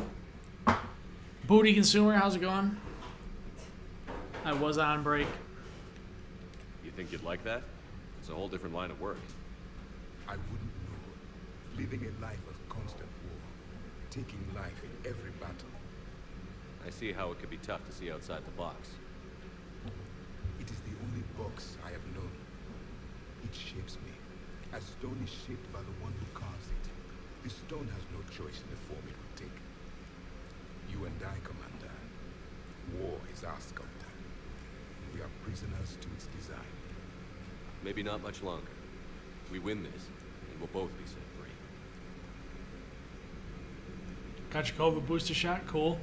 Booty Consumer, how's it going? I was on break. You think you'd like that? It's a whole different line of work. I wouldn't know. Living a life of constant war. Taking life in every battle. I see how it could be tough to see outside the box. It is the only box I have known. It shapes me, as stone is shaped by the one who carves it. The stone has no choice in the form it would take. You and I, Commander. War is our sculptor. We are prisoners to its design. Maybe not much longer. We win this, and we'll both be set free. Got your COVID booster shot? Cool.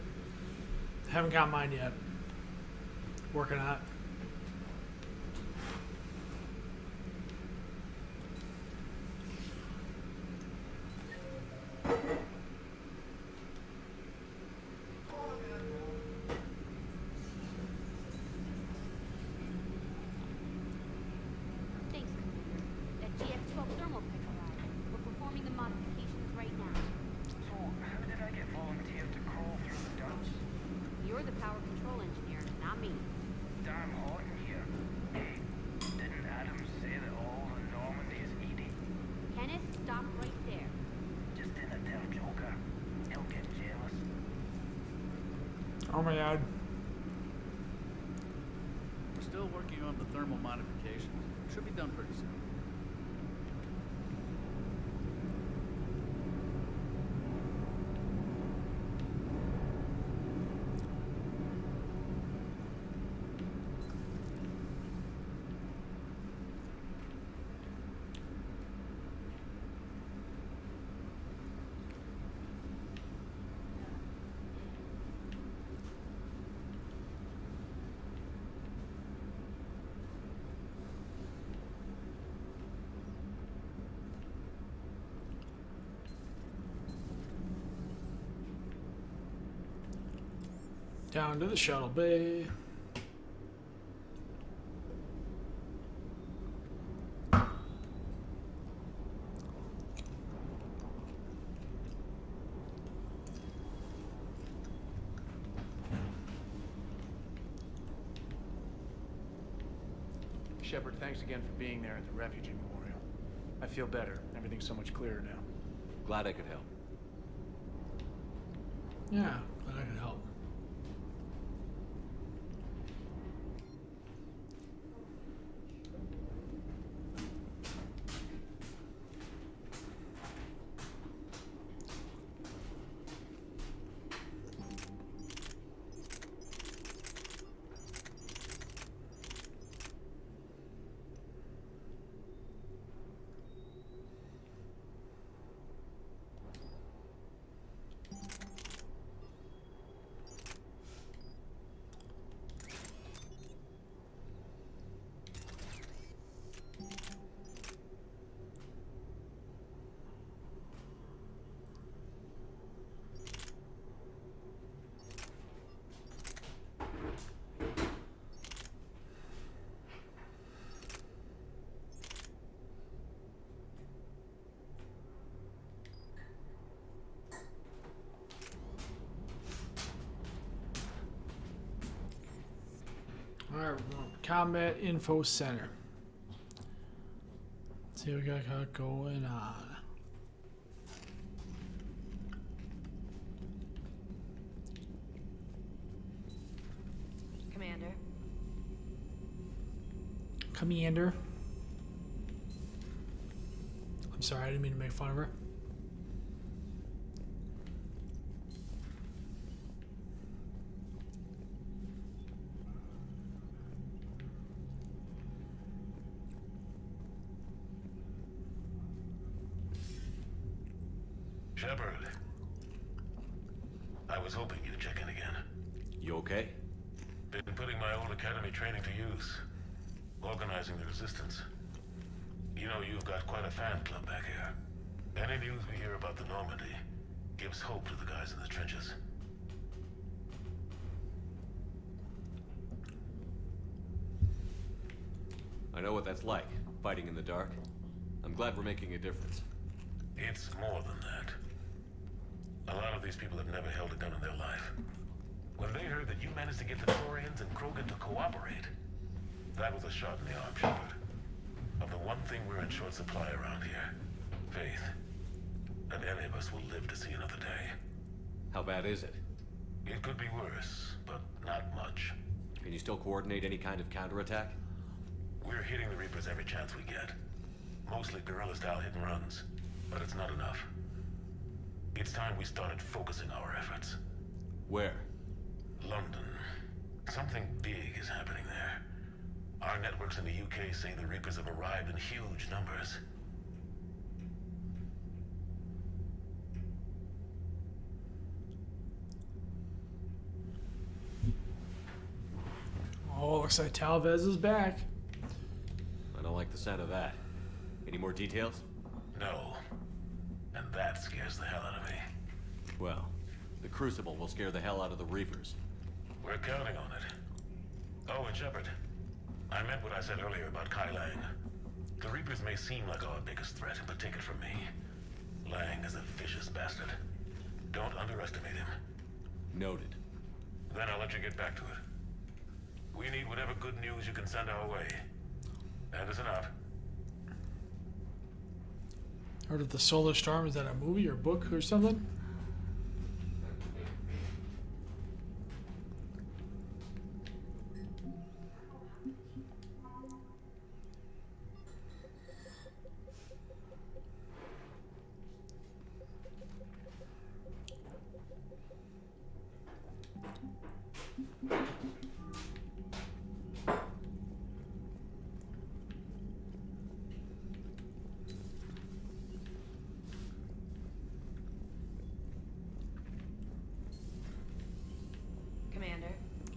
Haven't got mine yet. Working on it. Thanks, Commander. That GX-12 thermal pick arrived. We're performing the modifications right now. So, how did I get volunteered to crawl through the ducts? You're the power control engineer, not me. Damn hot in here. Hey, didn't Adam say that all the Normandy is eating? Kenneth, stop right there. Just didn't tell Joker. He'll get jealous. Oh my god. We're still working on the thermal modifications. Should be done pretty soon. Down to the shuttle bay. Shepard, thanks again for being there at the refugee memorial. I feel better. Everything's so much clearer now. Glad I could help. Yeah, glad I could help. Alright, Combat Info Center. Let's see what we got going on. Commander. Commander. I'm sorry, I didn't mean to make fun of her. Shepard. I was hoping you'd check in again. You okay? Been putting my old academy training to use. Organizing the resistance. You know, you've got quite a fan club back here. Any news we hear about the Normandy gives hope to the guys in the trenches. I know what that's like, fighting in the dark. I'm glad we're making a difference. It's more than that. A lot of these people have never held a gun in their life. When they heard that you managed to get the Torians and Krogan to cooperate, that was a shot in the arm, Shepard. Of the one thing we're in short supply around here, faith. And any of us will live to see another day. How bad is it? It could be worse, but not much. Can you still coordinate any kind of counterattack? We're hitting the Reapers every chance we get. Mostly guerrilla-style hit-and-runs, but it's not enough. It's time we started focusing our efforts. Where? London. Something big is happening there. Our networks in the UK say the Reapers have arrived in huge numbers. Oh, looks like Talvez is back. I don't like the sound of that. Any more details? No. And that scares the hell out of me. Well, the Crucible will scare the hell out of the Reapers. We're counting on it. Oh, and Shepard, I meant what I said earlier about Kai Lang. The Reapers may seem like our biggest threat, but take it from me. Lang is a vicious bastard. Don't underestimate him. Noted. Then I'll let you get back to it. We need whatever good news you can send our way. Anderson out. Heard of the Solar Storm? Is that a movie or book or something?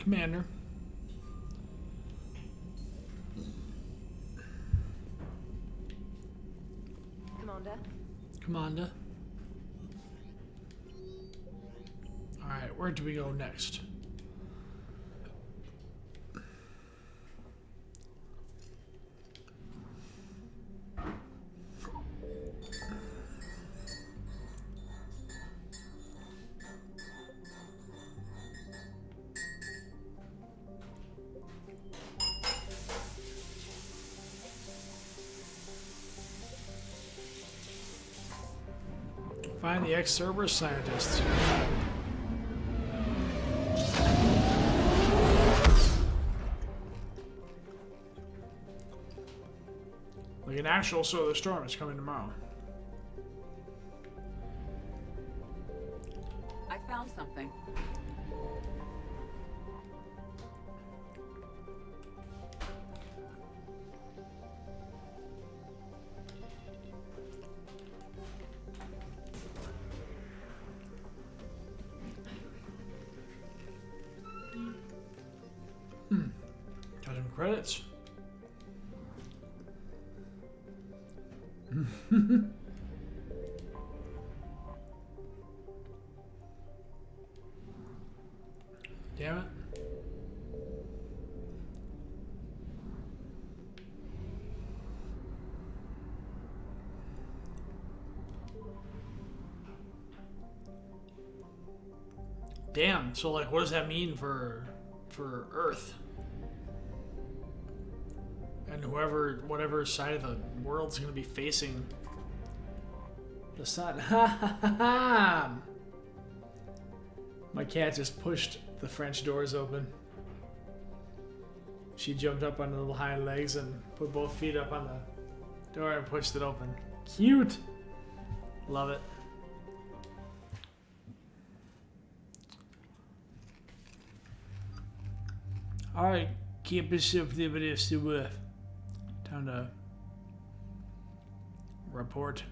Commander. Commander. Alright, where do we go next? Find the ex-Cerberus scientists. Like an actual solar storm is coming tomorrow. I found something. Got some credits. Damn it. Damn, so like what does that mean for Earth? And whatever side of the world's gonna be facing the sun. My cat just pushed the French doors open. She jumped up on the little hind legs and put both feet up on the door and pushed it open. Cute! Love it. Alright, keep it simple, but it's still worth. Time to report.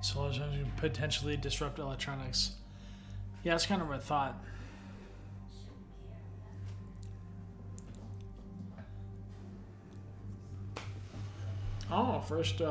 Solar storms can potentially disrupt electronics. Yeah, that's kind of what I thought. Oh, first,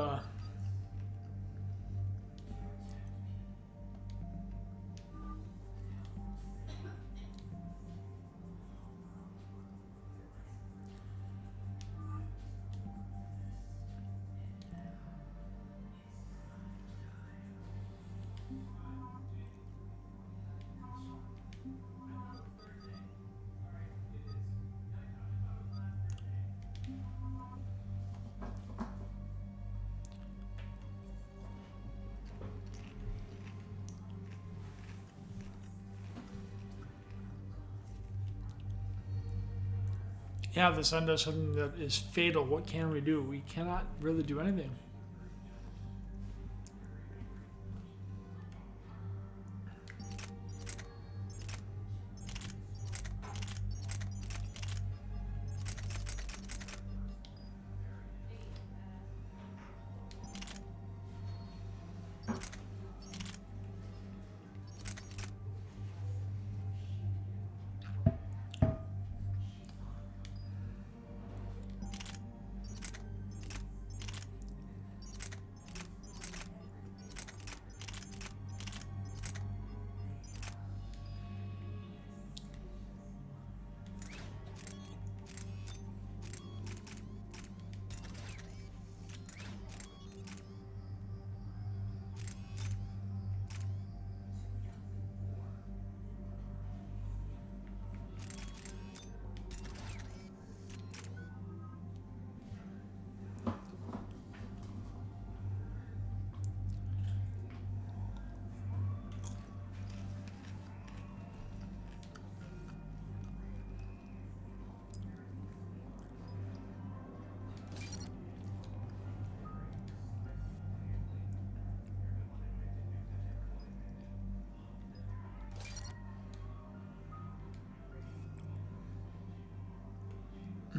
Yeah, if the sun does something that is fatal, what can we do? We cannot really do anything.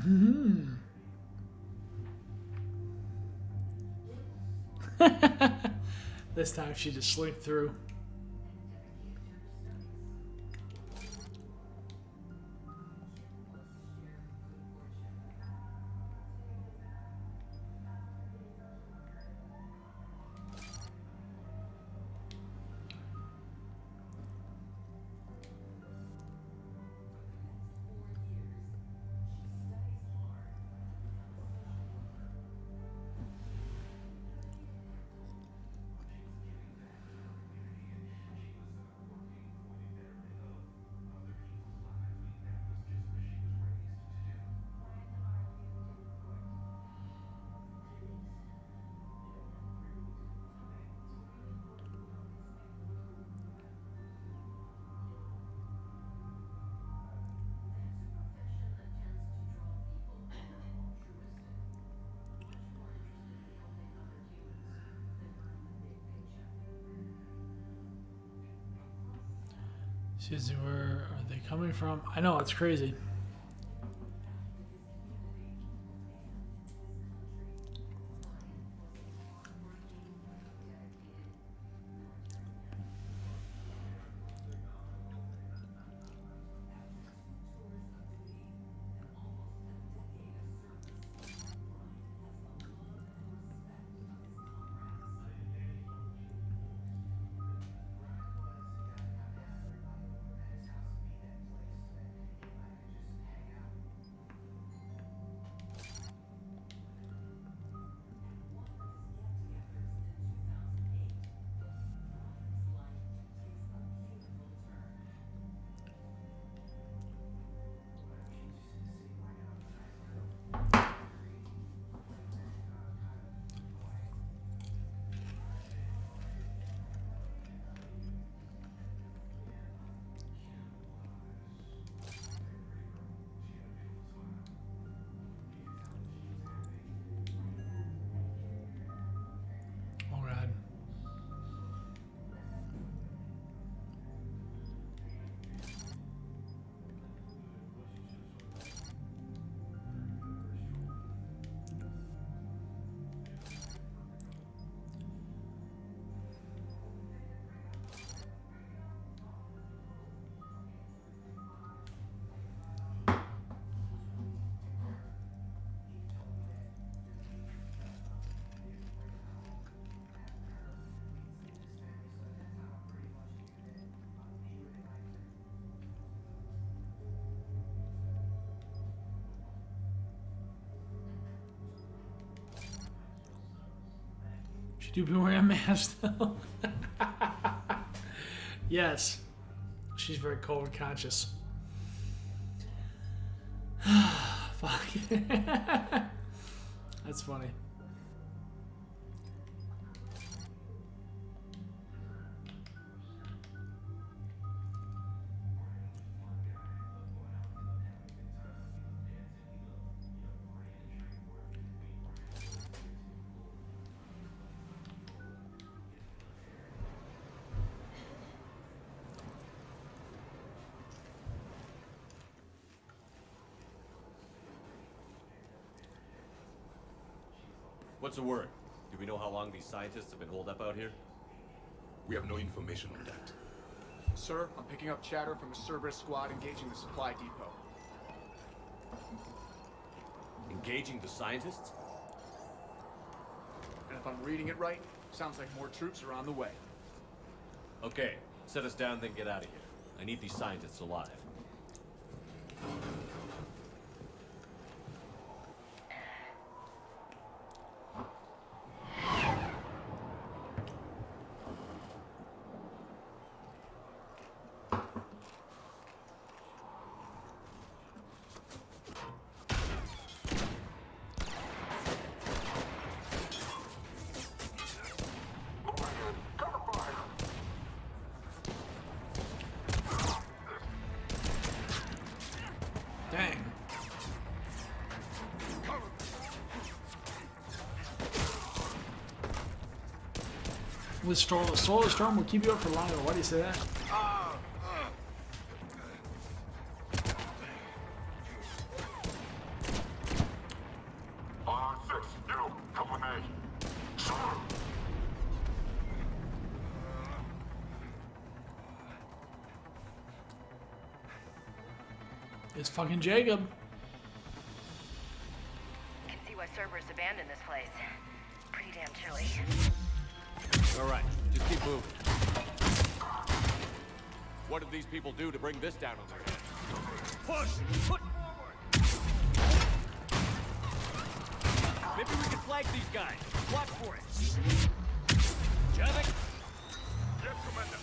Hmm. This time she just slipped through. Susie, where are they coming from? I know, it's crazy. Should you be wearing a mask though? Yes. She's very COVID conscious. Fuck. That's funny. What's the word? Do we know how long these scientists have been holed up out here? We have no information on that. Sir, I'm picking up chatter from a Cerberus squad engaging the supply depot. Engaging the scientists? And if I'm reading it right, sounds like more troops are on the way. Okay, set us down, then get out of here. I need these scientists alive. Dang. With Solar Storm will keep you up for longer. Why do you say that? It's fucking Jacob. Can see why Cerberus abandoned this place. Pretty damn chilly. All right, just keep moving. What did these people do to bring this down on their heads? Push! Put forward! Maybe we can flank these guys. Watch for it. Javik! Yes, Commander.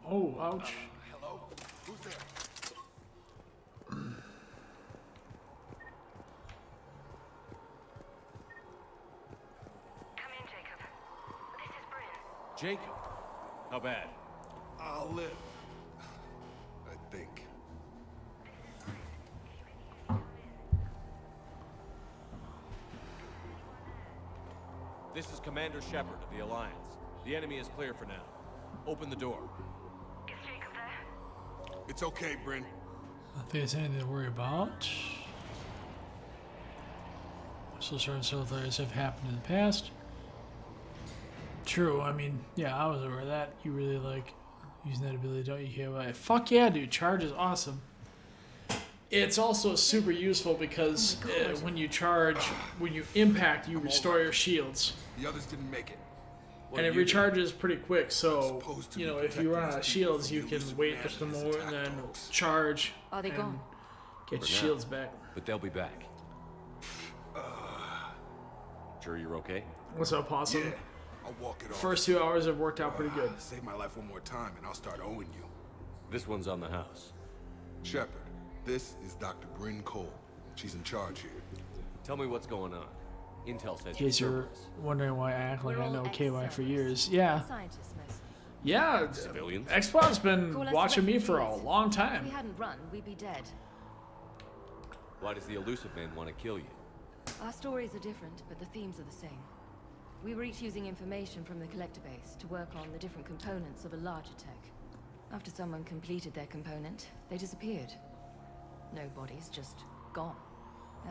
Oh, ouch. Hello? Who's there? Come in, Jacob. This is Bryn. Jacob? How bad? I'll live. I think. This is Commander Shepard of the Alliance. The enemy is clear for now. Open the door. Is Jacob there? It's okay, Bryn. I don't think it's anything to worry about. So certain things have happened in the past. True, I mean, yeah, I was aware of that. You really like using that ability, don't you? Care about it. Fuck yeah, dude. Charge is awesome. It's also super useful because when you charge, when you impact, you restore your shields. The others didn't make it. And it recharges pretty quick, so, you know, if you run out of shields, you can wait just a moment and then charge. Are they gone? Get your shields back. But they'll be back. Sure you're okay? What's up, Possum? Yeah, I'll walk it off. First 2 hours have worked out pretty good. Save my life one more time and I'll start owing you. This one's on the house. Shepard, this is Dr. Bryn Cole. She's in charge here. Tell me what's going on. Intel says In case you're Cerberus. wondering why I act like We're I know all KY for ex-Cerberus. years. Yeah. Scientists mostly. Yeah. Civilians? X-Bot's been Call us watching me for a refugees. long If time. we hadn't run, we'd be dead. Why does the elusive man want to kill you? Our stories are different, but the themes are the same. We were each using information from the collector base to work on the different components of a larger tech. After someone completed their component, they disappeared. No bodies, just gone.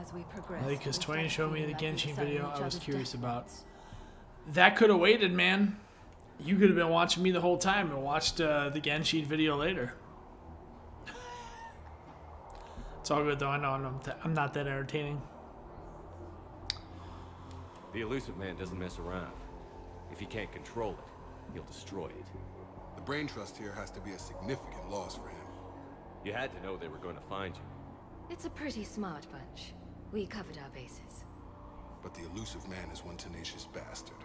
As we progressed, Because we Twain started showed me the feeling like we were Genshin sucking video each I was other's curious death about. thoughts. That could have waited, man. You could have been watching me the whole time and watched the Genshin video later. It's all good though. I know I'm not that entertaining. The elusive man doesn't mess around. If he can't control it, he'll destroy it. The brain trust here has to be a significant loss for him. You had to know they were going to find you. It's a pretty smart bunch. We covered our bases. But the elusive man is one tenacious bastard.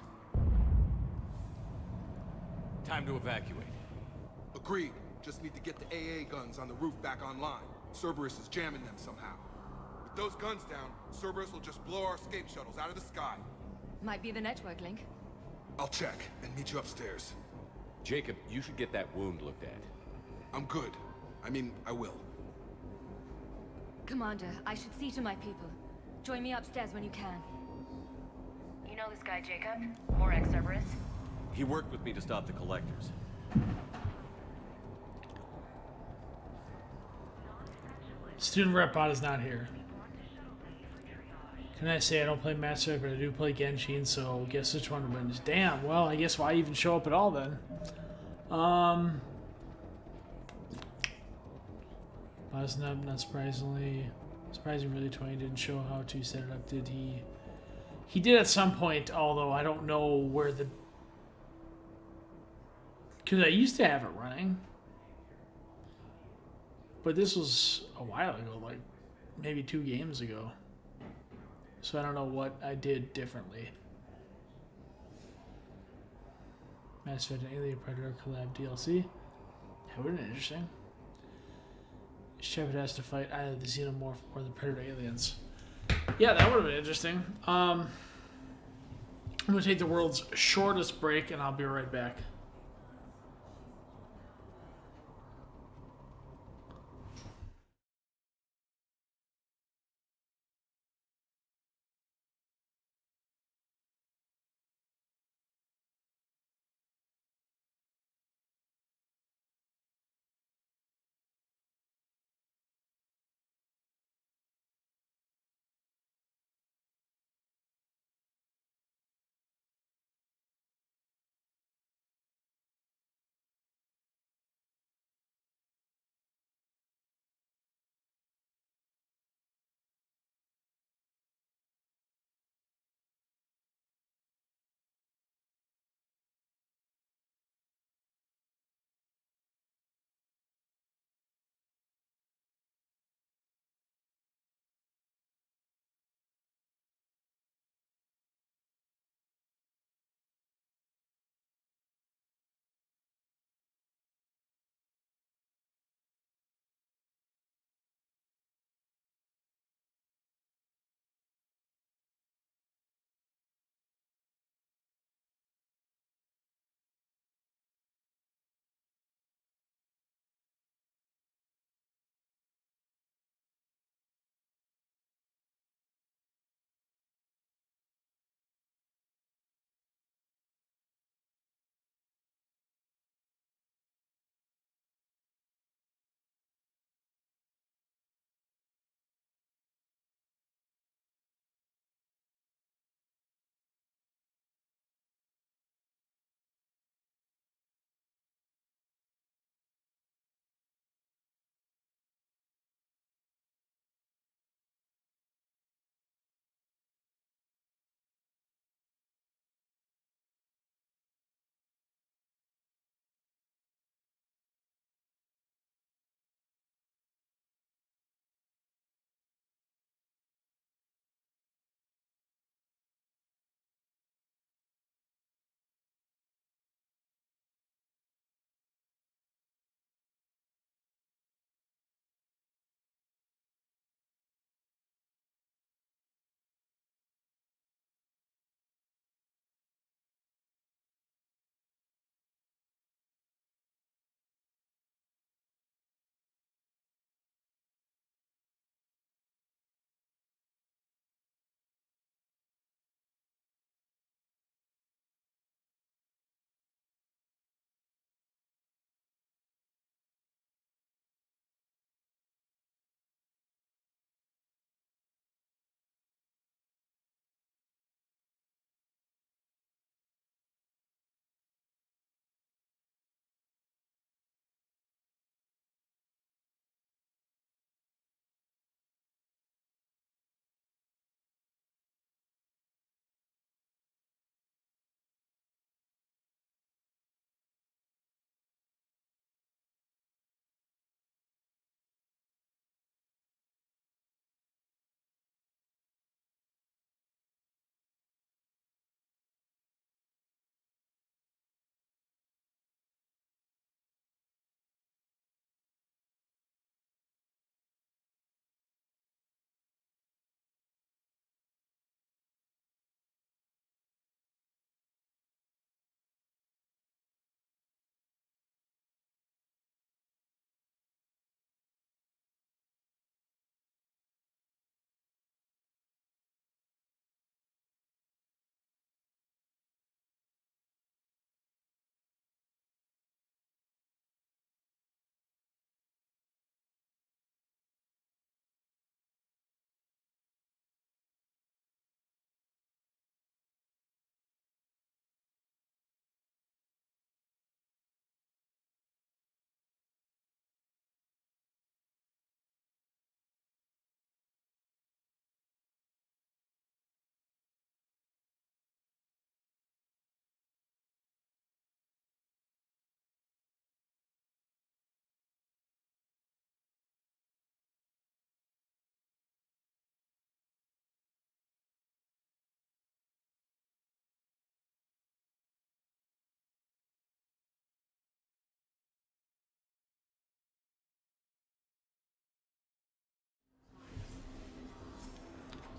Time to evacuate. Agreed. Just need to get the AA guns on the roof back online. Cerberus is jamming them somehow. With those guns down, Cerberus will just blow our escape shuttles out of the sky. Might be the network link. I'll check and meet you upstairs. Jacob, you should get that wound looked at. I'm good. I mean, I will. Commander, I should see to my people. Join me upstairs when you can. You know this guy, Jacob? More ex-Cerberus? He worked with me to stop the collectors. Student rep bot is not here. Can I say I don't play Mass Effect, but I do play Genshin, so guess which one wins? Damn, well, I guess why even show up at all then? Bosnub, not surprisingly. Surprising really, Twain didn't show how to set it up, did he? He did at some point, although I don't know where the... Because I used to have it running. But this was a while ago, like maybe 2 games ago. So I don't know what I did differently. Mass Effect and Alien Predator collab DLC. That would have been interesting. Shepard has to fight either the Xenomorph or the Predator aliens. Yeah, that would have been interesting. I'm going to take the world's shortest break and I'll be right back.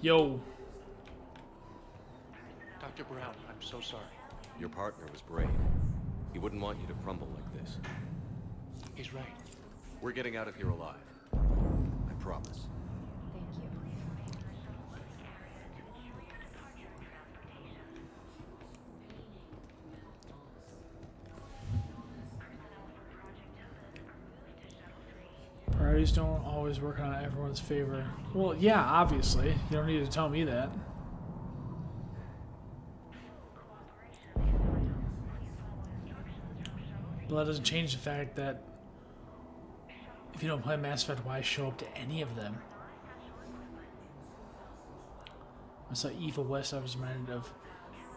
Yo. Dr. Brown, I'm so sorry. Your partner was brave. He wouldn't want you to crumble like this. He's right. We're getting out of here alive. I promise. Thank you. Priorities don't always work on everyone's favor. Well, yeah, obviously. You don't need to tell me that. But that doesn't change the fact that if you don't play Mass Effect, why show up to any of them? I saw Evil West, I was reminded of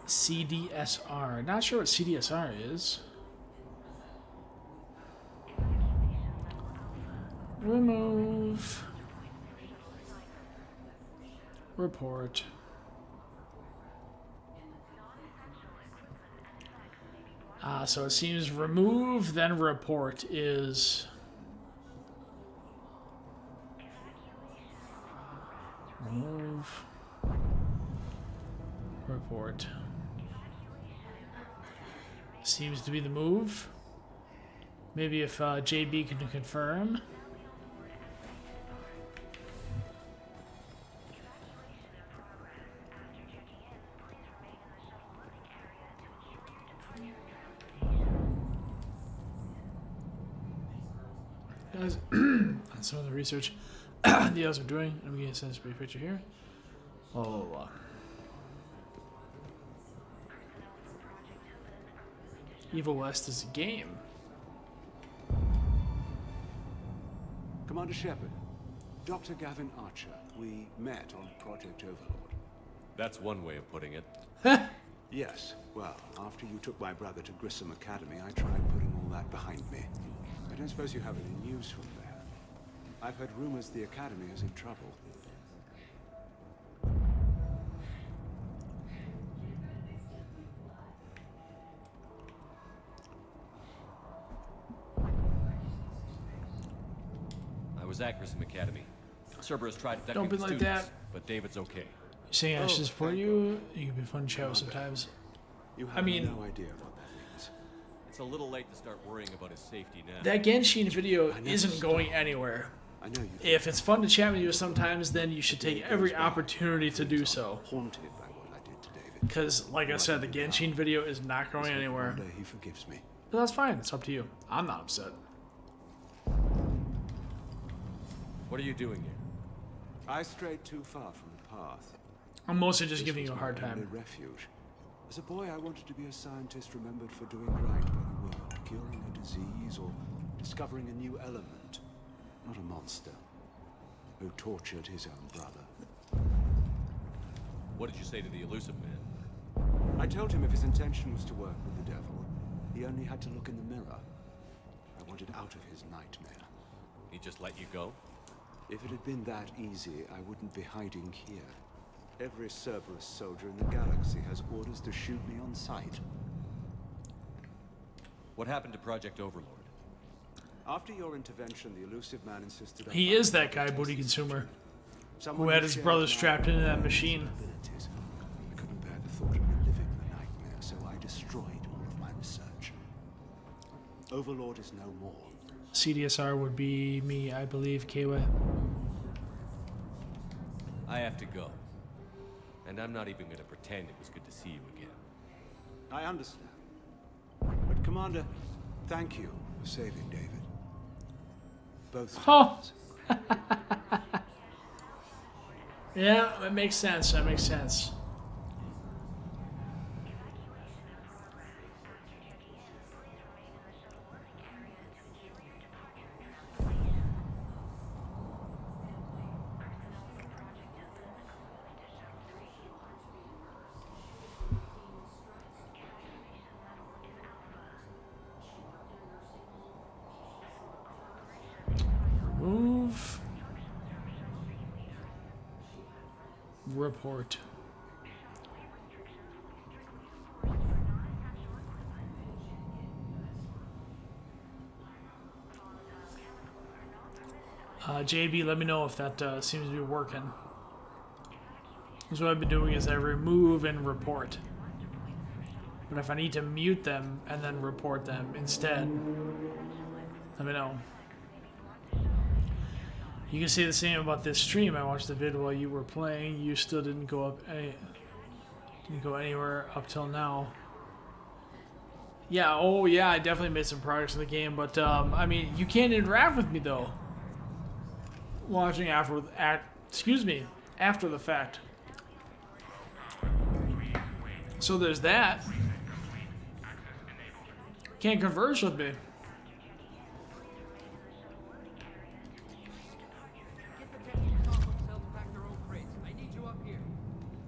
CDSR. Not sure what CDSR is. Remove. Report. So it seems remove, then report is... Remove. Report. Seems to be the move. Maybe if JB can confirm. Guys, on some of the research the others are doing, I'm going to send this brief picture here. Oh, Evil West is a game. Commander Shepard, Dr. Gavin Archer, we met on Project Overlord. That's one way of putting it. Yes, well, after you took my brother to Grissom Academy, I tried putting all that behind me. I don't suppose you have any news from there. I've heard rumors the Academy is in trouble. I was at Grissom Academy. Cerberus tried to Don't be the like students, that. but David's okay. You saying I should support you? You can be fun to chat with sometimes. You have I mean, no idea what that means. It's a little late to start worrying about his safety now. that Genshin video isn't going anywhere. I know you. If it's fun to chat with you sometimes, then you should take every opportunity to do so. Haunted by what I did to David. Because, like I said, the Genshin video is not going anywhere. One day he forgives me. But that's fine. It's up to you. I'm not upset. What are you doing here? I strayed too far from the path. I'm mostly just This giving was you a my hard only time. refuge. As a boy, I wanted to be a scientist remembered for doing right by the world, curing a disease or discovering a new element, not a monster who tortured his own brother. What did you say to the elusive man? I told him if his intention was to work with the devil, he only had to look in the mirror. I wanted out of his nightmare. He just let you go? If it had been that easy, I wouldn't be hiding here. Every Cerberus soldier in the galaxy has orders to shoot me on sight. What happened to Project Overlord? After your intervention, the elusive man insisted on... He is that guy, booty consumer, who had his brother strapped into that machine. I couldn't bear the thought of reliving the nightmare, so I destroyed all of my research. Overlord is no more. CDSR would be me, I believe, KY. I have to go. And I'm not even going to pretend it was good to see you again. I understand. But Commander, thank you for saving David. Both Oh! Yeah, that makes sense. That makes sense. Remove. Report. JB, let me know if that seems to be working. So what I've been doing is I remove and report. But if I need to mute them and then report them instead, let me know. You can say the same about this stream. I watched the vid while you were playing. You still didn't go anywhere up till now. Yeah, oh yeah, I definitely made some progress in the game, but I mean, you can't interact with me though. Watching after the fact. So there's that. Can't converse with me. I need you up here.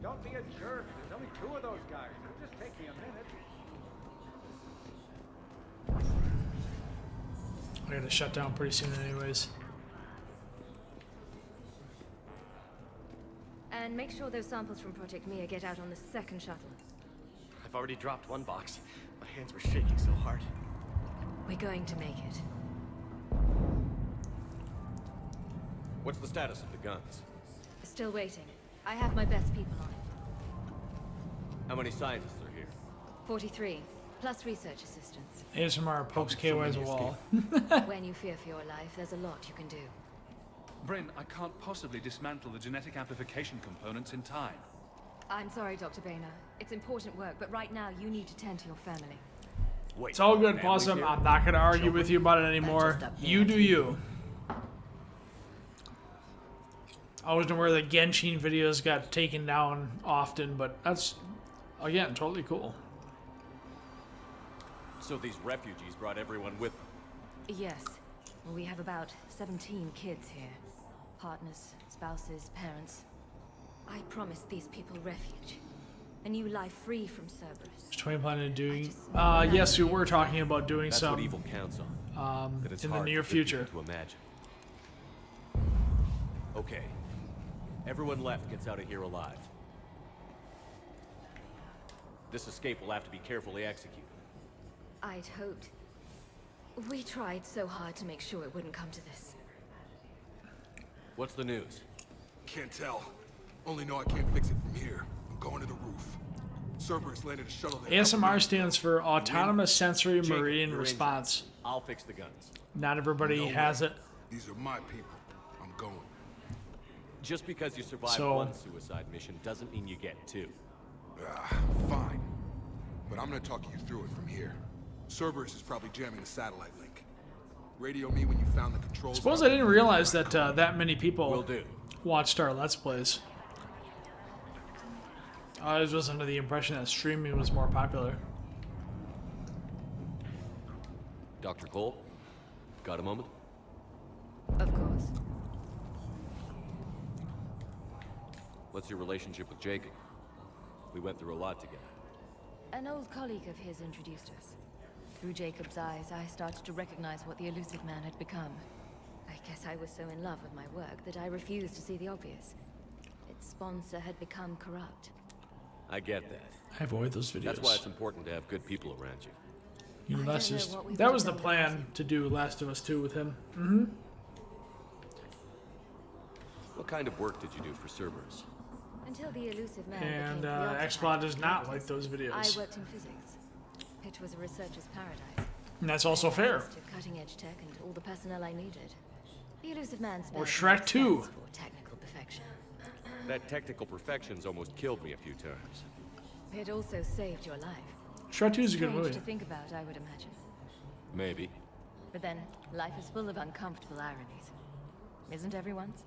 Don't be a jerk. There's only 2 of those guys. It'll just take me a minute. I gotta shut down pretty soon anyways. And make sure those samples from Project Mia get out on the second shuttle. I've already dropped 1 box. My hands were shaking so hard. We're going to make it. What's the status of the guns? Still waiting. I have my best people on it. How many scientists are here? 43, plus research assistants. ASMR pokes KY's a wall. When you fear for your life, there's a lot you can do. Bryn, I can't possibly dismantle the genetic amplification components in time. I'm sorry, Dr. Boehner. It's important work, but right now you need to tend to your family. Wait, It's all good, Possum. I'm not gonna argue with you about it anymore. You do you. I wasn't aware that Genshin videos got taken down often, but that's, again, totally cool. So these refugees brought everyone with them? Yes. We have about 17 kids here. Partners, spouses, parents. I promised these people refuge. A new life free from Cerberus. Is Twain planning on doing? Yes, we were talking about doing That's some what evil counts on. That it's in the hard near for good future. people to imagine. Okay. Everyone left gets out of here alive. This escape will have to be carefully executed. I'd hoped. We tried so hard to make sure it wouldn't come to this. What's the news? Can't tell. Only know I can't fix it from here. I'm going to the roof. Cerberus landed a shuttle there. ASMR stands for Autonomous Sensory Meridian Response. I'll fix the guns. Not everybody has it. These are my people. I'm going. Just because you survived one suicide mission doesn't mean you get 2. Fine. But I'm gonna talk you through it from here. Cerberus is probably jamming the satellite link. Radio me when you found the controls. Suppose I didn't realize that that many people watched our Let's Plays. I was just under the impression that streaming was more popular. Dr. Cole, got a moment? Of course. What's your relationship with Jacob? We went through a lot together. An old colleague of his introduced us. Through Jacob's eyes, I started to recognize what the elusive man had become. I guess I was so in love with my work that I refused to see the obvious. Its sponsor had become corrupt. I get that. I avoid those videos. That's why it's important to have good people around you. You know, that's just, that was the plan to do Last of Us 2 with him. Mm-hmm. What kind of work did you do for Cerberus? Until the elusive man And became preoccupied Xplot does with not computers, like those videos. I worked in physics. It was a researcher's paradise. And that's also fair. Access to cutting-edge tech and all the personnel I needed. The elusive man Or spared Shrek 2. for technical perfection. That technical perfection's almost killed me a few times. It also saved your life. Shrek 2 is a good Strange movie. to think about, I would imagine. Maybe. But then, life is full of uncomfortable ironies. Isn't everyone's?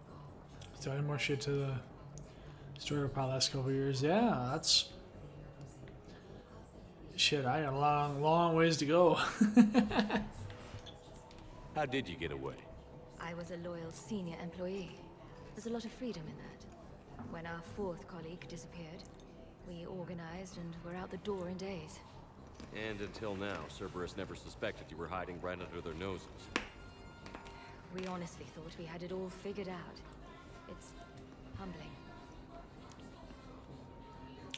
So any more shit to the story of the last couple of years. Yeah, that's... Shit, I got a long ways to go. How did you get away? I was a loyal senior employee. There's a lot of freedom in that. When our 4th colleague disappeared, we organized and were out the door in days. And until now, Cerberus never suspected you were hiding right under their noses. We honestly thought we had it all figured out. It's humbling.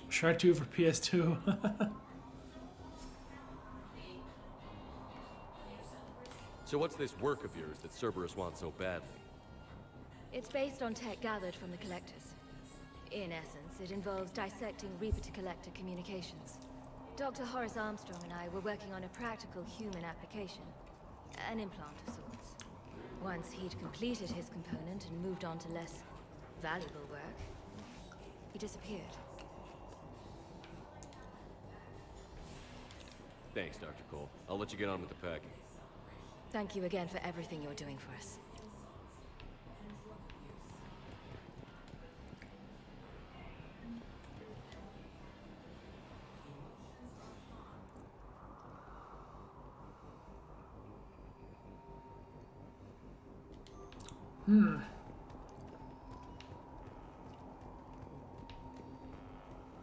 Shrek 2 for PS2. So what's this work of yours that Cerberus wants so badly? It's based on tech gathered from the collectors. In essence, it involves dissecting Reaper-to-Collector communications. Dr. Horace Armstrong and I were working on a practical human application. An implant of sorts. Once he'd completed his component and moved on to less valuable work, he disappeared. Thanks, Dr. Cole. I'll let you get on with the packing. Thank you again for everything you're doing for us.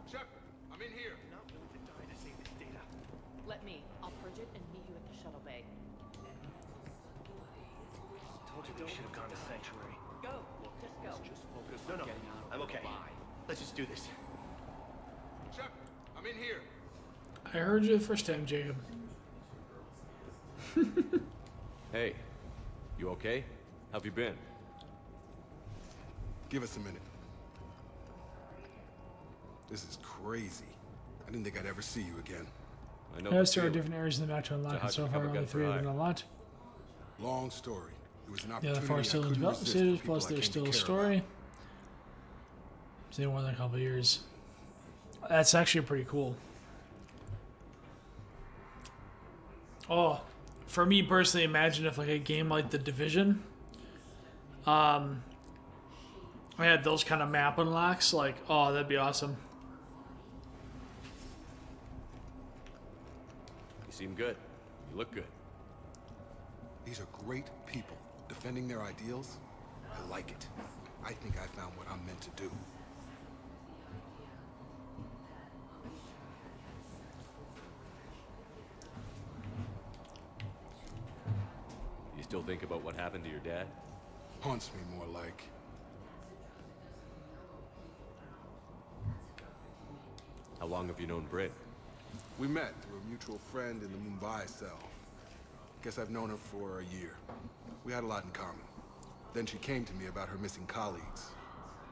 Shepard, I'm in here. Not willing to die to save this data. Let me. I'll purge it and meet you at the shuttle bay. Told you we should have gone to Sanctuary. Go. Just go. Just focus No, on no. getting out. I'm okay. Let's just do this. Shepard, I'm in here. I heard you the first time, Jacob. Hey, you okay? How've you been? Give us a minute. This is crazy. I didn't think I'd ever see you again. I know. Yes, there are different areas in the map to unlock, and how'd so you far cover only gun 3 have for been hire? unlocked. Long story. It was an The opportunity other 4 are still I in couldn't development resist stages, for plus people I there's came still to a care story. about. It's been more than a couple of years. That's actually pretty cool. Oh, for me personally, imagine if like a game like The Division, I had those kind of map unlocks. Like, oh, that'd be awesome. You seem good. You look good. These are great people, defending their ideals. I like it. I think I found what I'm meant to do. You still think about what happened to your dad? Haunts me more like. How long have you known Britt? We met through a mutual friend in the Mumbai cell. Guess I've known her for a year. We had a lot in common. Then she came to me about her missing colleagues.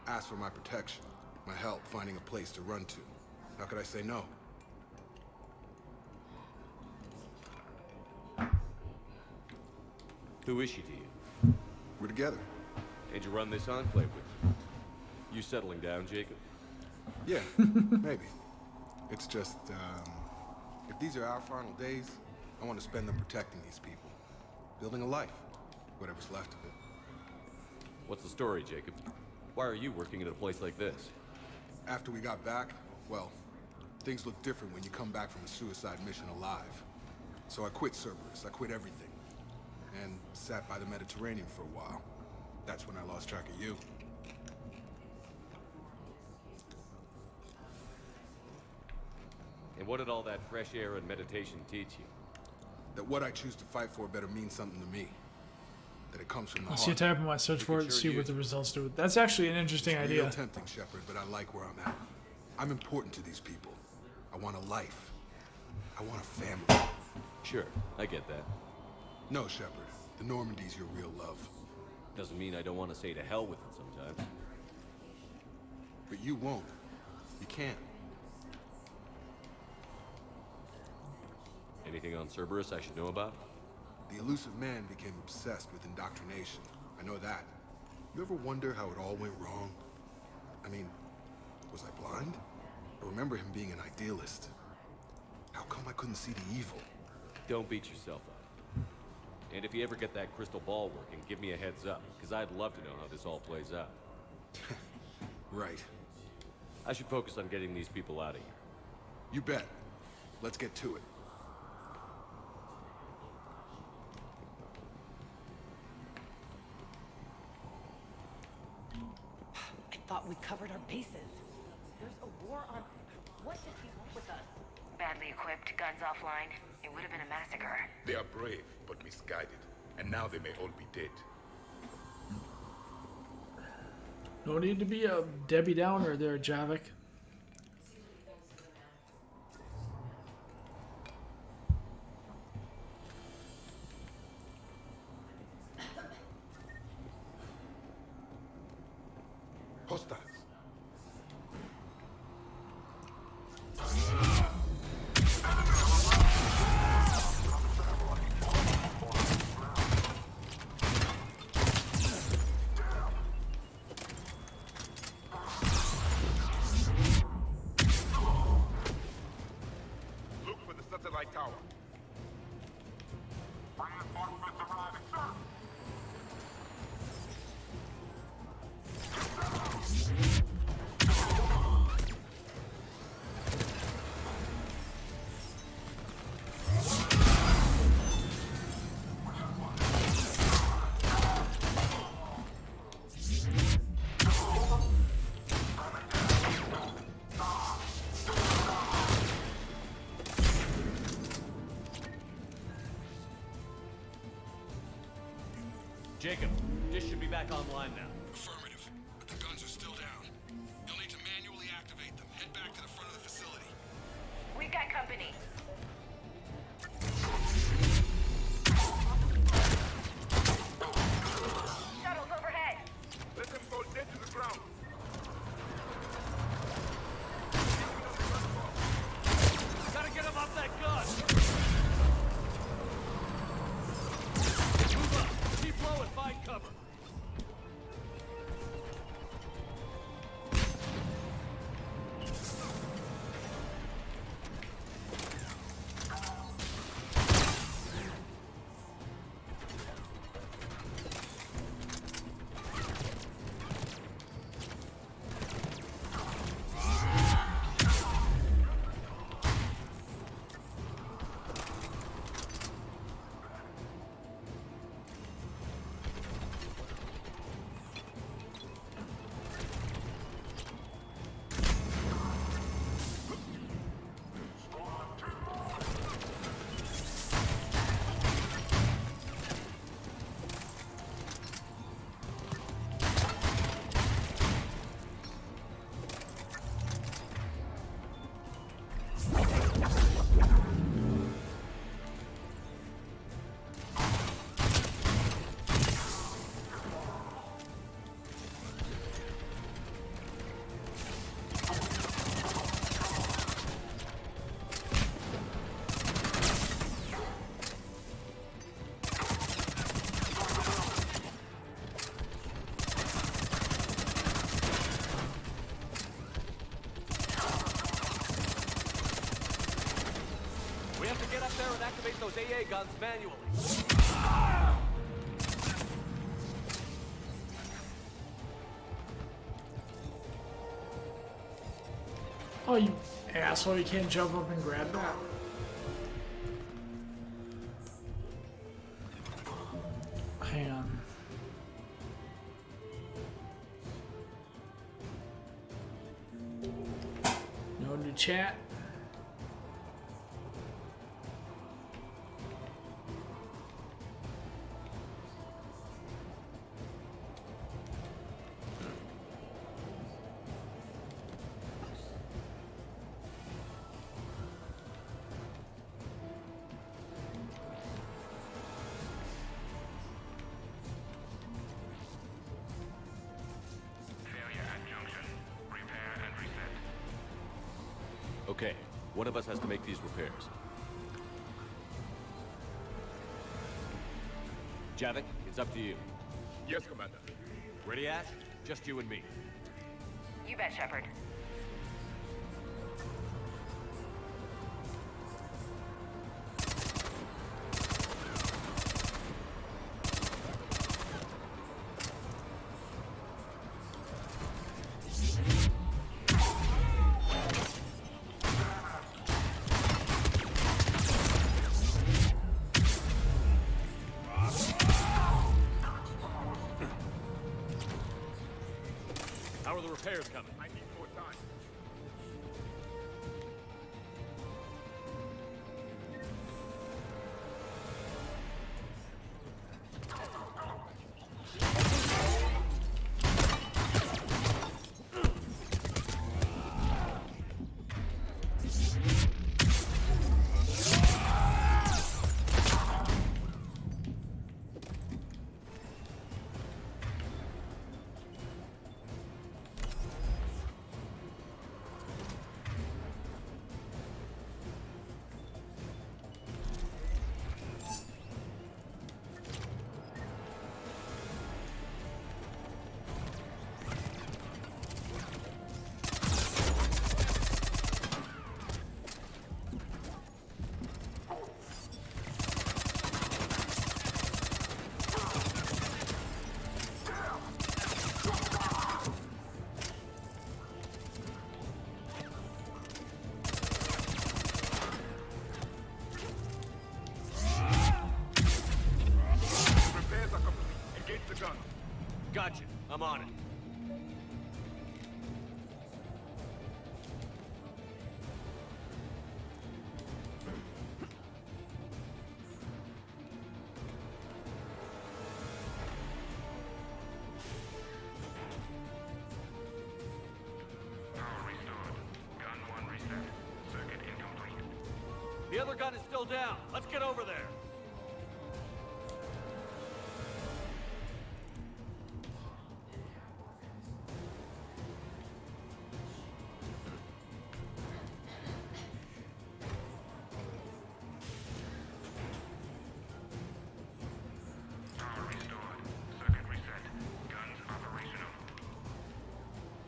Asked for my protection, my help finding a place to run to. How could I say no? Who is she to you? We're together. And you run this enclave with her? You settling down, Jacob? Yeah, maybe. It's just, if these are our final days, I want to spend them protecting these people. Building a life. Whatever's left of it. What's the story, Jacob? Why are you working at a place like this? After we got back, well, things look different when you come back from a suicide mission alive. So I quit Cerberus, I quit everything. And sat by the Mediterranean for a while. That's when I lost track of you. And what did all that fresh air and meditation teach you? That what I choose to fight for better mean something to me. That it comes from the I'll heart. see a type in my search for it and see what the results do. That's actually an interesting It's idea. real tempting, Shepard, but I like where I'm at. I'm important to these people. I want a life. I want a family. Sure, I get that. No, Shepard. The Normandy's your real love. Doesn't mean I don't want to say to hell with it sometimes. But you won't. You can't. Anything on Cerberus I should know about? The elusive man became obsessed with indoctrination. I know that. You ever wonder how it all went wrong? I mean, was I blind? I remember him being an idealist. How come I couldn't see the evil? Don't beat yourself up. And if you ever get that crystal ball working, give me a heads up, because I'd love to know how this all plays out. Right. I should focus on getting these people out of here. You bet. Let's get to it. I thought we covered our bases. There's a war on... What did he want with us? Badly equipped, guns offline. It would have been a massacre. They are brave, but misguided. And now they may all be dead. No need to be a Debbie Downer there, Javik. Hostiles. Jacob, dish should be back online now. Affirmative, but the guns are still down. You'll need to manually activate them. Head back to the front of the facility. We've got company. Shuttle's overhead. Let them fall dead to the ground. Gotta get him off that gun! Move up! Keep low and find cover! Activate those AA guns manually. Oh, you asshole, you can't jump up and grab that. Hang on. No new chat. Okay, one of us has to make these repairs. Javik, it's up to you. Yes, Commander. Ready, Ash? Just you and me. You bet, Shepard. How are the repairs coming? I need more time. Gotcha. I'm on it. The other gun is still down. Let's get over there.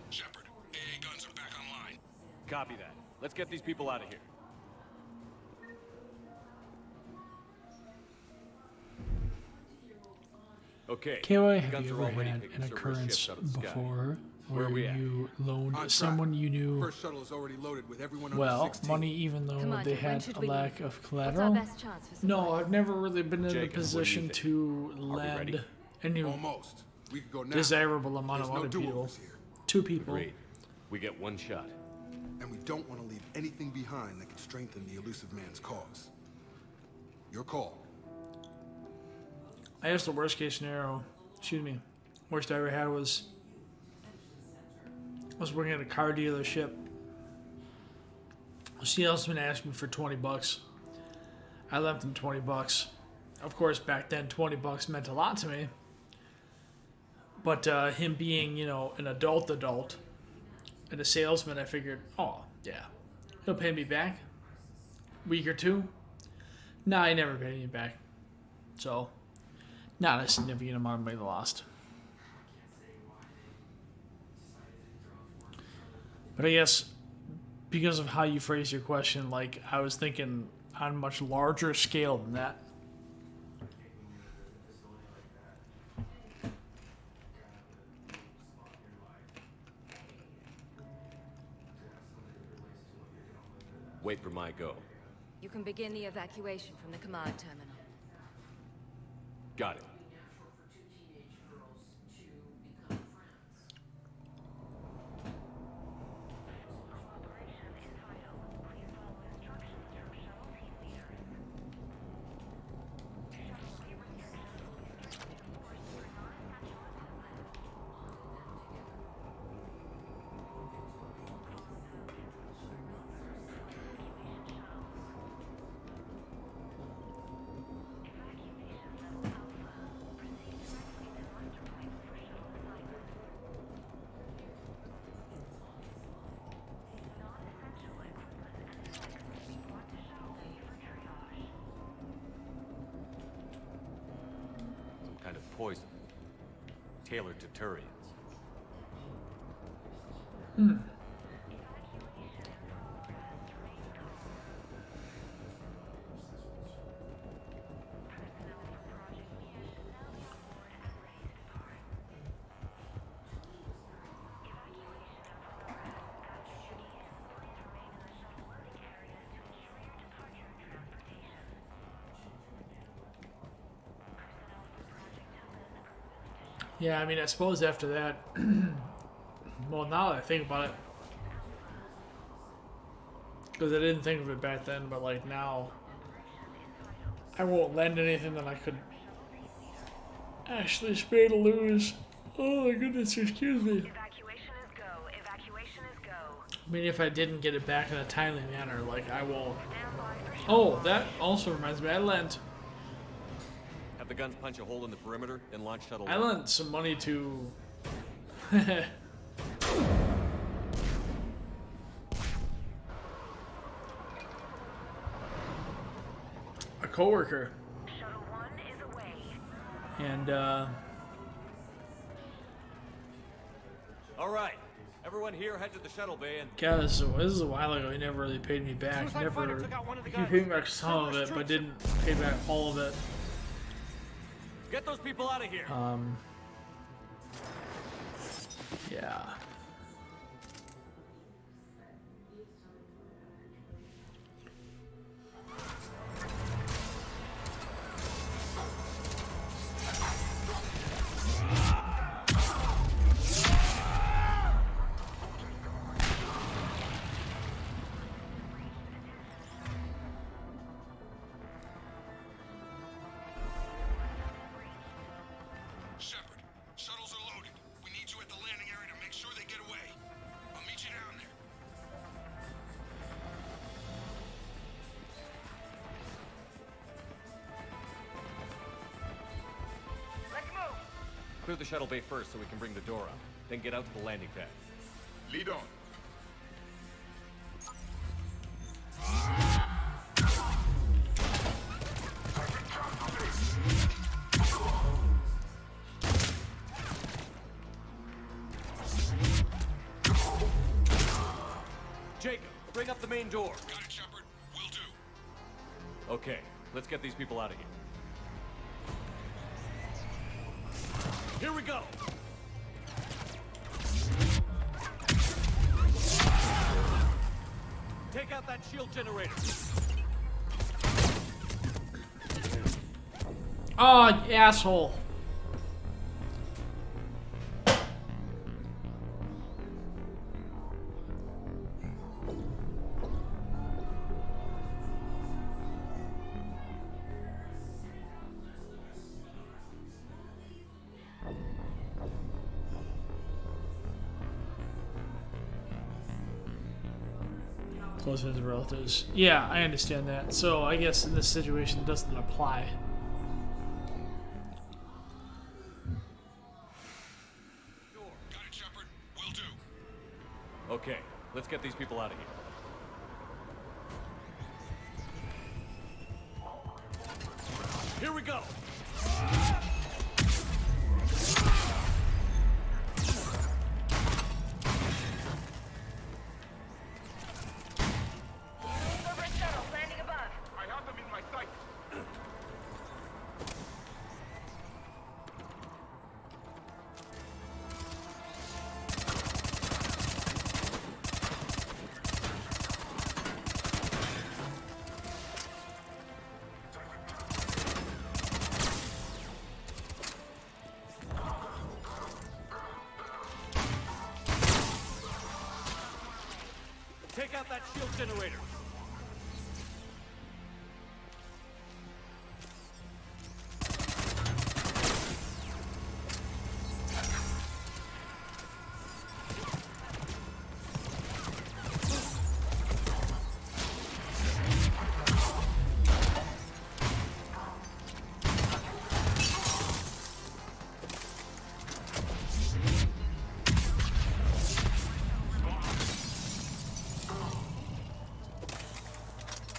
Shepard, AA guns are back online. Copy that. Let's get these people out of here. Okay. KY, have guns you are ever already had picking an Cerberus occurrence ships out of the sky. before Where where are we at? you On loaned track. someone you knew First shuttle is already loaded with everyone well under 16. money even though Commander, they when had should a we lack leave? of What's collateral? our best chance for No, survival? I've never really been in Jacob, a what do you position think? to Are we ready? lend any Almost. We could go now. desirable amount There's of no other people. do-overs here. 2 people. Agreed. We get one shot. And we don't want to leave anything behind that could strengthen the elusive man's cause. Your call. I guess the worst case scenario, excuse me, worst I ever had was working at a car dealership. A salesman asked me for $20. I left him $20. Of course, back then, $20 meant a lot to me. But him being, you know, an adult, and a salesman, I figured, oh, yeah, he'll pay me back. Week or two. Nah, he never paid me back. So, not a significant amount of money lost. But I guess because of how you phrase your question, like I was thinking on a much larger scale than that. Wait for my go. You can begin the evacuation from the command terminal. Got it. Kind of poison. Tailored to Turians. Yeah, I mean, I suppose after that, well, now that I think about it, because I didn't think of it back then, but like now, I won't lend anything that I could actually spare to lose. Oh my goodness, excuse me. Evacuation is go. Evacuation is go. I mean, if I didn't get it back in a timely manner, like I will. Oh, that also reminds me, I lent Have the guns punch a hole in the perimeter and launch shuttle. I lent some money to a coworker. Shuttle 1 is away. And All right, everyone here, head to the shuttle bay and. God, this is a while ago. He never really paid me back. Suicide fighter Never. took out one of the He guns. paid me back some of Cerberus it, but troops. didn't pay back all of it. Get those people out of here. Yeah. Shepard, shuttles are loaded. We need you at the landing area to make sure they Clear the shuttle bay first so we can bring the door up. Then get out to the landing pad. Lead on. Jacob, bring up the main door. Got it, Shepard. Will do. Okay, let's get these people out of here. Here we go! Take out that shield generator. Oh, you asshole. Close with relatives. Yeah, I understand that. So I guess in this situation it doesn't apply. Got it, Shepard. Will do. Okay, let's get these people out of here. Here we go! Take out that shield generator.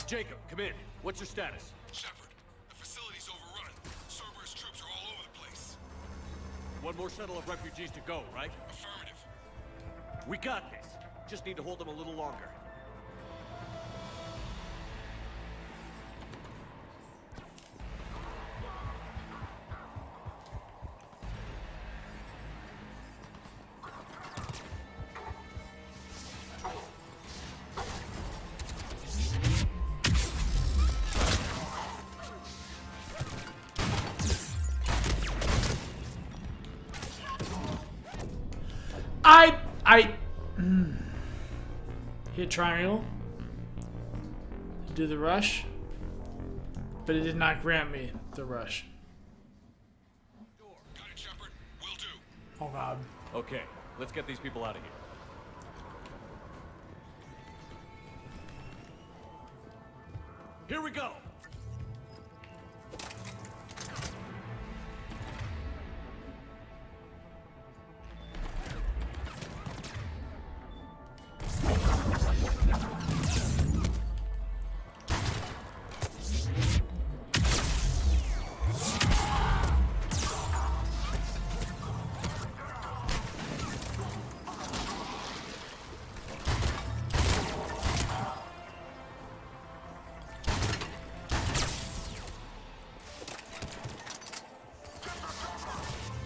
Jacob, come in. What's your status? Shepard, the facility's overrun. Cerberus troops are all over the place. One more shuttle of refugees to go, right? Affirmative. We got this. Just need to hold them a little longer. Hit triangle to do the rush, but it did not grant me the rush. Got it, Shepard. Will do. Oh god. Okay, let's get these people out of here. Here we go!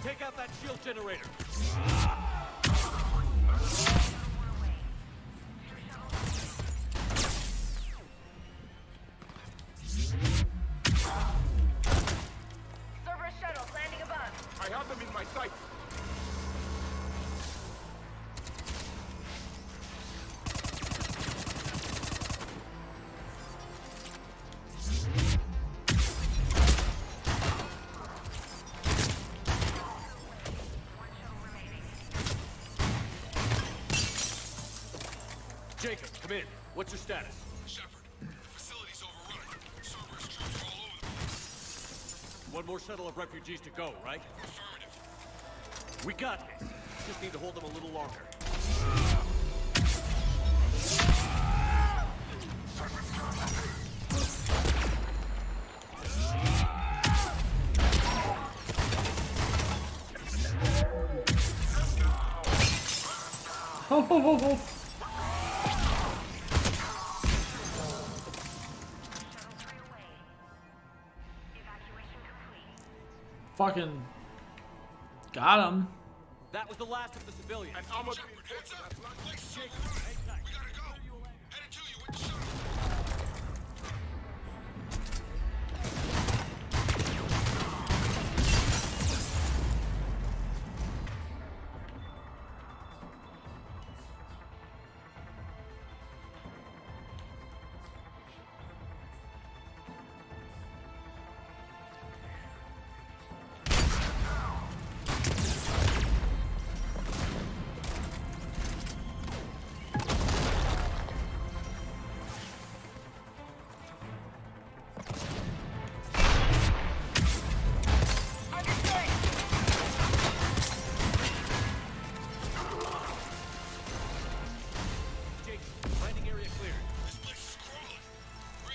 Take out that shield generator. Cerberus shuttles landing above. I have them in my sight. Jacob, come in. What's your status? Shepard, the facility's overrun. Cerberus troops are all over the place. One more shuttle of refugees to go, right? Affirmative. We got this. Just need to hold them a little longer. Fucking got him. That was the last of the civilians. And almost heads up. Place we gotta go. Headed to you with the shuttle.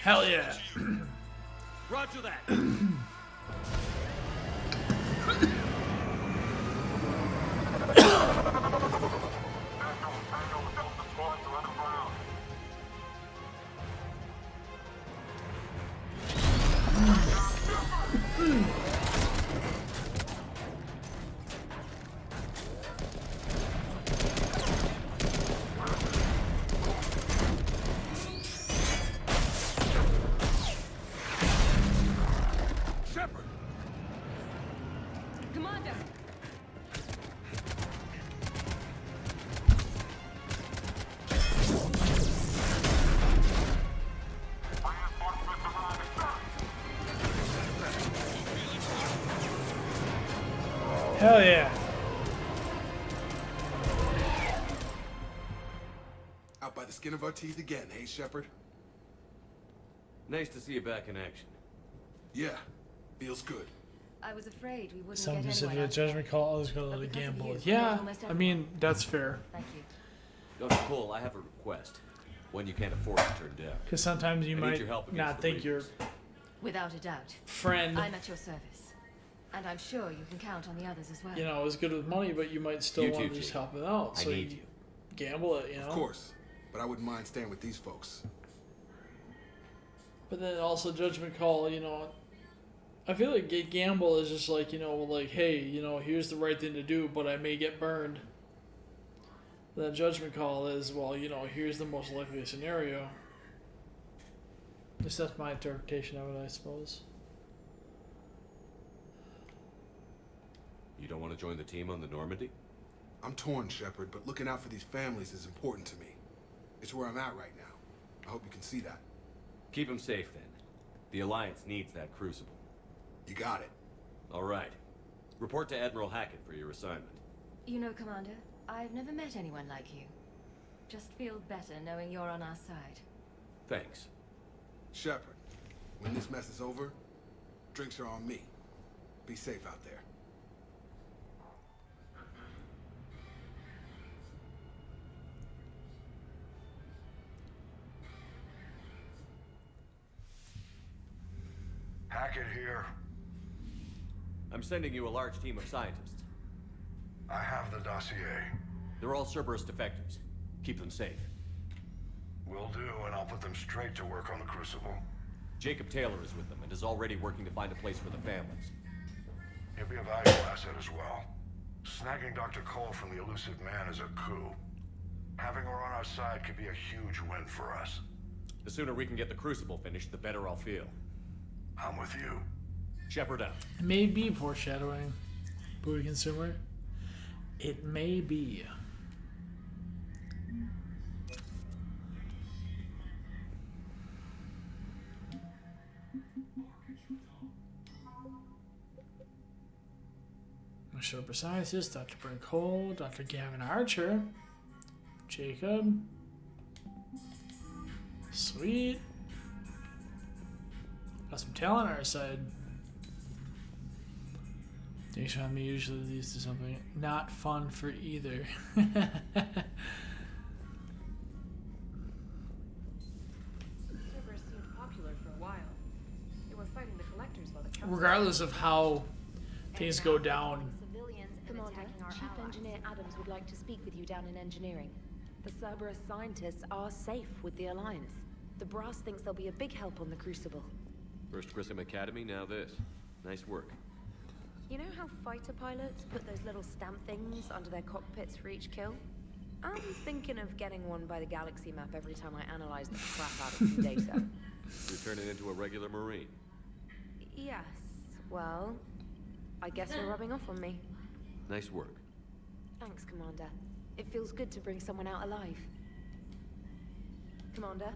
Hell yeah. Roger that. Hell yeah. Out by the skin of our teeth again, hey, Shepard? Nice to see you back in action. Yeah, feels good. I was afraid we wouldn't Some get consider anyone a judgment call, others call it a gamble. you, Yeah, almost I mean, that's fair. Thank you. Dr. Cole, I have a request. One you can't afford to turn down. Because sometimes you I need might your help against not the think you're Without a doubt. friend. I'm at your service. And I'm sure you can count on the others as well. You know, is good with money, but you might still You want too, to just Jake. help it out. I So need you you. gamble it, you know? Of course, but I wouldn't mind staying with these folks. But then also judgment call, you know, I feel like gamble is just like, you know, like, hey, you know, here's the right thing to do, but I may get burned. Then judgment call is, well, you know, here's the most likely scenario. At least that's my interpretation of it, I suppose. You don't want to join the team on the Normandy? I'm torn, Shepard, but looking out for these families is important to me. It's where I'm at right now. I hope you can see that. Keep them safe, then. The Alliance needs that crucible. You got it. All right. Report to Admiral Hackett for your assignment. You know, Commander, I've never met anyone like you. Just feel better knowing you're on our side. Thanks. Shepard, when this mess is over, drinks are on me. Be safe out there. Hackett here. I'm sending you a large team of scientists. I have the dossier. They're all Cerberus defectors. Keep them safe. Will do, and I'll put them straight to work on the Crucible. Jacob Taylor is with them and is already working to find a place for the families. He'll be a valuable asset as well. Snagging Dr. Cole from the elusive man is a coup. Having her on our side could be a huge win for us. The sooner we can get the Crucible finished, the better I'll feel. I'm with you. Shepard out. It may be foreshadowing, booty consumer. It may be. Super Scientist, Dr. Brent Cole, Dr. Gavin Archer, Jacob. Sweet. Got some talent on our side. Thanks for having me. Usually leads to something not fun for either. Cerberus seemed popular for a while. They were fighting the collectors while the council... Regardless of how things go down. Commander, Chief Engineer Adams would like to speak with you down in engineering. The Cerberus scientists are safe with the Alliance. The brass thinks they'll be a big help on the Crucible. First Grissom Academy, now this. Nice work. You know how fighter pilots put those little stamp things under their cockpits for each kill? I'm thinking of getting one by the galaxy map every time I analyze the crap out of some data. You're turning into a regular Marine. Yes, well, I guess you're rubbing off on me. Nice work. Thanks, Commander. It feels good to bring someone out alive. Commander?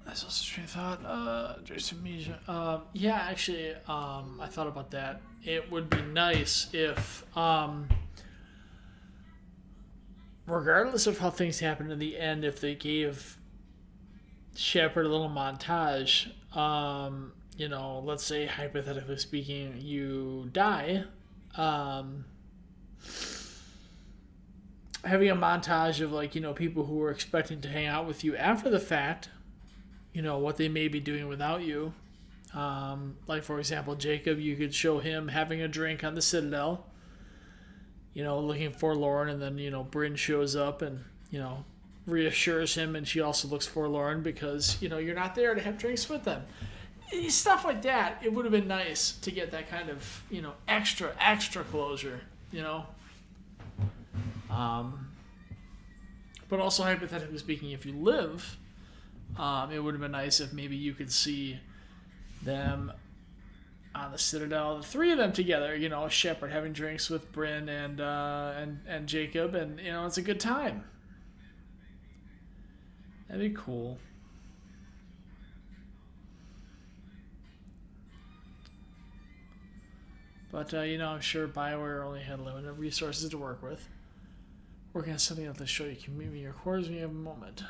That's also a train of thought. Jason Meja. Yeah, actually, I thought about that. It would be nice if, regardless of how things happen in the end, if they gave Shepard a little montage, you know, let's say, hypothetically speaking, you die, having a montage of, like, you know, people who were expecting to hang out with you after the fact, you know, what they may be doing without you. Like, for example, Jacob, you could show him having a drink on the Citadel, you know, looking forlorn, and then, you know, Bryn shows up and, you know, reassures him, and she also looks forlorn because, you know, you're not there to have drinks with them. Stuff like that. It would have been nice to get that kind of, you know, extra closure, you know. But also, hypothetically speaking, if you live, it would have been nice if maybe you could see them on the Citadel, the three of them together, you know, Shepard having drinks with Bryn and Jacob, and, you know, it's a good time. That'd be cool. But, you know, I'm sure BioWare only had limited resources to work with. Working on something else to show you. Can meet me in your quarters when you have a moment.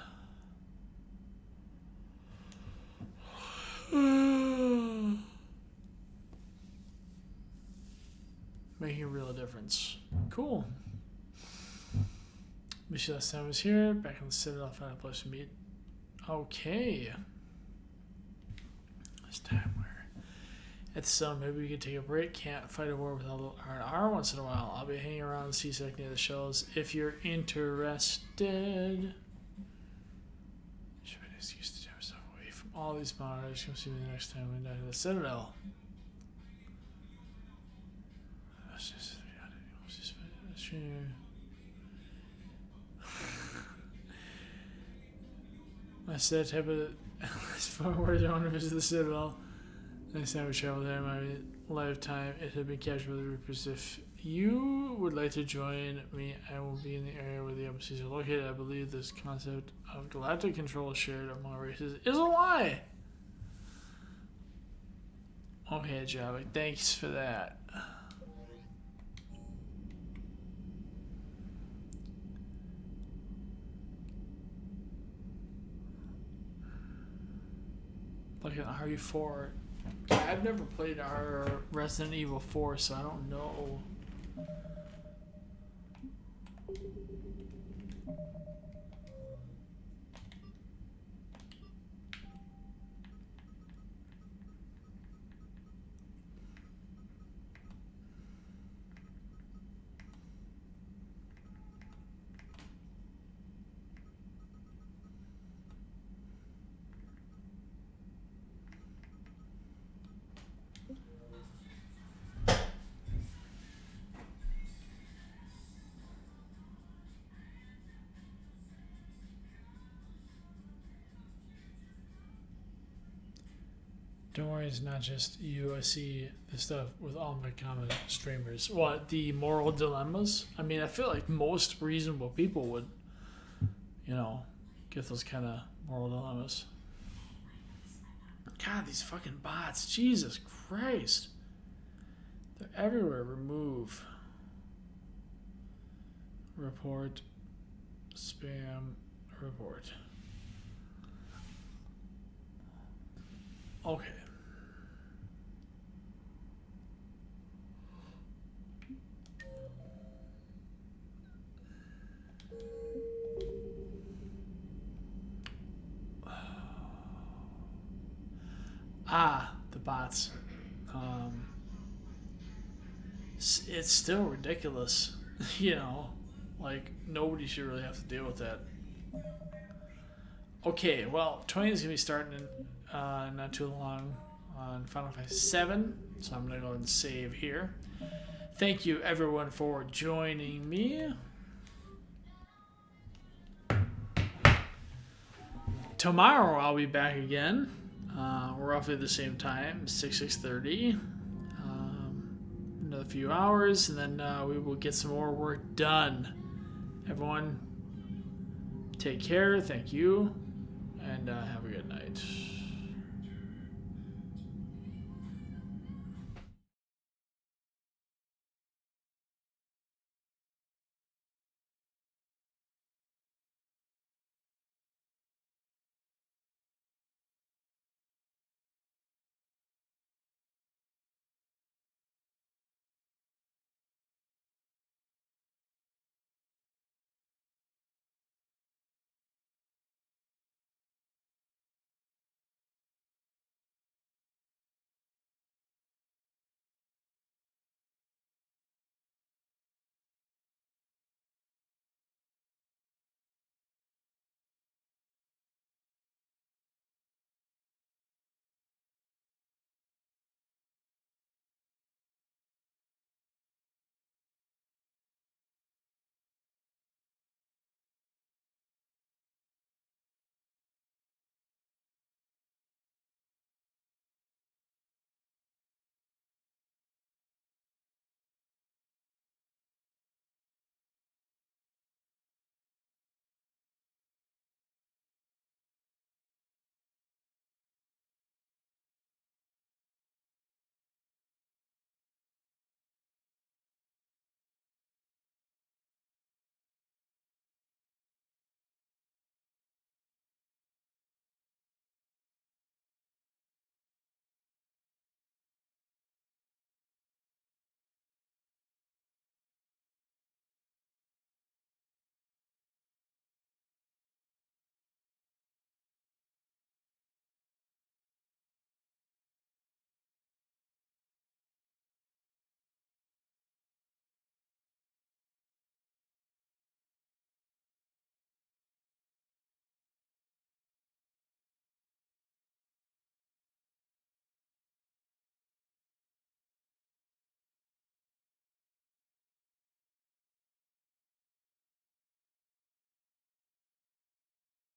Making a real difference. Cool. Miss you last time I was here. Back in the Citadel, find a place to meet. Okay. This time we're at the sun. Maybe we could take a break. Can't fight a war without a little R&R once in a while. I'll be hanging around CSEC near the shells if you're interested. Should be an excuse to take myself away from all these monitors. Come see me the next time we die to the Citadel. I said type of as far as I want to visit the Citadel. Next time we travel there in my lifetime, it had been captured by the Reapers. If you would like to join me, I will be in the area where the embassies are located. I believe this concept of galactic control shared among races is a lie. Okay, Java, thanks for that. Like an RE4. I've never played our Resident Evil 4, so I don't know. Don't worry, it's not just you. I see this stuff with all my common streamers. What, the moral dilemmas? I mean, I feel like most reasonable people would, you know, get those kind of moral dilemmas. God, these fucking bots. Jesus Christ. They're everywhere. Remove. Report. Spam. Report. Okay. The bots. It's still ridiculous. You know, like, nobody should really have to deal with that. Okay, well, Twain is going to be starting in not too long on Final Fantasy VII, so I'm going to go ahead and save here. Thank you, everyone, for joining me. Tomorrow, I'll be back again. Roughly the same time, 6:30. Another few hours, and then we will get some more work done. Everyone, take care. Thank you, and have a good night.